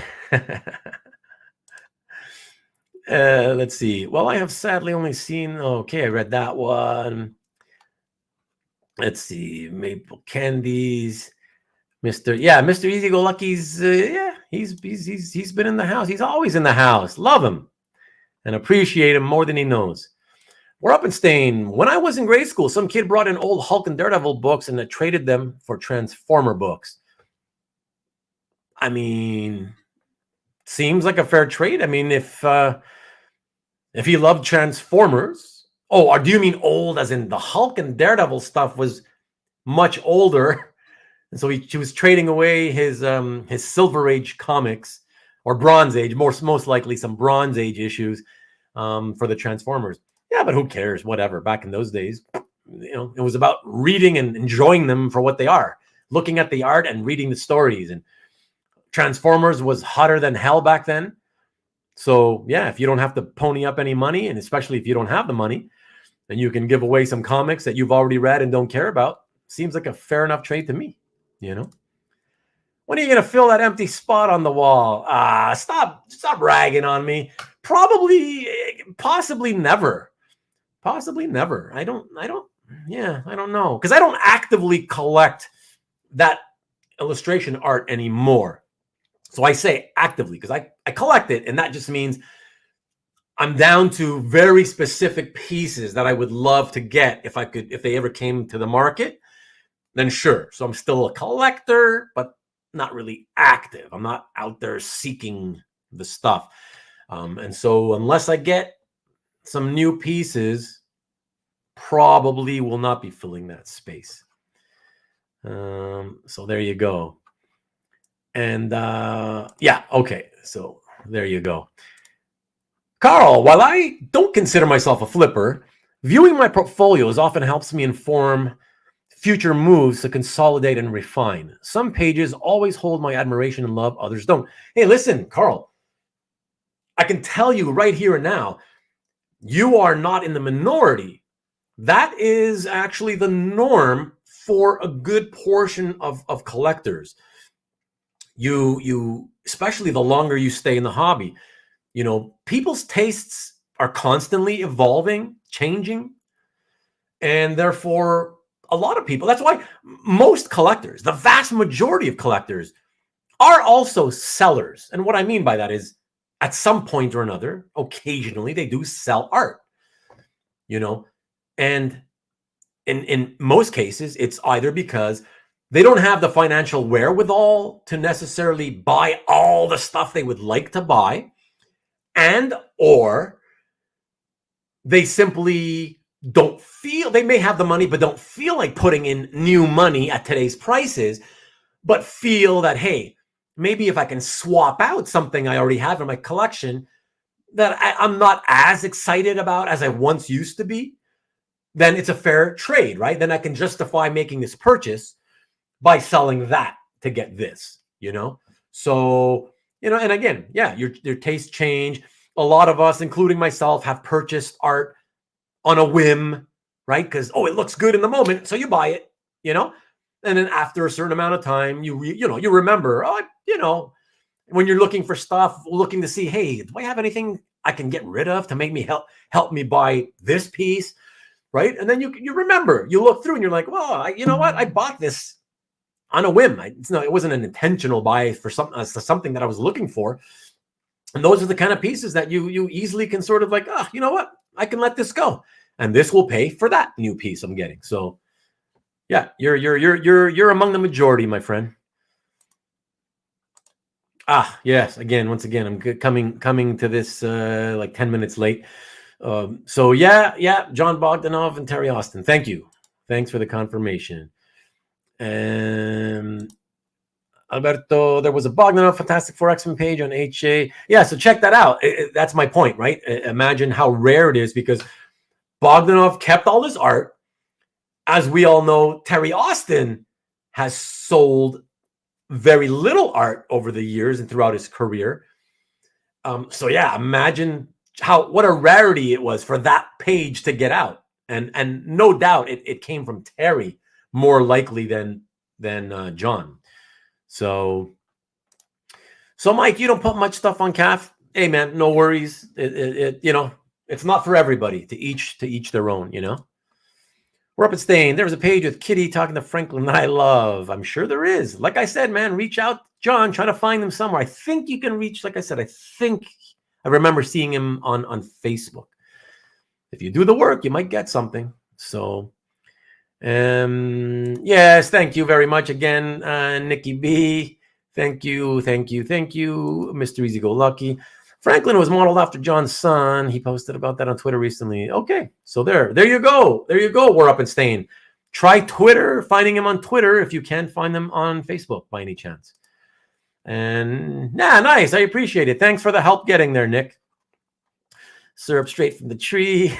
Let's see. Well, I have sadly only seen. Okay, I read that one. Let's see. Maple Candies. Mr. Easy Go Lucky's. He's been in the house. He's always in the house. Love him and appreciate him more than he knows. We're up in Stain. When I was in grade school, some kid brought in old Hulk and Daredevil books and I traded them for Transformer books. I mean, seems like a fair trade. I mean, if he loved Transformers, or do you mean old as in the Hulk and Daredevil stuff was much older? And so he was trading away his Silver Age comics, or Bronze Age, most likely some Bronze Age issues for the Transformers. Yeah, but who cares? Whatever. Back in those days, it was about reading and enjoying them for what they are, looking at the art and reading the stories. And Transformers was hotter than hell back then. So yeah, if you don't have to pony up any money, and especially if you don't have the money, then you can give away some comics that you've already read and don't care about. Seems like a fair enough trade to me. When are you going to fill that empty spot on the wall? Stop ragging on me. Possibly never. Possibly never. I don't know. Because I don't actively collect that illustration art anymore. So I say actively because I collect it, and that just means I'm down to very specific pieces that I would love to get if they ever came to the market. Then sure. So I'm still a collector, but not really active. I'm not out there seeking the stuff. And so unless I get some new pieces, probably will not be filling that space. So there you go. And okay. So there you go. Carl, while I don't consider myself a flipper, Viewing my portfolios often helps me inform future moves to consolidate and refine. Some pages always hold my admiration and love, others don't. Hey, listen, Carl, I can tell you right here and now, you are not in the minority. That is actually the norm for a good portion of collectors. You especially the longer you stay in the hobby, you know, people's tastes are constantly evolving, changing, and therefore a lot of people, that's why most collectors, the vast majority of collectors, are also sellers. And what I mean by that is, at some point or another, occasionally they do sell art, you know, and in most cases, it's either because they don't have the financial wherewithal to necessarily buy all the stuff they would like to buy, and or they simply don't feel, they may have the money but don't feel like putting in new money at today's prices, but feel that, hey, maybe if I can swap out something I already have in my collection that I'm not as excited about as I once used to be, then it's a fair trade, right? Then I can justify making this purchase by selling that to get this, you know? So, you know, and again, yeah, your tastes change. A lot of us, including myself, have purchased art on a whim, right? Because, oh, it looks good in the moment, so you buy it, you know? And then after a certain amount of time, you remember, oh, you know, when you're looking for stuff, looking to see, hey, do I have anything I can get rid of to make me help me buy this piece, right? And then you remember, you look through and you're like, well, you know what? I bought this on a whim. It wasn't an intentional buy for something that I was looking for. And those are the kind of pieces that you easily can sort of like, oh, you know what? I can let this go, and this will pay for that new piece I'm getting. So, yeah, you're among the majority, my friend. Ah, yes. Once again, I'm coming to this like 10 minutes late. So yeah, John Bogdanov and Terry Austin. Thank you. Thanks for the confirmation. Alberto, there was a Bogdanov Fantastic Four X-Men page on HA. Yeah, so check that out. That's my point, right? Imagine how rare it is, because Bogdanov kept all his art. As we all know, Terry Austin has sold very little art over the years and throughout his career. So yeah, imagine what a rarity it was for that page to get out. And no doubt it came from Terry more likely than John. So Mike, you don't put much stuff on CAF. Hey man, no worries. You know, it's not for everybody. To each their own, you know. We're up at Stain. There was a page with Kitty talking to Franklin that I love. I'm sure there is. Like I said, man, reach out, John, try to find them somewhere. I think you can reach, like I said, I remember seeing him on Facebook. If you do the work, you might get something. So, yes, thank you very much again, Nikki B. Thank you, Mr. Easy Go Lucky. Franklin was modeled after John's son. He posted about that on Twitter recently. Okay, so there you go. We're up in Stain. Try Twitter, finding him on Twitter if you can find them on Facebook by any chance. And yeah, nice. I appreciate it. Thanks for the help getting there, Nick. Syrup straight from the tree.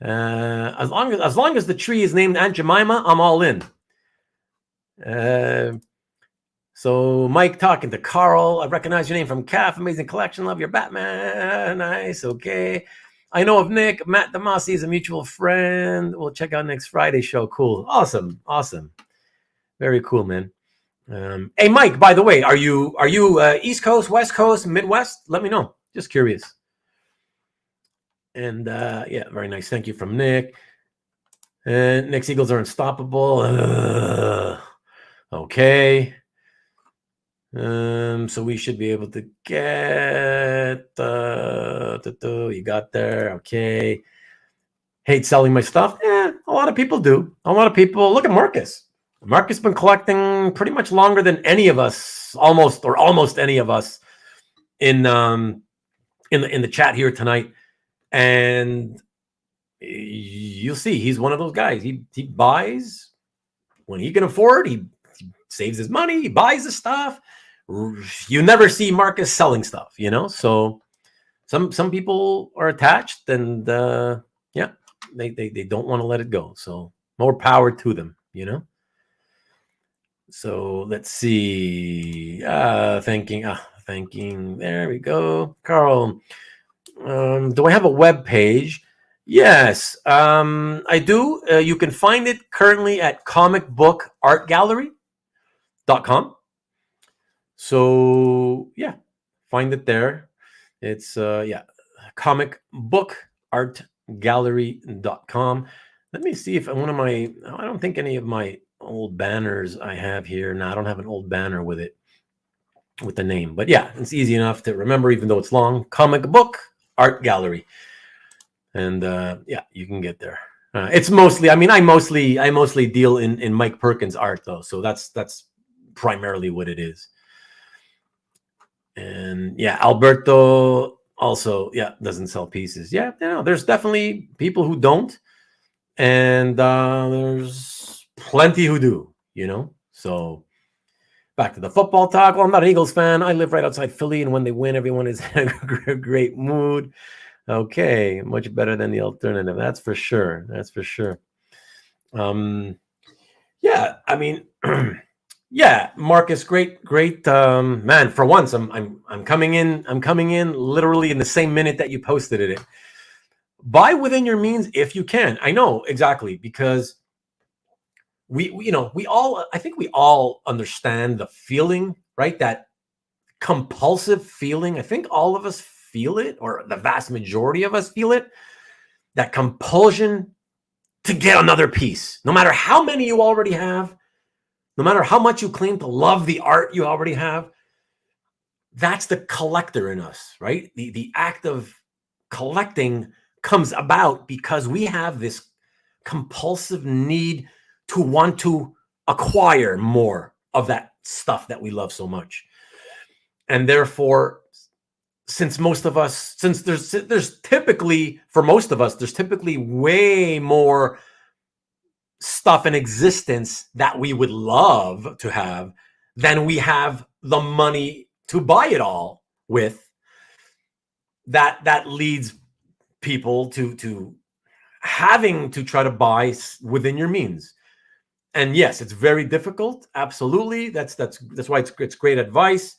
As long as the tree is named Aunt Jemima, I'm all in. So Mike talking to Carl. I recognize your name from CAF. Amazing collection. Love your Batman. Nice. Okay. I know of Nick. Matt Damasi is a mutual friend. We'll check out next Friday show. Cool. Awesome. Very cool, man. Hey, Mike, by the way, are you East Coast, West Coast, Midwest? Let me know. Just curious. And yeah, very nice. Thank you from Nick. And Nick's Eagles are unstoppable. Okay. So we should be able to get you got there. Okay. Hate selling my stuff. A lot of people do. A lot of people. Look at Marcus. Marcus been collecting pretty much longer than any of us, almost any of us in the chat here tonight. And you'll see he's one of those guys. He buys when he can afford. He saves his money. He buys the stuff. You never see Marcus selling stuff, you know. So some people are attached, and yeah, They don't want to let it go. So more power to them, you know. So let's see. Thanking. There we go, Carl. Do I have a web page? Yes, I do. You can find it currently at comicbookartgallery.com. So yeah, find it there. It's comicbookartgallery.com. Let me see if one of my, I don't think any of my old banners I have here. No, I don't have an old banner with it, with the name. But yeah, it's easy enough to remember, even though it's long. Comic Book Art Gallery. And yeah, you can get there. It's mostly, I mean, I mostly deal in Mike Perkins art, though. So that's primarily what it is. And yeah, Alberto also, doesn't sell pieces. Yeah, you know, there's definitely people who don't, and there's plenty who do, you know. So back to the football talk. Well, I'm not an Eagles fan. I live right outside Philly, and when they win, everyone is in a great mood. Okay, much better than the alternative. That's for sure. That's for sure. Yeah, I mean, yeah, Marcus, great, man. For once, I'm coming in. I'm coming in literally in the same minute that you posted it. Buy within your means if you can. I know exactly, because we all, I think we all understand the feeling, right? That compulsive feeling. I think all of us feel it, or the vast majority of us feel it. That compulsion to get another piece, no matter how many you already have, no matter how much you claim to love the art you already have. That's the collector in us, right? The act of collecting comes about because we have this compulsive need to want to acquire more of that stuff that we love so much. And therefore, since there's typically, for most of us, there's typically way more stuff in existence that we would love to have than we have the money to buy it all with. That leads people to having to try to buy within your means. And yes, it's very difficult. Absolutely. That's why it's great advice.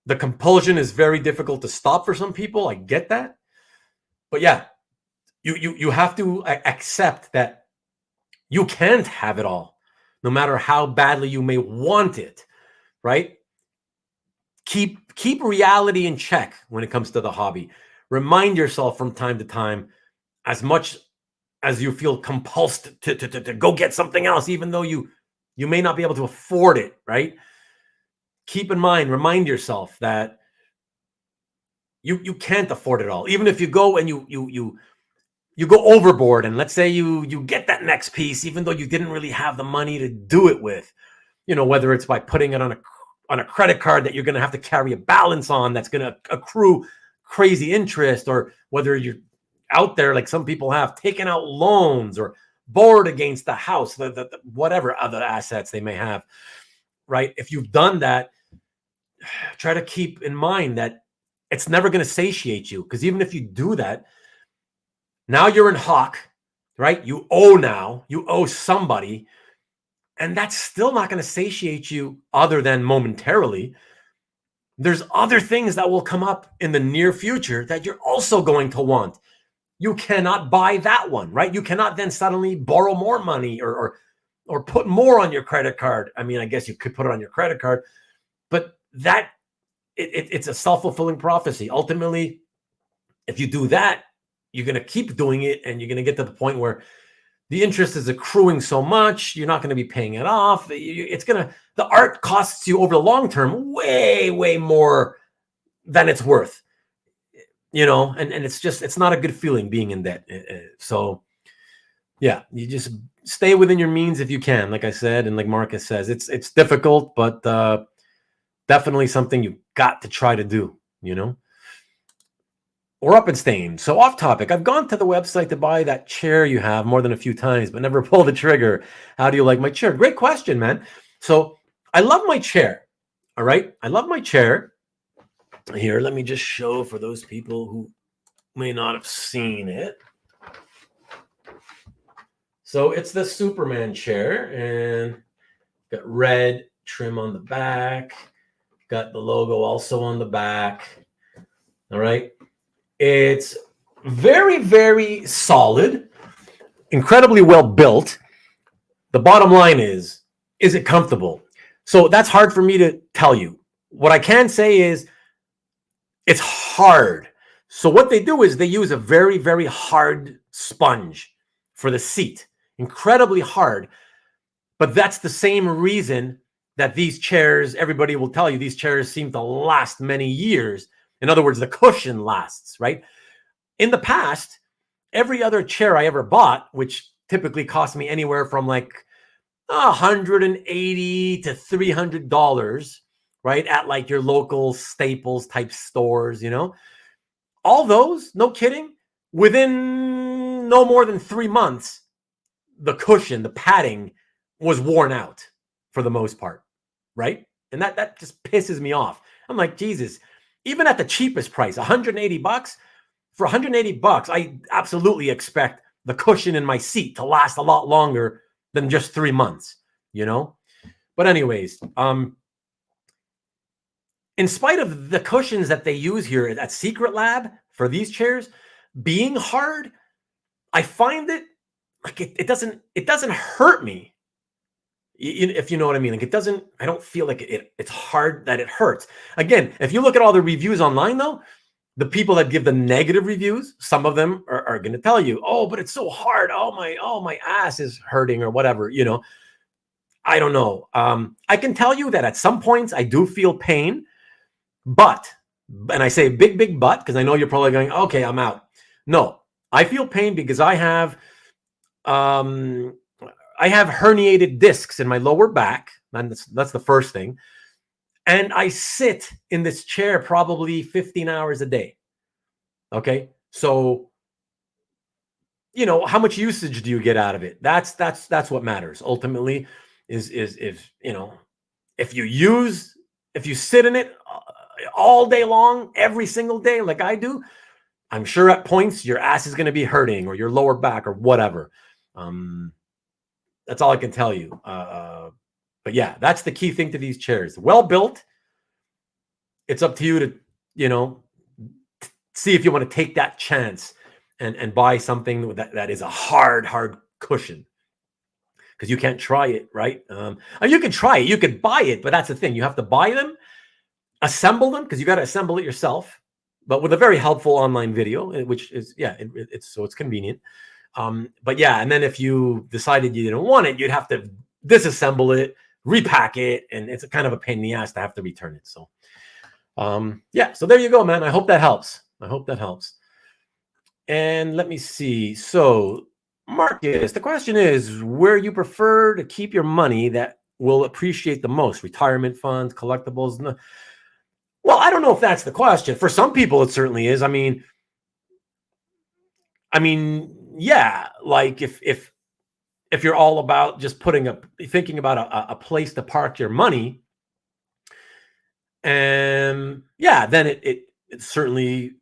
The compulsion is very difficult to stop for some people. I get that. But yeah, you have to accept that you can't have it all, no matter how badly you may want it, right? Keep reality in check when it comes to the hobby. Remind yourself from time to time, as much as you feel compulsed to go get something else, even though you may not be able to afford it, right? Keep in mind, remind yourself that you can't afford it all. Even if you go and you go overboard, and let's say you get that next piece, even though you didn't really have the money to do it with, you know, whether it's by putting it on a credit card that you're going to have to carry a balance on, that's going to accrue crazy interest, or whether you're out there, like some people have, taken out loans or borrowed against the house, the whatever other assets they may have, right? If you've done that, try to keep in mind that it's never going to satiate you, because even if you do that, now you're in hock, right? You owe somebody, and that's still not going to satiate you other than momentarily. There's other things that will come up in the near future that you're also going to want. You cannot buy that one, right? You cannot then suddenly borrow more money or put more on your credit card. I mean, I guess you could put it on your credit card, but it's a self-fulfilling prophecy. Ultimately, if you do that, you're going to keep doing it, and you're going to get to the point where the interest is accruing so much, you're not going to be paying it off. The art costs you over the long term way, way more than it's worth, you know, and it's not a good feeling being in debt. So yeah, you just stay within your means if you can, like I said. And like Marcus says, it's difficult, but definitely something you got to try to do, you know. Or up and stain. So off topic, I've gone to the website to buy that chair you have more than a few times, but never pulled the trigger. How do you like my chair? Great question, man. So I love my chair. All right. I love my chair. Here, let me just show for those people who may not have seen it. So it's the Superman chair, and got red trim on the back. Got the logo also on the back. All right. It's very, very solid, incredibly well built. The bottom line is it comfortable? So that's hard for me to tell you. What I can say is it's hard. So what they do is they use a very, very hard sponge for the seat, incredibly hard. But that's the same reason that these chairs, everybody will tell you, these chairs seem to last many years. In other words, the cushion lasts, right? In the past, every other chair I ever bought, which typically cost me anywhere from like $180 to $300, right? At like your local Staples type stores, all those, no kidding, within no more than 3 months, the cushion, the padding was worn out for the most part, right? And that just pisses me off. I'm like, Jesus, even at the cheapest price, $180, for $180, I absolutely expect the cushion in my seat to last a lot longer than just 3 months, But anyways, in spite of the cushions that they use here at Secret Lab for these chairs being hard, I find it like it doesn't hurt me. If you know what I mean. Like I don't feel like it's hard that it hurts. Again, if you look at all the reviews online though, the people that give the negative reviews, some of them are going to tell you, oh, but it's so hard. Oh, my ass is hurting or whatever, I don't know. I can tell you that at some points I do feel pain, but, and I say big, big but, because I know you're probably going, okay, I'm out. No, I feel pain because I have herniated discs in my lower back. And that's the first thing. And I sit in this chair probably 15 hours a day. Okay. So, how much usage do you get out of it? That's what matters ultimately is if you sit in it all day long, every single day, like I do, I'm sure at points your ass is going to be hurting or your lower back or whatever. That's all I can tell you. But yeah, that's the key thing to these chairs. Well built. It's up to you to, see if you want to take that chance and buy something that is a hard cushion. Because you can't try it, right? You can try it. You could buy it, but that's the thing. You have to buy them, assemble them, because you got to assemble it yourself. But with a very helpful online video, which is, it's convenient. But yeah, and then if you decided you didn't want it, you'd have to disassemble it, repack it, and it's a kind of a pain in the ass to have to return it. So, so there you go, man. I hope that helps. And let me see. So, Marcus, the question is where you prefer to keep your money that will appreciate the most: retirement funds, collectibles. Well, I don't know if that's the question. For some people, it certainly is. I mean, yeah, like if you're all about just thinking about a place to park your money, and then it certainly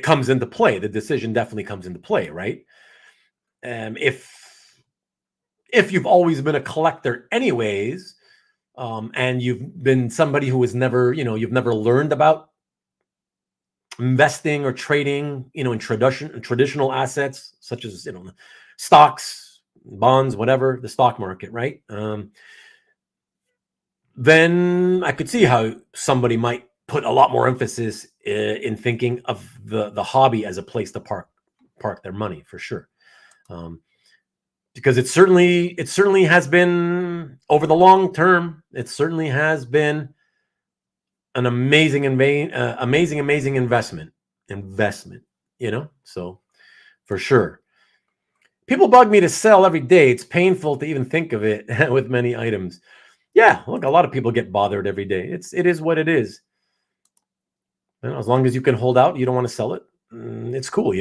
comes into play. The decision definitely comes into play, right? If you've always been a collector anyways, and you've been somebody who has never, you've never learned about investing or trading, in traditional assets such as, stocks, bonds, whatever, the stock market, right? Then I could see how somebody might put a lot more emphasis in thinking of the hobby as a place to park their money, for sure. Because it certainly has been, over the long term, it certainly has been an amazing investment, so for sure. People bug me to sell every day. It's painful to even think of it with many items. Yeah, look, a lot of people get bothered every day. It is what it is. As long as you can hold out, you don't want to sell it. It's cool,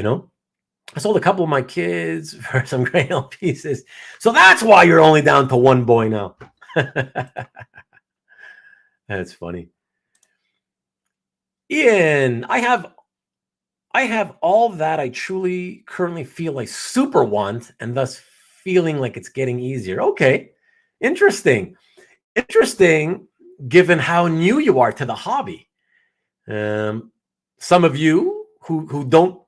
I sold a couple of my kids for some Grail pieces. So that's why you're only down to one boy now. That's funny. Ian, I have all that I truly currently feel I super want and thus feeling like it's getting easier. Okay, interesting. Interesting, given how new you are to the hobby. Some of you who don't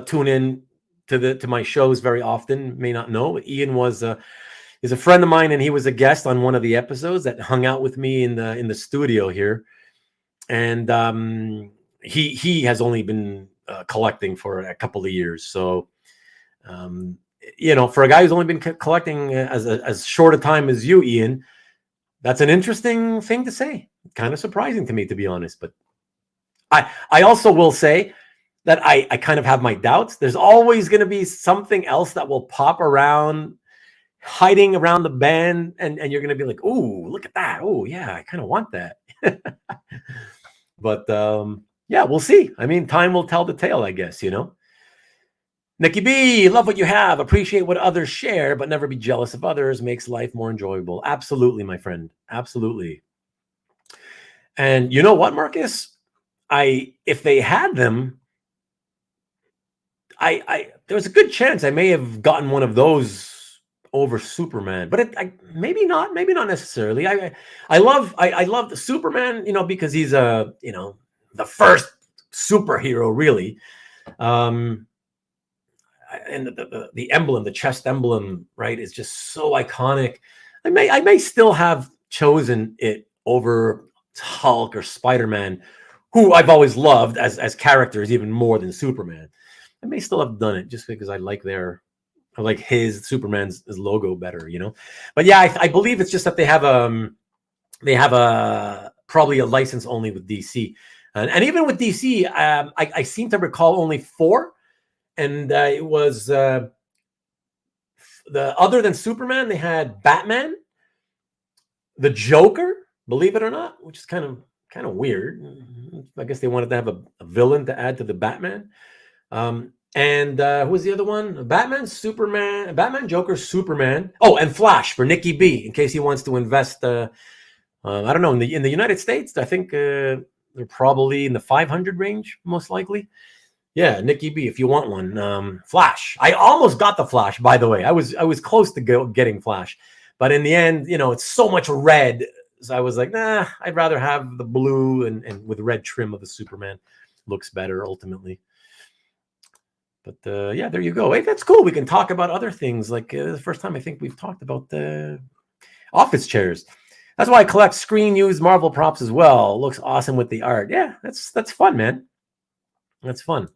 tune in to my shows very often may not know. Ian is a friend of mine, and he was a guest on one of the episodes that hung out with me in the studio here. And he has only been collecting for a couple of years. So, for a guy who's only been collecting as short a time as you, Ian, that's an interesting thing to say. Kind of surprising to me, to be honest. But I also will say that I kind of have my doubts. There's always going to be something else that will pop around, hiding around the band, and you're going to be like, oh, look at that. Oh, yeah, I kind of want that. But yeah, we'll see. I mean, time will tell the tale, I guess, Nikki B, love what you have. Appreciate what others share, but never be jealous of others. Makes life more enjoyable. Absolutely, my friend. Absolutely. And you know what, Marcus? If they had them, there was a good chance I may have gotten one of those over Superman, but maybe not necessarily. I love the Superman, because he's the first superhero, really. And the emblem, the chest emblem, right, is just so iconic. I may still have chosen it over Hulk or Spider-Man, who I've always loved as characters even more than Superman. I may still have done it just because I like his Superman's logo better, But yeah, I believe it's just that they have probably a license only with DC, and even with DC, I seem to recall only 4. And it was other than Superman, they had Batman, the Joker, believe it or not, which is kind of weird. I guess they wanted to have a villain to add to the Batman. And who was the other one? Batman, Joker, Superman. Oh, and Flash for Nikki B, in case he wants to invest. I don't know, in the United States, I think they're probably in the 500 range, most likely. Yeah, Nikki B, if you want one. Flash. I almost got the Flash, by the way. I was close to getting Flash. But in the end, it's so much red. So I was like, nah, I'd rather have the blue and with red trim of the Superman. Looks better, ultimately. But yeah, there you go. Hey, that's cool. We can talk about other things. Like the first time I think we've talked about the office chairs. That's why I collect screen used Marvel props as well. Looks awesome with the art. Yeah, that's fun, man. That's fun.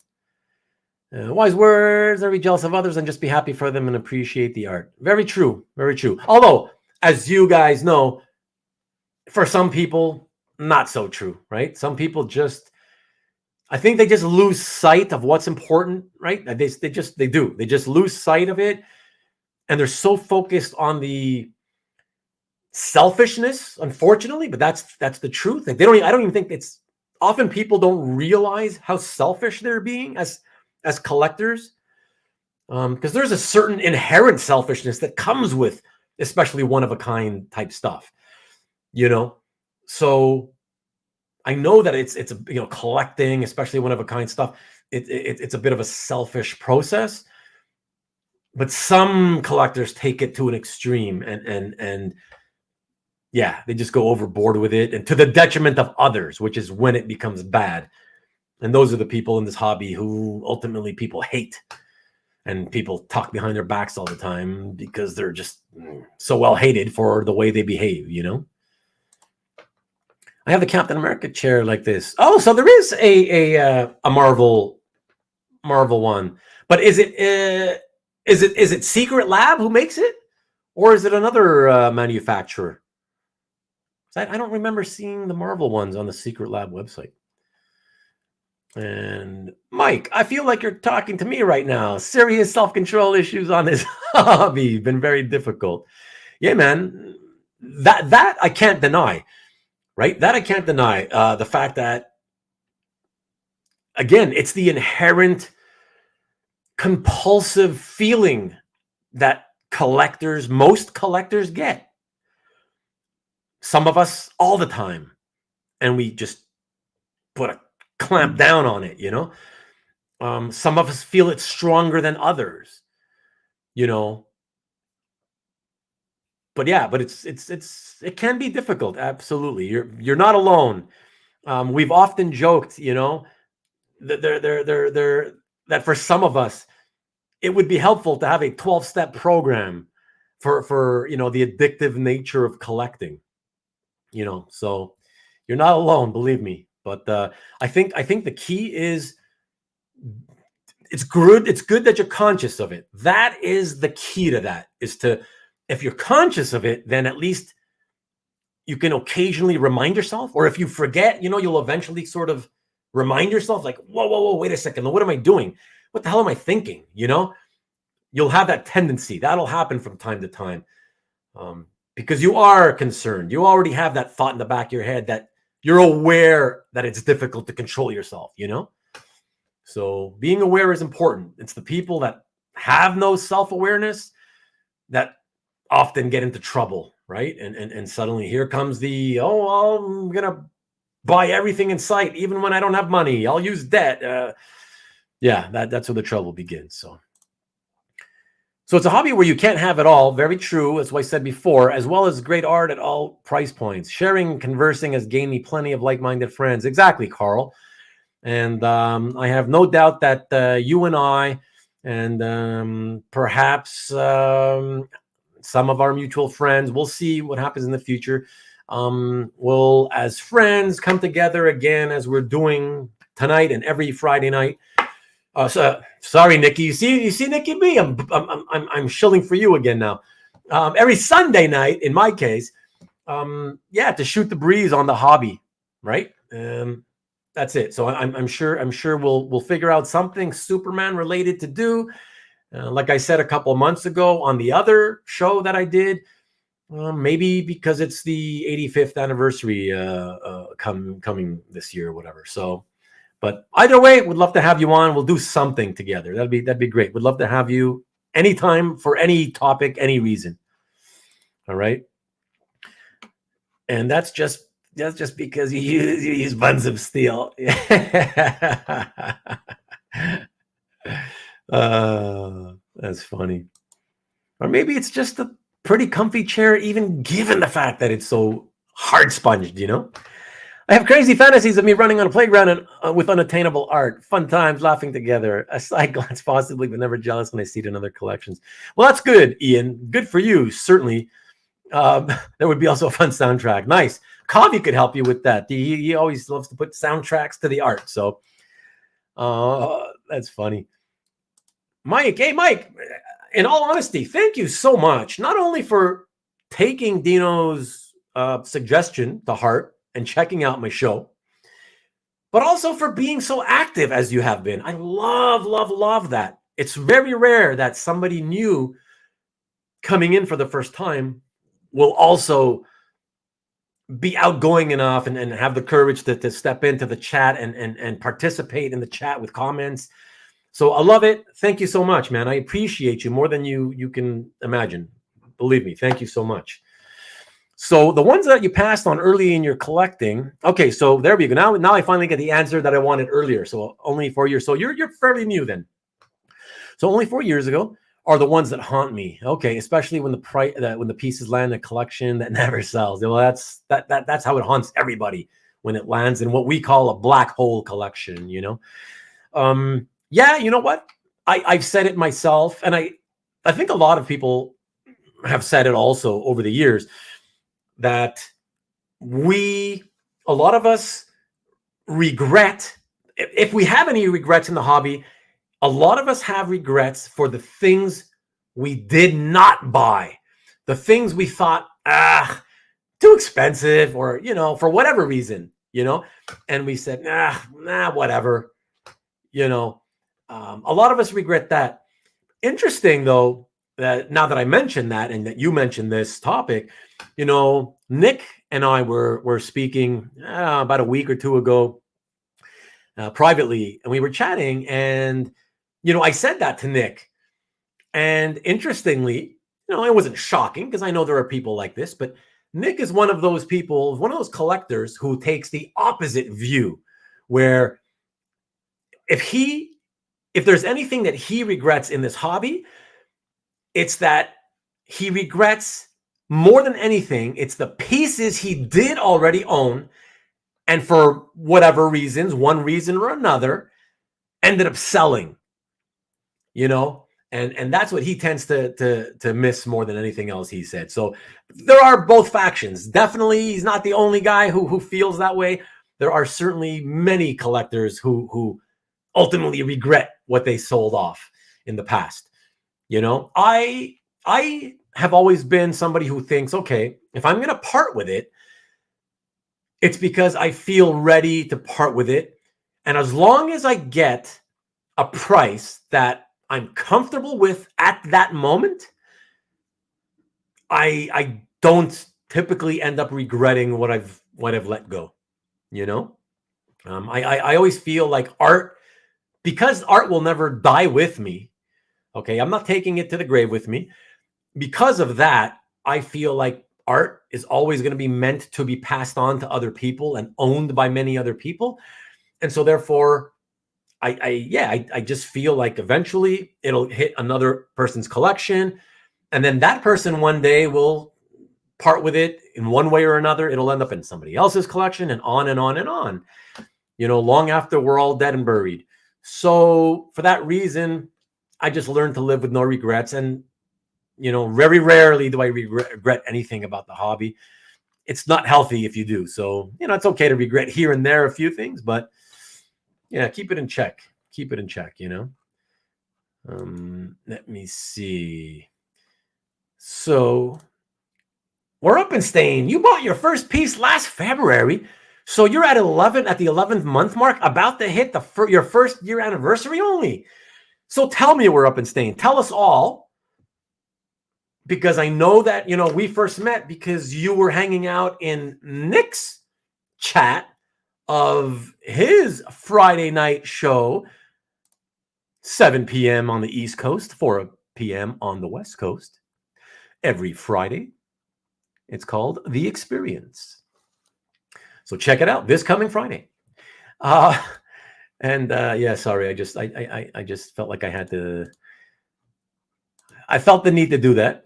Wise words, never be jealous of others and just be happy for them and appreciate the art. Very true. Very true. Although, as you guys know, for some people, not so true, right? Some people I think they just lose sight of what's important, right? They do. They just lose sight of it. And they're so focused on the selfishness, unfortunately, but that's the truth. Like I don't even think often people don't realize how selfish they're being as collectors, because there's a certain inherent selfishness that comes with especially one-of-a-kind type stuff, So I know that it's collecting, especially one-of-a-kind stuff, it's a bit of a selfish process, but some collectors take it to an extreme and yeah, they just go overboard with it and to the detriment of others, which is when it becomes bad. And those are the people in this hobby who ultimately people hate, and people talk behind their backs all the time because they're just so well hated for the way they behave, I have the Captain America chair like this. Oh, so there is a Marvel one, but is it Secret Lab who makes it, or is it another manufacturer? I don't remember seeing the Marvel ones on the Secret Lab website. And Mike, I feel like you're talking to me right now. Serious self-control issues on this hobby. Been very difficult. Yeah, man. That I can't deny, right? That I can't deny. The fact that, again, it's the inherent compulsive feeling that most collectors get. Some of us all the time. And we just put a clamp down on it, some of us feel it stronger than others, but it can be difficult. Absolutely. You're not alone. We've often joked, you know, that for some of us, it would be helpful to have a 12-step program for you know, the addictive nature of collecting, you know. So you're not alone, believe me. But I think the key is, it's good that you're conscious of it. That is the key to that, is to, if you're conscious of it, then at least you can occasionally remind yourself, or if you forget, you know, you'll eventually sort of remind yourself, like, whoa, wait a second, what am I doing? What the hell am I thinking? You know, you'll have that tendency. That'll happen from time to time, because you are concerned. You already have that thought in the back of your head that you're aware that it's difficult to control yourself, you know? So being aware is important. It's the people that have no self-awareness that often get into trouble, right? And suddenly here comes the, oh, I'm gonna buy everything in sight, even when I don't have money. I'll use debt. Yeah, that's where the trouble begins. So it's a hobby where you can't have it all. Very true, as I said before, as well as great art at all price points. Sharing and conversing has gained me plenty of like-minded friends. Exactly, Carl. And I have no doubt that you and I, and perhaps some of our mutual friends, we'll see what happens in the future, will, as friends, come together again, as we're doing tonight and every Friday night. So, sorry, Nikki. You see, Nikki B. I'm shilling for you again now. Every Sunday night, in my case, yeah, to shoot the breeze on the hobby, right? That's it. So I'm sure we'll figure out something Superman related to do. Like I said a couple of months ago on the other show that I did, maybe because it's the 85th anniversary coming this year or whatever. So, but either way, we'd love to have you on. We'll do something together. That'd be great. We'd love to have you anytime for any topic, any reason. All right. And that's just because you use buns of steel. That's funny. Or maybe it's just a pretty comfy chair, even given the fact that it's so hard sponged, you know? I have crazy fantasies of me running on a playground and with unattainable art. Fun times, laughing together. A side glance possibly, but never jealous when I see it in other collections. Well, that's good, Ian. Good for you, certainly. There would be also a fun soundtrack. Nice. Coffee could help you with that. He always loves to put soundtracks to the art. So that's funny. Mike, hey, Mike, in all honesty, thank you so much. Not only for taking Dino's suggestion to heart and checking out my show, but also for being so active as you have been. I love that. It's very rare that somebody new coming in for the first time will also be outgoing enough and have the courage to step into the chat and participate in the chat with comments. So I love it. Thank you so much, man. I appreciate you more than you can imagine. Believe me. Thank you so much. So the ones that you passed on early in your collecting. Okay, so there we go. Now I finally get the answer that I wanted earlier. So only 4 years. So you're fairly new then. So only 4 years ago are the ones that haunt me. Okay, especially when the pieces land in a collection that never sells. Well, that's how it haunts everybody when it lands in what we call a black hole collection. You know. Yeah, you know what? I've said it myself, and I think a lot of people have said it also over the years, that a lot of us regret, if we have any regrets in the hobby, a lot of us have regrets for the things we did not buy, the things we thought, too expensive, or, you know, for whatever reason, you know, and we said, whatever, you know. A lot of us regret that. Interesting, though, that now that I mentioned that and that you mentioned this topic, you know, Nick and I were speaking about a week or two ago privately, and we were chatting, and, you know, I said that to Nick. And interestingly, you know, it wasn't shocking because I know there are people like this, but Nick is one of those people, one of those collectors who takes the opposite view, where if there's anything that he regrets in this hobby, it's that he regrets more than anything, it's the pieces he did already own, and for whatever reasons, one reason or another, ended up selling, you know, and that's what he tends to miss more than anything else, he said. So there are both factions. Definitely, he's not the only guy who feels that way. There are certainly many collectors who ultimately regret what they sold off in the past. You know, I have always been somebody who thinks, okay, if I'm going to part with it, it's because I feel ready to part with it. And as long as I get a price that I'm comfortable with at that moment, I don't typically end up regretting what I've let go. You know, I always feel like art, because art will never die with me. Okay, I'm not taking it to the grave with me. Because of that, I feel like art is always going to be meant to be passed on to other people and owned by many other people. And so therefore, I just feel like eventually it'll hit another person's collection. And then that person one day will part with it in one way or another. It'll end up in somebody else's collection, and on and on and on, you know, long after we're all dead and buried. So for that reason, I just learned to live with no regrets. And, you know, very rarely do I regret anything about the hobby. It's not healthy if you do. So, you know, it's okay to regret here and there a few things, but yeah, keep it in check. Keep it in check, you know. Let me see. So we're up and staying. You bought your first piece last February. So you're at 11 at the 11th month mark, about to hit your first year anniversary only. So tell me, we're up and staying. Tell us all, because I know that, you know, we first met because you were hanging out in Nick's chat of his Friday night show, 7 p.m. on the East Coast, 4 p.m. on the West Coast, every Friday. It's called The Experience. So check it out this coming Friday. Yeah, sorry, I just felt like I had to. I felt the need to do that.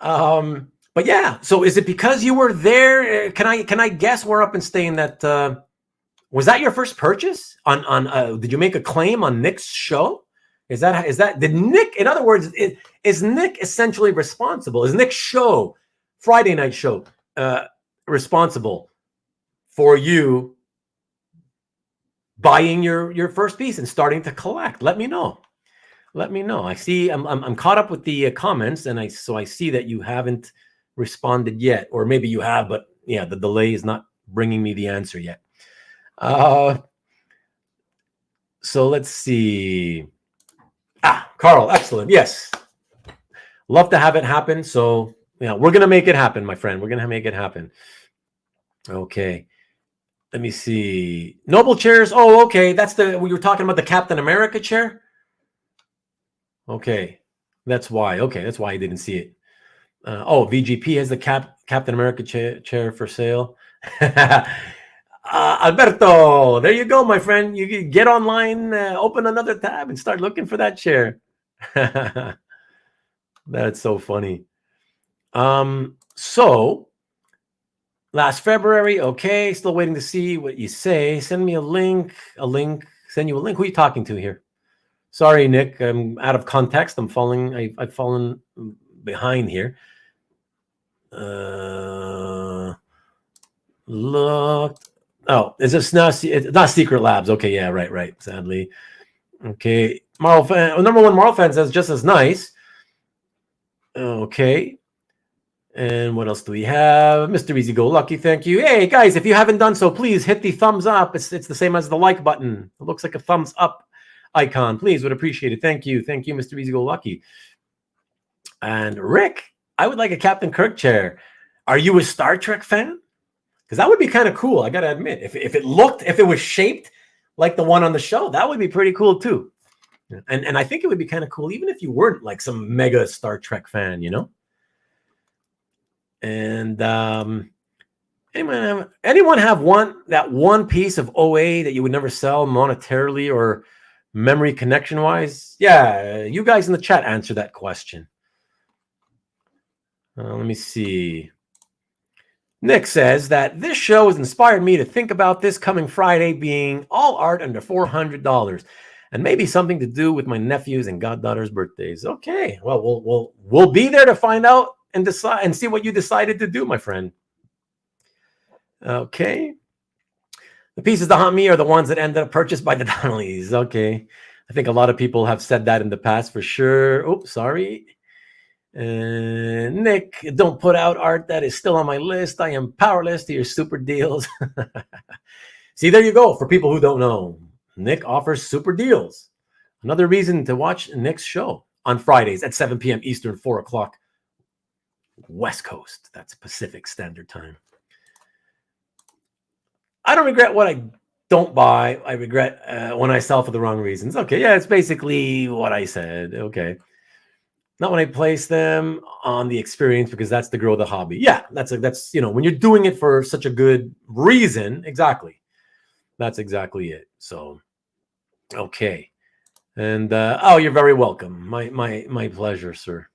But yeah, so is it because you were there? Can I guess we're up and staying that? Was that your first purchase on? Did you make a claim on Nick's show? Did Nick? In other words, is Nick essentially responsible? Is Nick's show, Friday night show, responsible for you buying your first piece and starting to collect? Let me know. Let me know. I see. I'm caught up with the comments, and I see that you haven't responded yet, or maybe you have, but yeah, the delay is not bringing me the answer yet. So let's see. Carl, excellent. Yes, love to have it happen. So yeah, we're gonna make it happen, my friend. We're gonna make it happen. Okay. Let me see. Noble chairs. Oh, okay. That's we were talking about the Captain America chair. Okay, that's why. Okay, that's why I didn't see it. VGP has the Captain America chair for sale. Alberto, there you go, my friend. You can get online, open another tab, and start looking for that chair. That's so funny. So last February, okay, still waiting to see what you say. Send me a link, send you a link. Who are you talking to here? Sorry, Nick, I'm out of context. I've fallen behind here. Look. Oh, is this not? It's not Secret Labs. Okay, yeah, right. Sadly. Okay. Marvel fan, number one Marvel fan says just as nice. Okay. And what else do we have? Mr. Easy Go Lucky, thank you. Hey, guys, if you haven't done so, please hit the thumbs up. It's the same as the like button. It looks like a thumbs up icon. Please, would appreciate it. Thank you, Mr. Easy Go Lucky. And Rick, I would like a Captain Kirk chair. Are you a Star Trek fan? Because that would be kind of cool. I got to admit, if it was shaped like the one on the show, that would be pretty cool too. And I think it would be kind of cool, even if you weren't like some mega Star Trek fan, you know. And anyone have one piece of OA that you would never sell monetarily or memory connection wise? Yeah, you guys in the chat answer that question. Let me see. Nick says that this show has inspired me to think about this coming Friday being all art under $400 and maybe something to do with my nephews and goddaughter's birthdays. Okay, well, we'll be there to find out and decide and see what you decided to do, my friend. Okay. The pieces that haunt me are the ones that ended up purchased by the Donnellys. Okay. I think a lot of people have said that in the past for sure. Oops, sorry. Nick, don't put out art that is still on my list. I am powerless to your super deals. See, there you go. For people who don't know, Nick offers super deals. Another reason to watch Nick's show on Fridays at 7 p.m. Eastern, 4 o'clock West Coast. That's Pacific Standard Time. I don't regret what I don't buy. I regret when I sell for the wrong reasons. Okay, yeah, it's basically what I said. Okay. Not when I place them on the experience because that's to grow the hobby. Yeah, that's when you're doing it for such a good reason. Exactly. That's exactly it. So, okay. And you're very welcome. My pleasure, sir.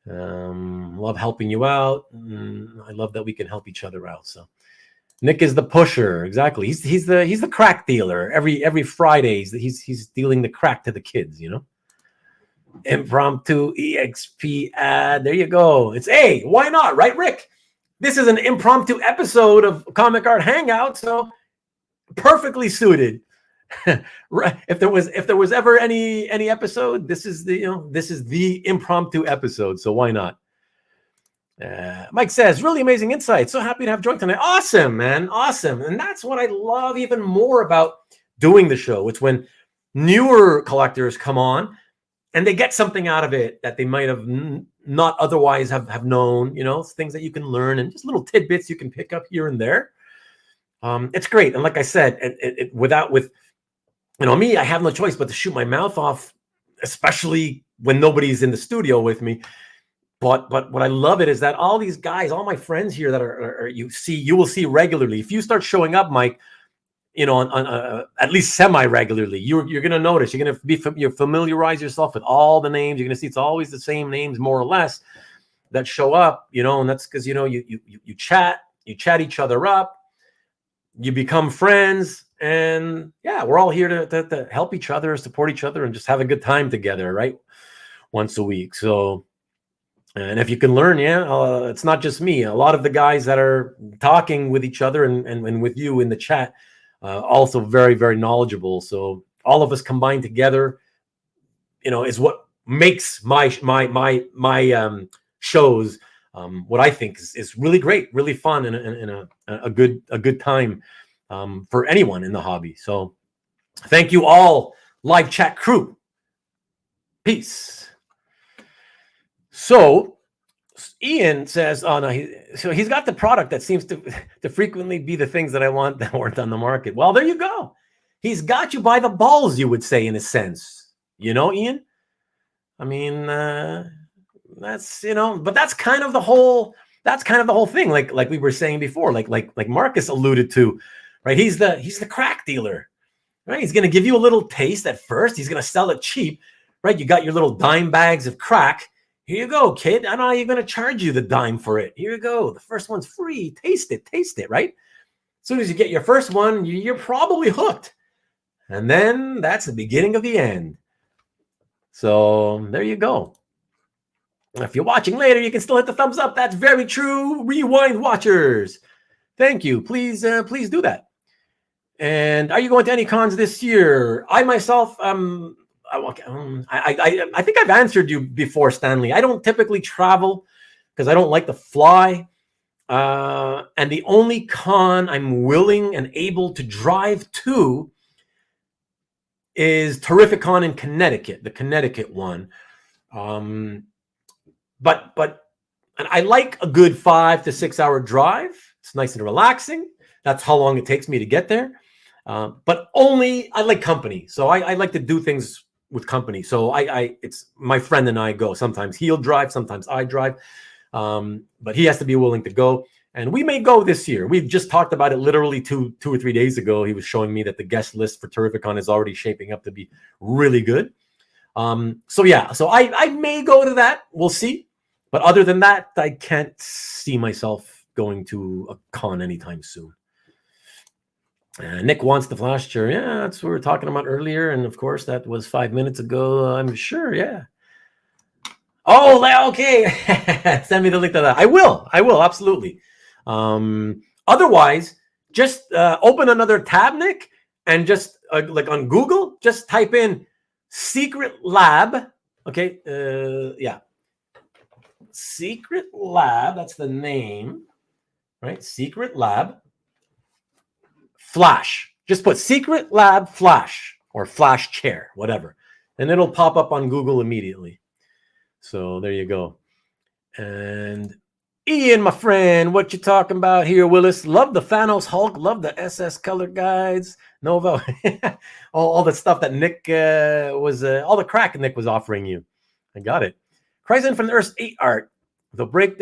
Love helping you out. I love that we can help each other out. So, Nick is the pusher. Exactly. He's the crack dealer. Every Fridays he's dealing the crack to the kids. Impromptu EXP ad. There you go. It's why not, right, Rick? This is an impromptu episode of Comic Art Hangout, so perfectly suited. Right? If there was ever any episode, this is the impromptu episode. So why not? Mike says, really amazing insight. So happy to have joined tonight. Awesome, man. Awesome. And that's what I love even more about doing the show. It's when newer collectors come on and they get something out of it that they might have not otherwise have known, things that you can learn and just little tidbits you can pick up here and there. It's great. And like I said, with me, I have no choice but to shoot my mouth off, especially when nobody's in the studio with me. But what I love it is that all these guys, all my friends here that are you will see regularly. If you start showing up, Mike, on at least semi-regularly, you're going to notice, you're going to familiarize yourself with all the names. You're going to see it's always the same names, more or less, that show up, and that's because, you chat each other up, you become friends, and yeah, we're all here to help each other, support each other, and just have a good time together, right? Once a week. So, and if you can learn, it's not just me. A lot of the guys that are talking with each other and with you in the chat, also very, very knowledgeable. So all of us combined together, is what makes my shows what I think is really great, really fun, and a good time for anyone in the hobby. So thank you all, live chat crew. Peace. So Ian says, "Oh no, he's got the product that seems to frequently be the things that I want that weren't on the market." Well, there you go. He's got you by the balls, you would say, in a sense. Ian. I mean, that's but that's kind of the whole thing. Like we were saying before, like Marcus alluded to, right? He's the crack dealer, right? He's going to give you a little taste at first. He's going to sell it cheap, right? You got your little dime bags of crack. Here you go, kid. I'm not even going to charge you the dime for it. Here you go. The first one's free. Taste it, right? As soon as you get your first one, you're probably hooked. And then that's the beginning of the end. So there you go. If you're watching later, you can still hit the thumbs up. That's very true. Rewind watchers. Thank you. Please do that. And are you going to any cons this year? I myself, I think I've answered you before, Stanley. I don't typically travel because I don't like to fly. And the only con I'm willing and able to drive to is Terrificon in Connecticut, the Connecticut one. But I like a good 5 to 6 hour drive. It's nice and relaxing. That's how long it takes me to get there. But only I like company. So I like to do things with company. So it's my friend and I go. Sometimes he'll drive, sometimes I drive. But he has to be willing to go. And we may go this year. We've just talked about it literally two or 3 days ago. He was showing me that the guest list for Terrificon is already shaping up to be really good. So I may go to that. We'll see. But other than that, I can't see myself going to a con anytime soon. Nick wants the flash chair. Yeah, that's what we were talking about earlier. And of course, that was 5 minutes ago. I'm sure. Yeah. Oh, okay. Send me the link to that. I will. Absolutely. Otherwise, just open another tab, Nick, and just like on Google, just type in Secret Lab. Okay. Yeah. Secret Lab. That's the name, right? Secret Lab. Flash. Just put Secret Lab Flash or Flash Chair, whatever. And it'll pop up on Google immediately. So there you go. And Ian, my friend, what you talking about here, Willis? Love the Thanos Hulk. Love the SS color guides. Nova. all the stuff that Nick was, all the crack Nick was offering you. I got it. Chrysler from the Earth 8 art. Though broke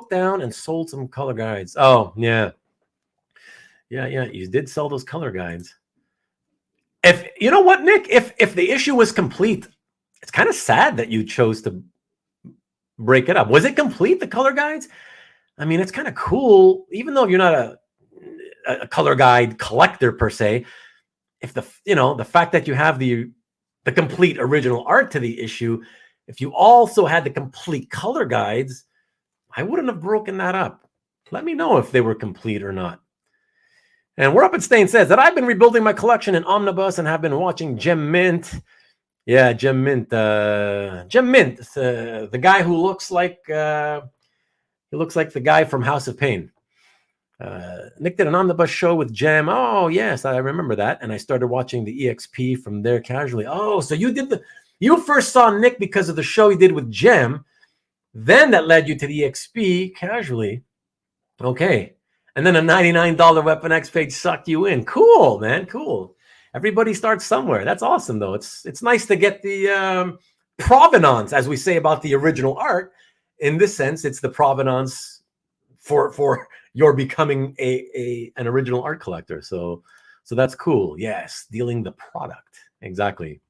down and sold some color guides. Oh, yeah. Yeah, you did sell those color guides. If you know what, Nick, if the issue was complete, it's kind of sad that you chose to break it up. Was it complete, the color guides? I mean, it's kind of cool, even though you're not a color guide collector per se. If the fact that you have the complete original art to the issue, if you also had the complete color guides, I wouldn't have broken that up. Let me know if they were complete or not. And We're Up and Stain says that I've been rebuilding my collection in Omnibus and have been watching Gem Mint. Yeah, Gem Mint. Gem Mint, the guy who looks like the guy from House of Pain. Nick did an Omnibus show with Gem. Oh yes, I remember that. And I started watching the EXP from there casually. Oh, so you first saw Nick because of the show he did with Gem. Then that led you to the EXP casually. Okay. And then a $99 Weapon X page sucked you in. Cool, man. Cool. Everybody starts somewhere. That's awesome, though. It's nice to get the provenance, as we say about the original art. In this sense, it's the provenance for your becoming an original art collector. So that's cool. Yes, dealing the product. Exactly.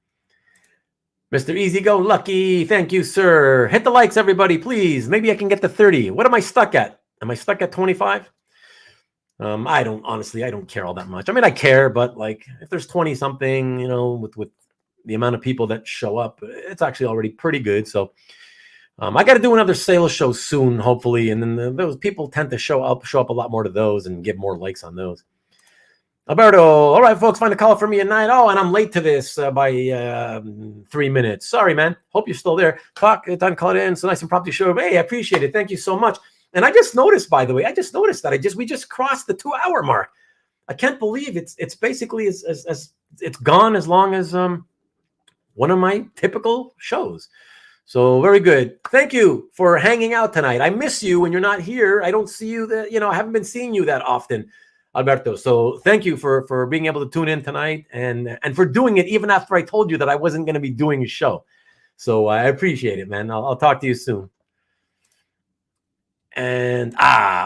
Mr. Easy Go Lucky. Thank you, sir. Hit the likes, everybody, please. Maybe I can get to 30. What am I stuck at? Am I stuck at 25? I don't care all that much. I mean, I care, but like if there's 20 something, with the amount of people that show up, it's actually already pretty good. So I got to do another sales show soon, hopefully. And then those people tend to show up a lot more to those and get more likes on those. Alberto, all right, folks, find a call for me at 9. Oh, and I'm late to this by 3 minutes. Sorry, man. Hope you're still there. Time to call it in. It's a nice impromptu show. Hey, I appreciate it. Thank you so much. And I just noticed, by the way, that we just crossed the 2-hour mark. I can't believe it's basically as it's gone as long as one of my typical shows. So very good. Thank you for hanging out tonight. I miss you when you're not here. I don't see you I haven't been seeing you that often, Alberto. So thank you for being able to tune in tonight and for doing it even after I told you that I wasn't going to be doing a show. So I appreciate it, man. I'll talk to you soon. And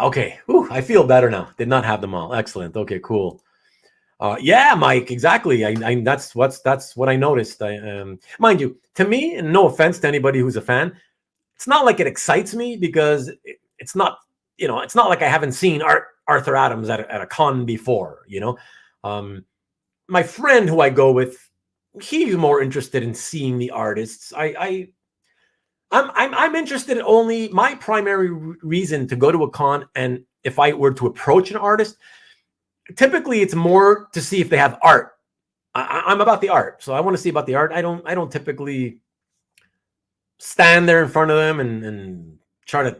okay. Whew, I feel better now. Did not have them all. Excellent. Okay, cool. Yeah, Mike, exactly. That's what I noticed. Mind you, to me, and no offense to anybody who's a fan, it's not like it excites me because it's not like I haven't seen Arthur Adams at a con before. My friend who I go with, he's more interested in seeing the artists. I'm interested in only my primary reason to go to a con, and if I were to approach an artist, typically it's more to see if they have art. I'm about the art, so I want to see about the art. I don't typically stand there in front of them and try to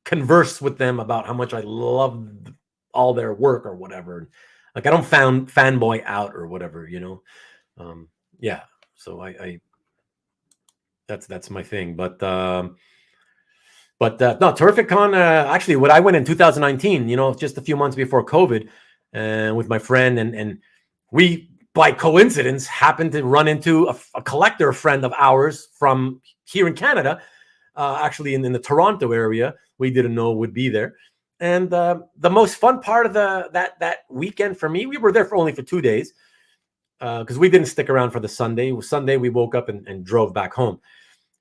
converse with them about how much I love all their work or whatever. Like I don't fanboy out or whatever, yeah. So I that's my thing. But no, Terrific Con. Actually, what I went in 2019, just a few months before COVID, with my friend, and we by coincidence happened to run into a collector friend of ours from here in Canada, actually in the Toronto area. We didn't know would be there. And the most fun part of that weekend for me, we were there only for 2 days because we didn't stick around for the Sunday. Sunday we woke up and drove back home.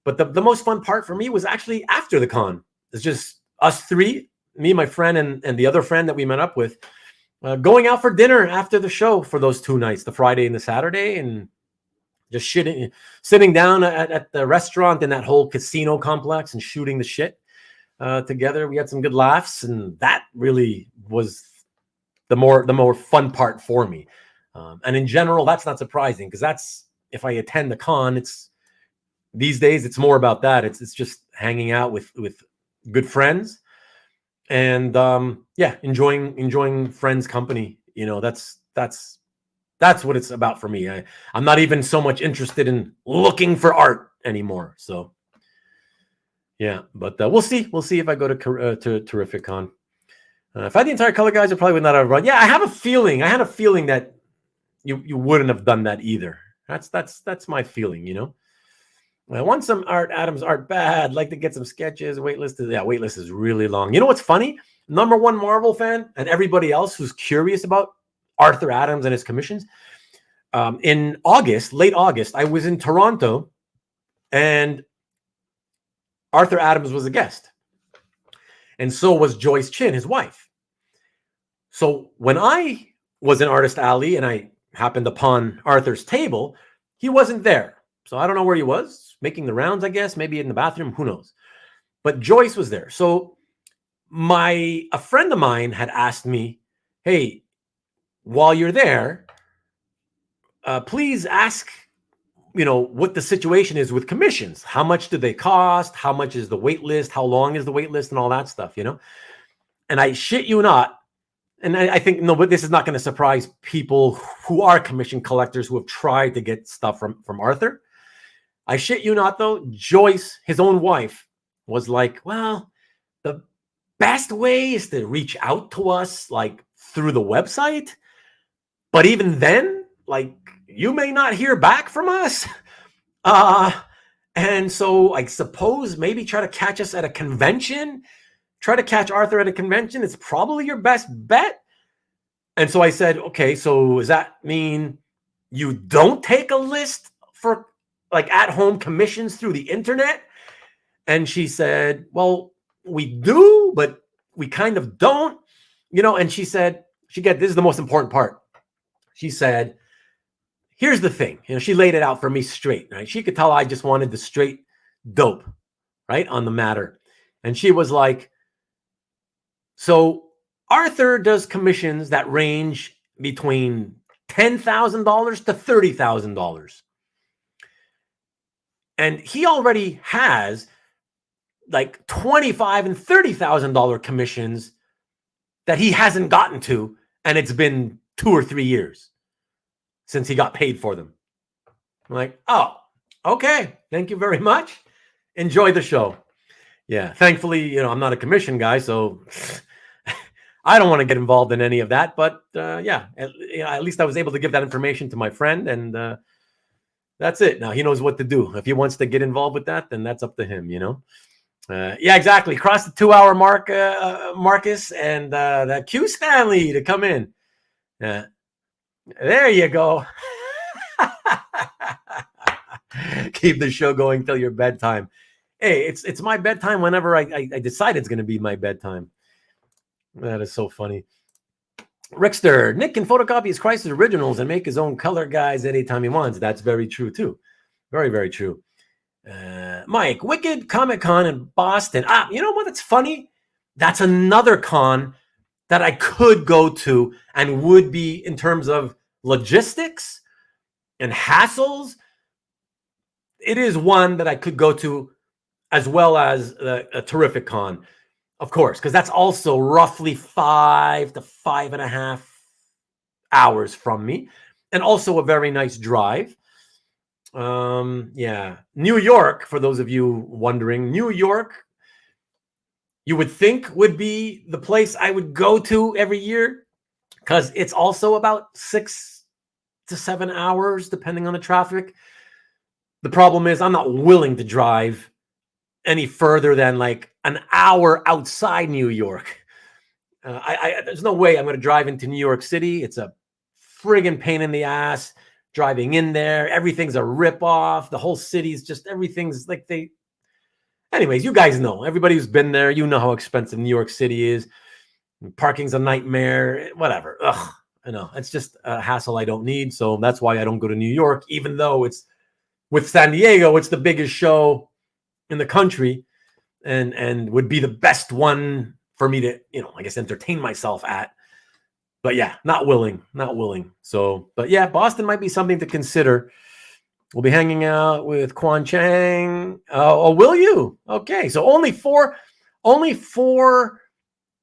But the most fun part for me was actually after the con. It's just us three, me, my friend, and the other friend that we met up with, going out for dinner after the show for those 2 nights, the Friday and the Saturday, and just sitting down at the restaurant in that whole casino complex and shooting the shit together. We had some good laughs, and that really was the more fun part for me. And in general, that's not surprising, because that's, if I attend the con, it's these days it's more about that. It's just hanging out with good friends, and yeah, enjoying friends' company. You know, that's what it's about for me. I'm not even so much interested in looking for art anymore. So yeah, but we'll see if I go to Terrific Con. If I had the entire color guys, I probably would not have run. Yeah, I had a feeling that you wouldn't have done that either. That's my feeling, you know. I want some art, Adam's art bad. I'd like to get some sketches. Waitlist is really long. You know what's funny? #1 Marvel fan and everybody else who's curious about Arthur Adams and his commissions. In late August, I was in Toronto, and Arthur Adams was a guest. And so was Joyce Chin, his wife. So when I was in Artist Alley and I happened upon Arthur's table, he wasn't there. So I don't know where he was, making the rounds, I guess, maybe in the bathroom, who knows. But Joyce was there. So a friend of mine had asked me, hey, while you're there, please ask, you know, what the situation is with commissions. How much do they cost? How much is the wait list? How long is the wait list and all that stuff, you know? And I shit you not, and I think, no, but this is not going to surprise people who are commission collectors who have tried to get stuff from Arthur. I shit you not, though, Joyce, his own wife, was like, well, the best way is to reach out to us, like, through the website. But even then, like, you may not hear back from us. And so I suppose maybe try to catch us at a convention. Try to catch Arthur at a convention. It's probably your best bet. And so I said, okay, so does that mean you don't take a list for like at-home commissions through the internet? And she said, well, we do, but we kind of don't, you know. And she said, this is the most important part. She said, here's the thing, you know, she laid it out for me straight, right? She could tell I just wanted the straight dope, right, on the matter. And she was like, so Arthur does commissions that range between $10,000 to $30,000. And he already has like $25,000 and $30,000 commissions that he hasn't gotten to, and it's been 2 or 3 years since he got paid for them. I'm like, oh, okay, thank you very much. Enjoy the show. Yeah, thankfully, you know, I'm not a commission guy, so I don't want to get involved in any of that. But yeah, at least I was able to give that information to my friend, and that's it. Now he knows what to do. If he wants to get involved with that, then that's up to him, you know. Yeah, exactly. Cross the 2-hour mark, Marcus, and that Q Stanley to come in. There you go. Keep the show going till your bedtime. Hey, it's my bedtime whenever I decide it's going to be my bedtime. That is so funny. Rickster, Nick can photocopy his Crisis originals and make his own color guides anytime he wants. That's very true, too. Very, very true. Mike, Wicked Comic Con in Boston. You know what? It's funny. That's another con that I could go to and would be, in terms of logistics and hassles, it is one that I could go to, as well as a Terrific Con, of course, because that's also roughly 5 to 5.5 hours from me, and also a very nice drive. Yeah, New York, for those of you wondering, New York, you would think would be the place I would go to every year, because it's also about 6 to 7 hours, depending on the traffic. The problem is I'm not willing to drive any further than like an hour outside New York. There's no way I'm going to drive into New York City. It's a friggin' pain in the ass. driving in there. Everything's a ripoff. The whole city's just, everything's like anyways, you guys know. Everybody who's been there, you know how expensive New York City is. Parking's a nightmare, whatever. Ugh, I know. It's just a hassle I don't need. So that's why I don't go to New York, even though it's with San Diego, it's the biggest show in the country and would be the best one for me to, I guess, entertain myself at. But yeah, not willing. So, but yeah, Boston might be something to consider. We'll be hanging out with Quan Chang. Oh, will you? Okay. So only four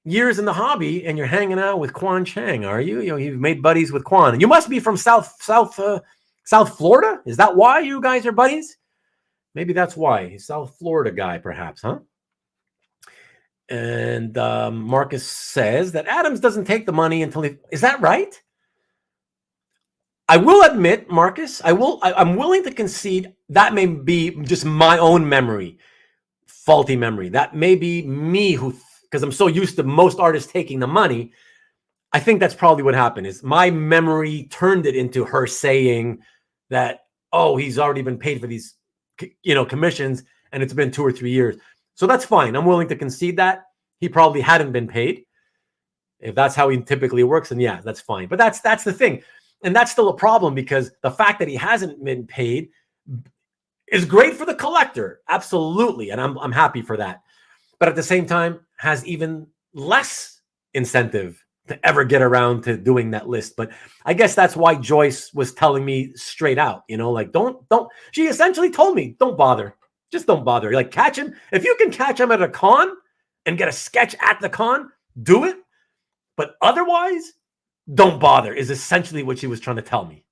years in the hobby and you're hanging out with Quan Chang, are you? You've made buddies with Quan. You must be from South Florida. Is that why you guys are buddies? Maybe that's why. He's South Florida guy, perhaps, huh? And Marcus says that Adams doesn't take the money until is that right? I will admit, Marcus, I'm willing to concede that may be just my own memory, faulty memory. That may be me because I'm so used to most artists taking the money. I think that's probably what happened is my memory turned it into her saying that, oh, he's already been paid for these, commissions and it's been 2 or 3 years. So that's fine. I'm willing to concede that he probably hadn't been paid. If that's how he typically works, then yeah, that's fine. But that's the thing. And that's still a problem because the fact that he hasn't been paid is great for the collector. Absolutely. And I'm happy for that. But at the same time, has even less incentive to ever get around to doing that list. But I guess that's why Joyce was telling me straight out, like, don't, she essentially told me, don't bother. Just don't bother. Like, catch him. If you can catch him at a con and get a sketch at the con, do it. But otherwise, don't bother is essentially what she was trying to tell me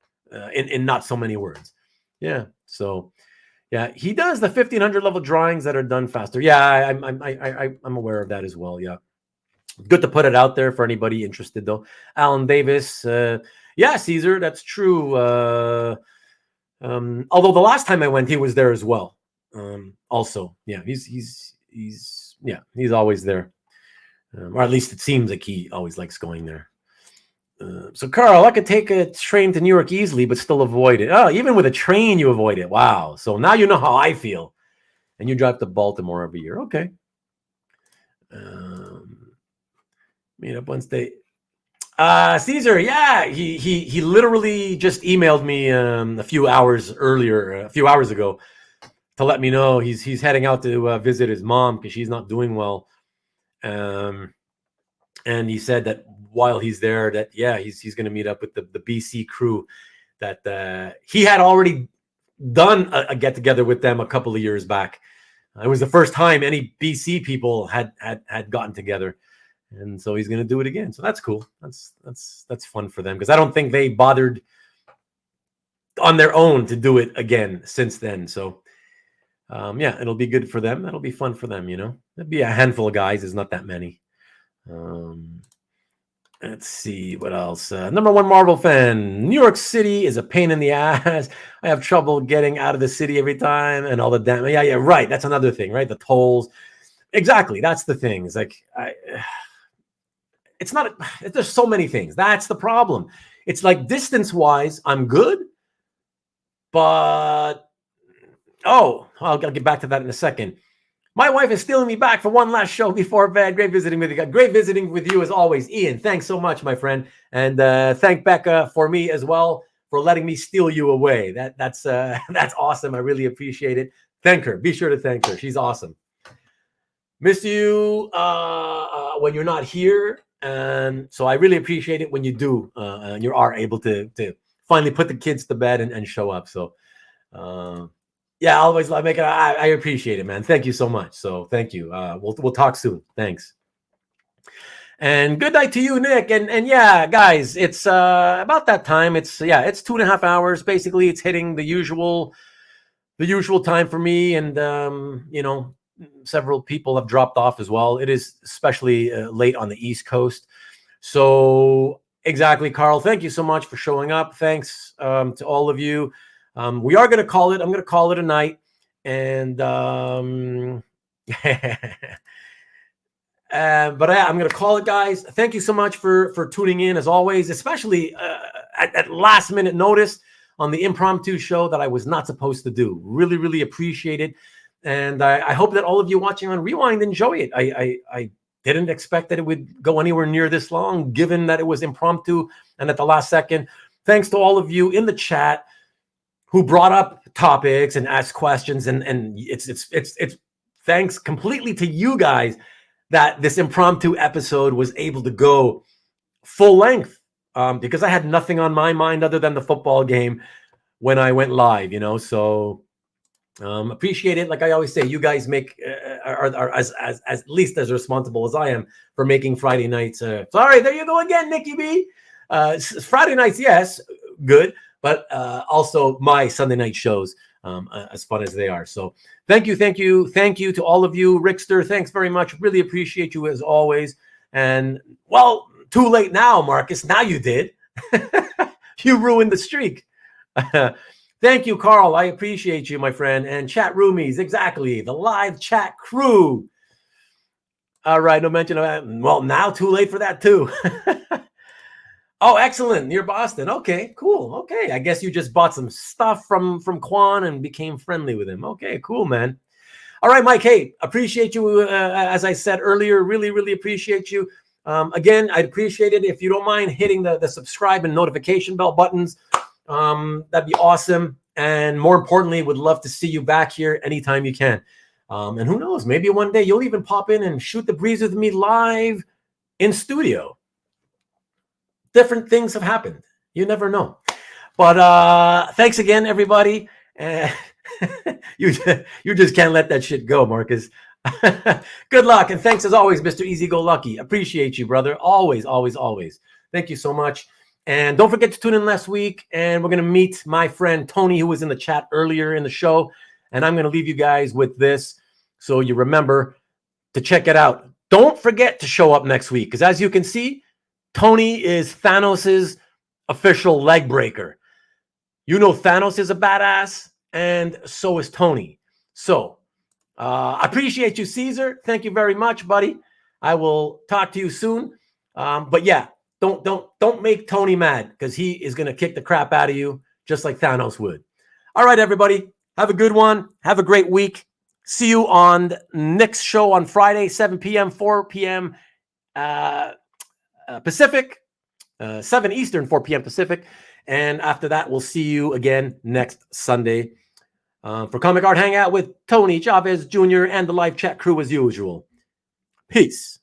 in not so many words. Yeah. So, yeah, he does the 1500 level drawings that are done faster. Yeah, I'm aware of that as well. Yeah. Good to put it out there for anybody interested, though. Alan Davis. Yeah, Caesar, that's true. Although the last time I went, he was there as well. Also, yeah, he's always there. Or at least it seems like he always likes going there. So, Carl, I could take a train to New York easily, but still avoid it. Oh, even with a train, you avoid it. Wow. So now you know how I feel. And you drive to Baltimore every year. Okay. Meet up Wednesday. Caesar, yeah, he literally just emailed me a few hours ago to let me know he's heading out to visit his mom because she's not doing well. And he said that while he's there, that he's going to meet up with the BC crew that he had already done a get together with them a couple of years back. It was the first time any BC people had gotten together. And so he's going to do it again. So that's cool. That's fun for them because I don't think they bothered on their own to do it again since then. So it'll be good for them. That'll be fun for them. There'd be a handful of guys. There's not that many. Let's see what else. Number one Marvel fan. New York City is a pain in the ass. I have trouble getting out of the city every time and all the damn. Yeah, right. That's another thing, right? The tolls. Exactly. That's the thing. It's like it's not, there's so many things. That's the problem. It's like distance-wise, I'm good, but, I'll get back to that in a second. My wife is stealing me back for one last show before bed. Great visiting with you. Great visiting with you as always. Ian, thanks so much, my friend. And thank Becca for me as well for letting me steal you away. That's awesome. I really appreciate it. Thank her. Be sure to thank her. She's awesome. Miss you when you're not here. And so I really appreciate it when you do, and you are able to finally put the kids to bed and show up. So, always make it. I appreciate it, man. Thank you so much. So thank you. We'll talk soon. Thanks. And good night to you, Nick. And yeah, guys, it's about that time. It's 2.5 hours. Basically, it's hitting the usual time for me. And several people have dropped off as well. It is especially late on the East Coast. So exactly, Carl, thank you so much for showing up. Thanks to all of you. We are going to call it. I'm going to call it a night. And but I'm going to call it, guys. Thank you so much for tuning in as always, especially at last minute notice. on the impromptu show that I was not supposed to do. Really, really appreciate it. And I hope that all of you watching on Rewind enjoy it. I didn't expect that it would go anywhere near this long, given that it was impromptu and at the last second. Thanks to all of you in the chat who brought up topics and asked questions. And it's thanks completely to you guys that this impromptu episode was able to go full length, because I had nothing on my mind other than the football game when I went live, so appreciate it. Like I always say, you guys are as at least as responsible as I am for making Friday nights. Sorry, there you go again, Nikki B. Friday nights, yes, good, but also my Sunday night shows, as fun as they are. So thank you to all of you. Rickster, thanks very much. Really appreciate you as always. And well, too late now, Marcus. Now you did. You ruined the streak. Thank you, Carl. I appreciate you, my friend. And chat roomies, exactly. The live chat crew. All right, no mention of that. Well, now too late for that too. Oh, excellent. Near Boston. Okay, cool. Okay, I guess you just bought some stuff from Quan and became friendly with him. Okay, cool, man. All right, Mike. Hey, appreciate you. As I said earlier, really, really appreciate you. Again, I'd appreciate it if you don't mind hitting the subscribe and notification bell buttons. That'd be awesome. And more importantly, would love to see you back here anytime you can. And who knows, maybe one day you'll even pop in and shoot the breeze with me live in studio. Different things have happened. You never know. But thanks again, everybody. You just can't let that shit go, Marcus. Good luck. And thanks as always, Mr. Easy Go Lucky. Appreciate you, brother. Always, always, always. Thank you so much. And don't forget to tune in next week. And we're going to meet my friend Tony, who was in the chat earlier in the show. And I'm going to leave you guys with this so you remember to check it out. Don't forget to show up next week, because as you can see, Tony is Thanos's official leg breaker. You know Thanos is a badass, and so is Tony. So I appreciate you, Caesar. Thank you very much, buddy. I will talk to you soon. But yeah, don't make Tony mad, because he is going to kick the crap out of you just like Thanos would. All right, everybody. Have a good one. Have a great week. See you on the next show on Friday, 7 p.m., 4 p.m. Pacific, 7 Eastern, 4 p.m. Pacific. And after that, we'll see you again next Sunday for Comic Art Hangout with Tony Chavez Jr. and the live chat crew as usual. Peace.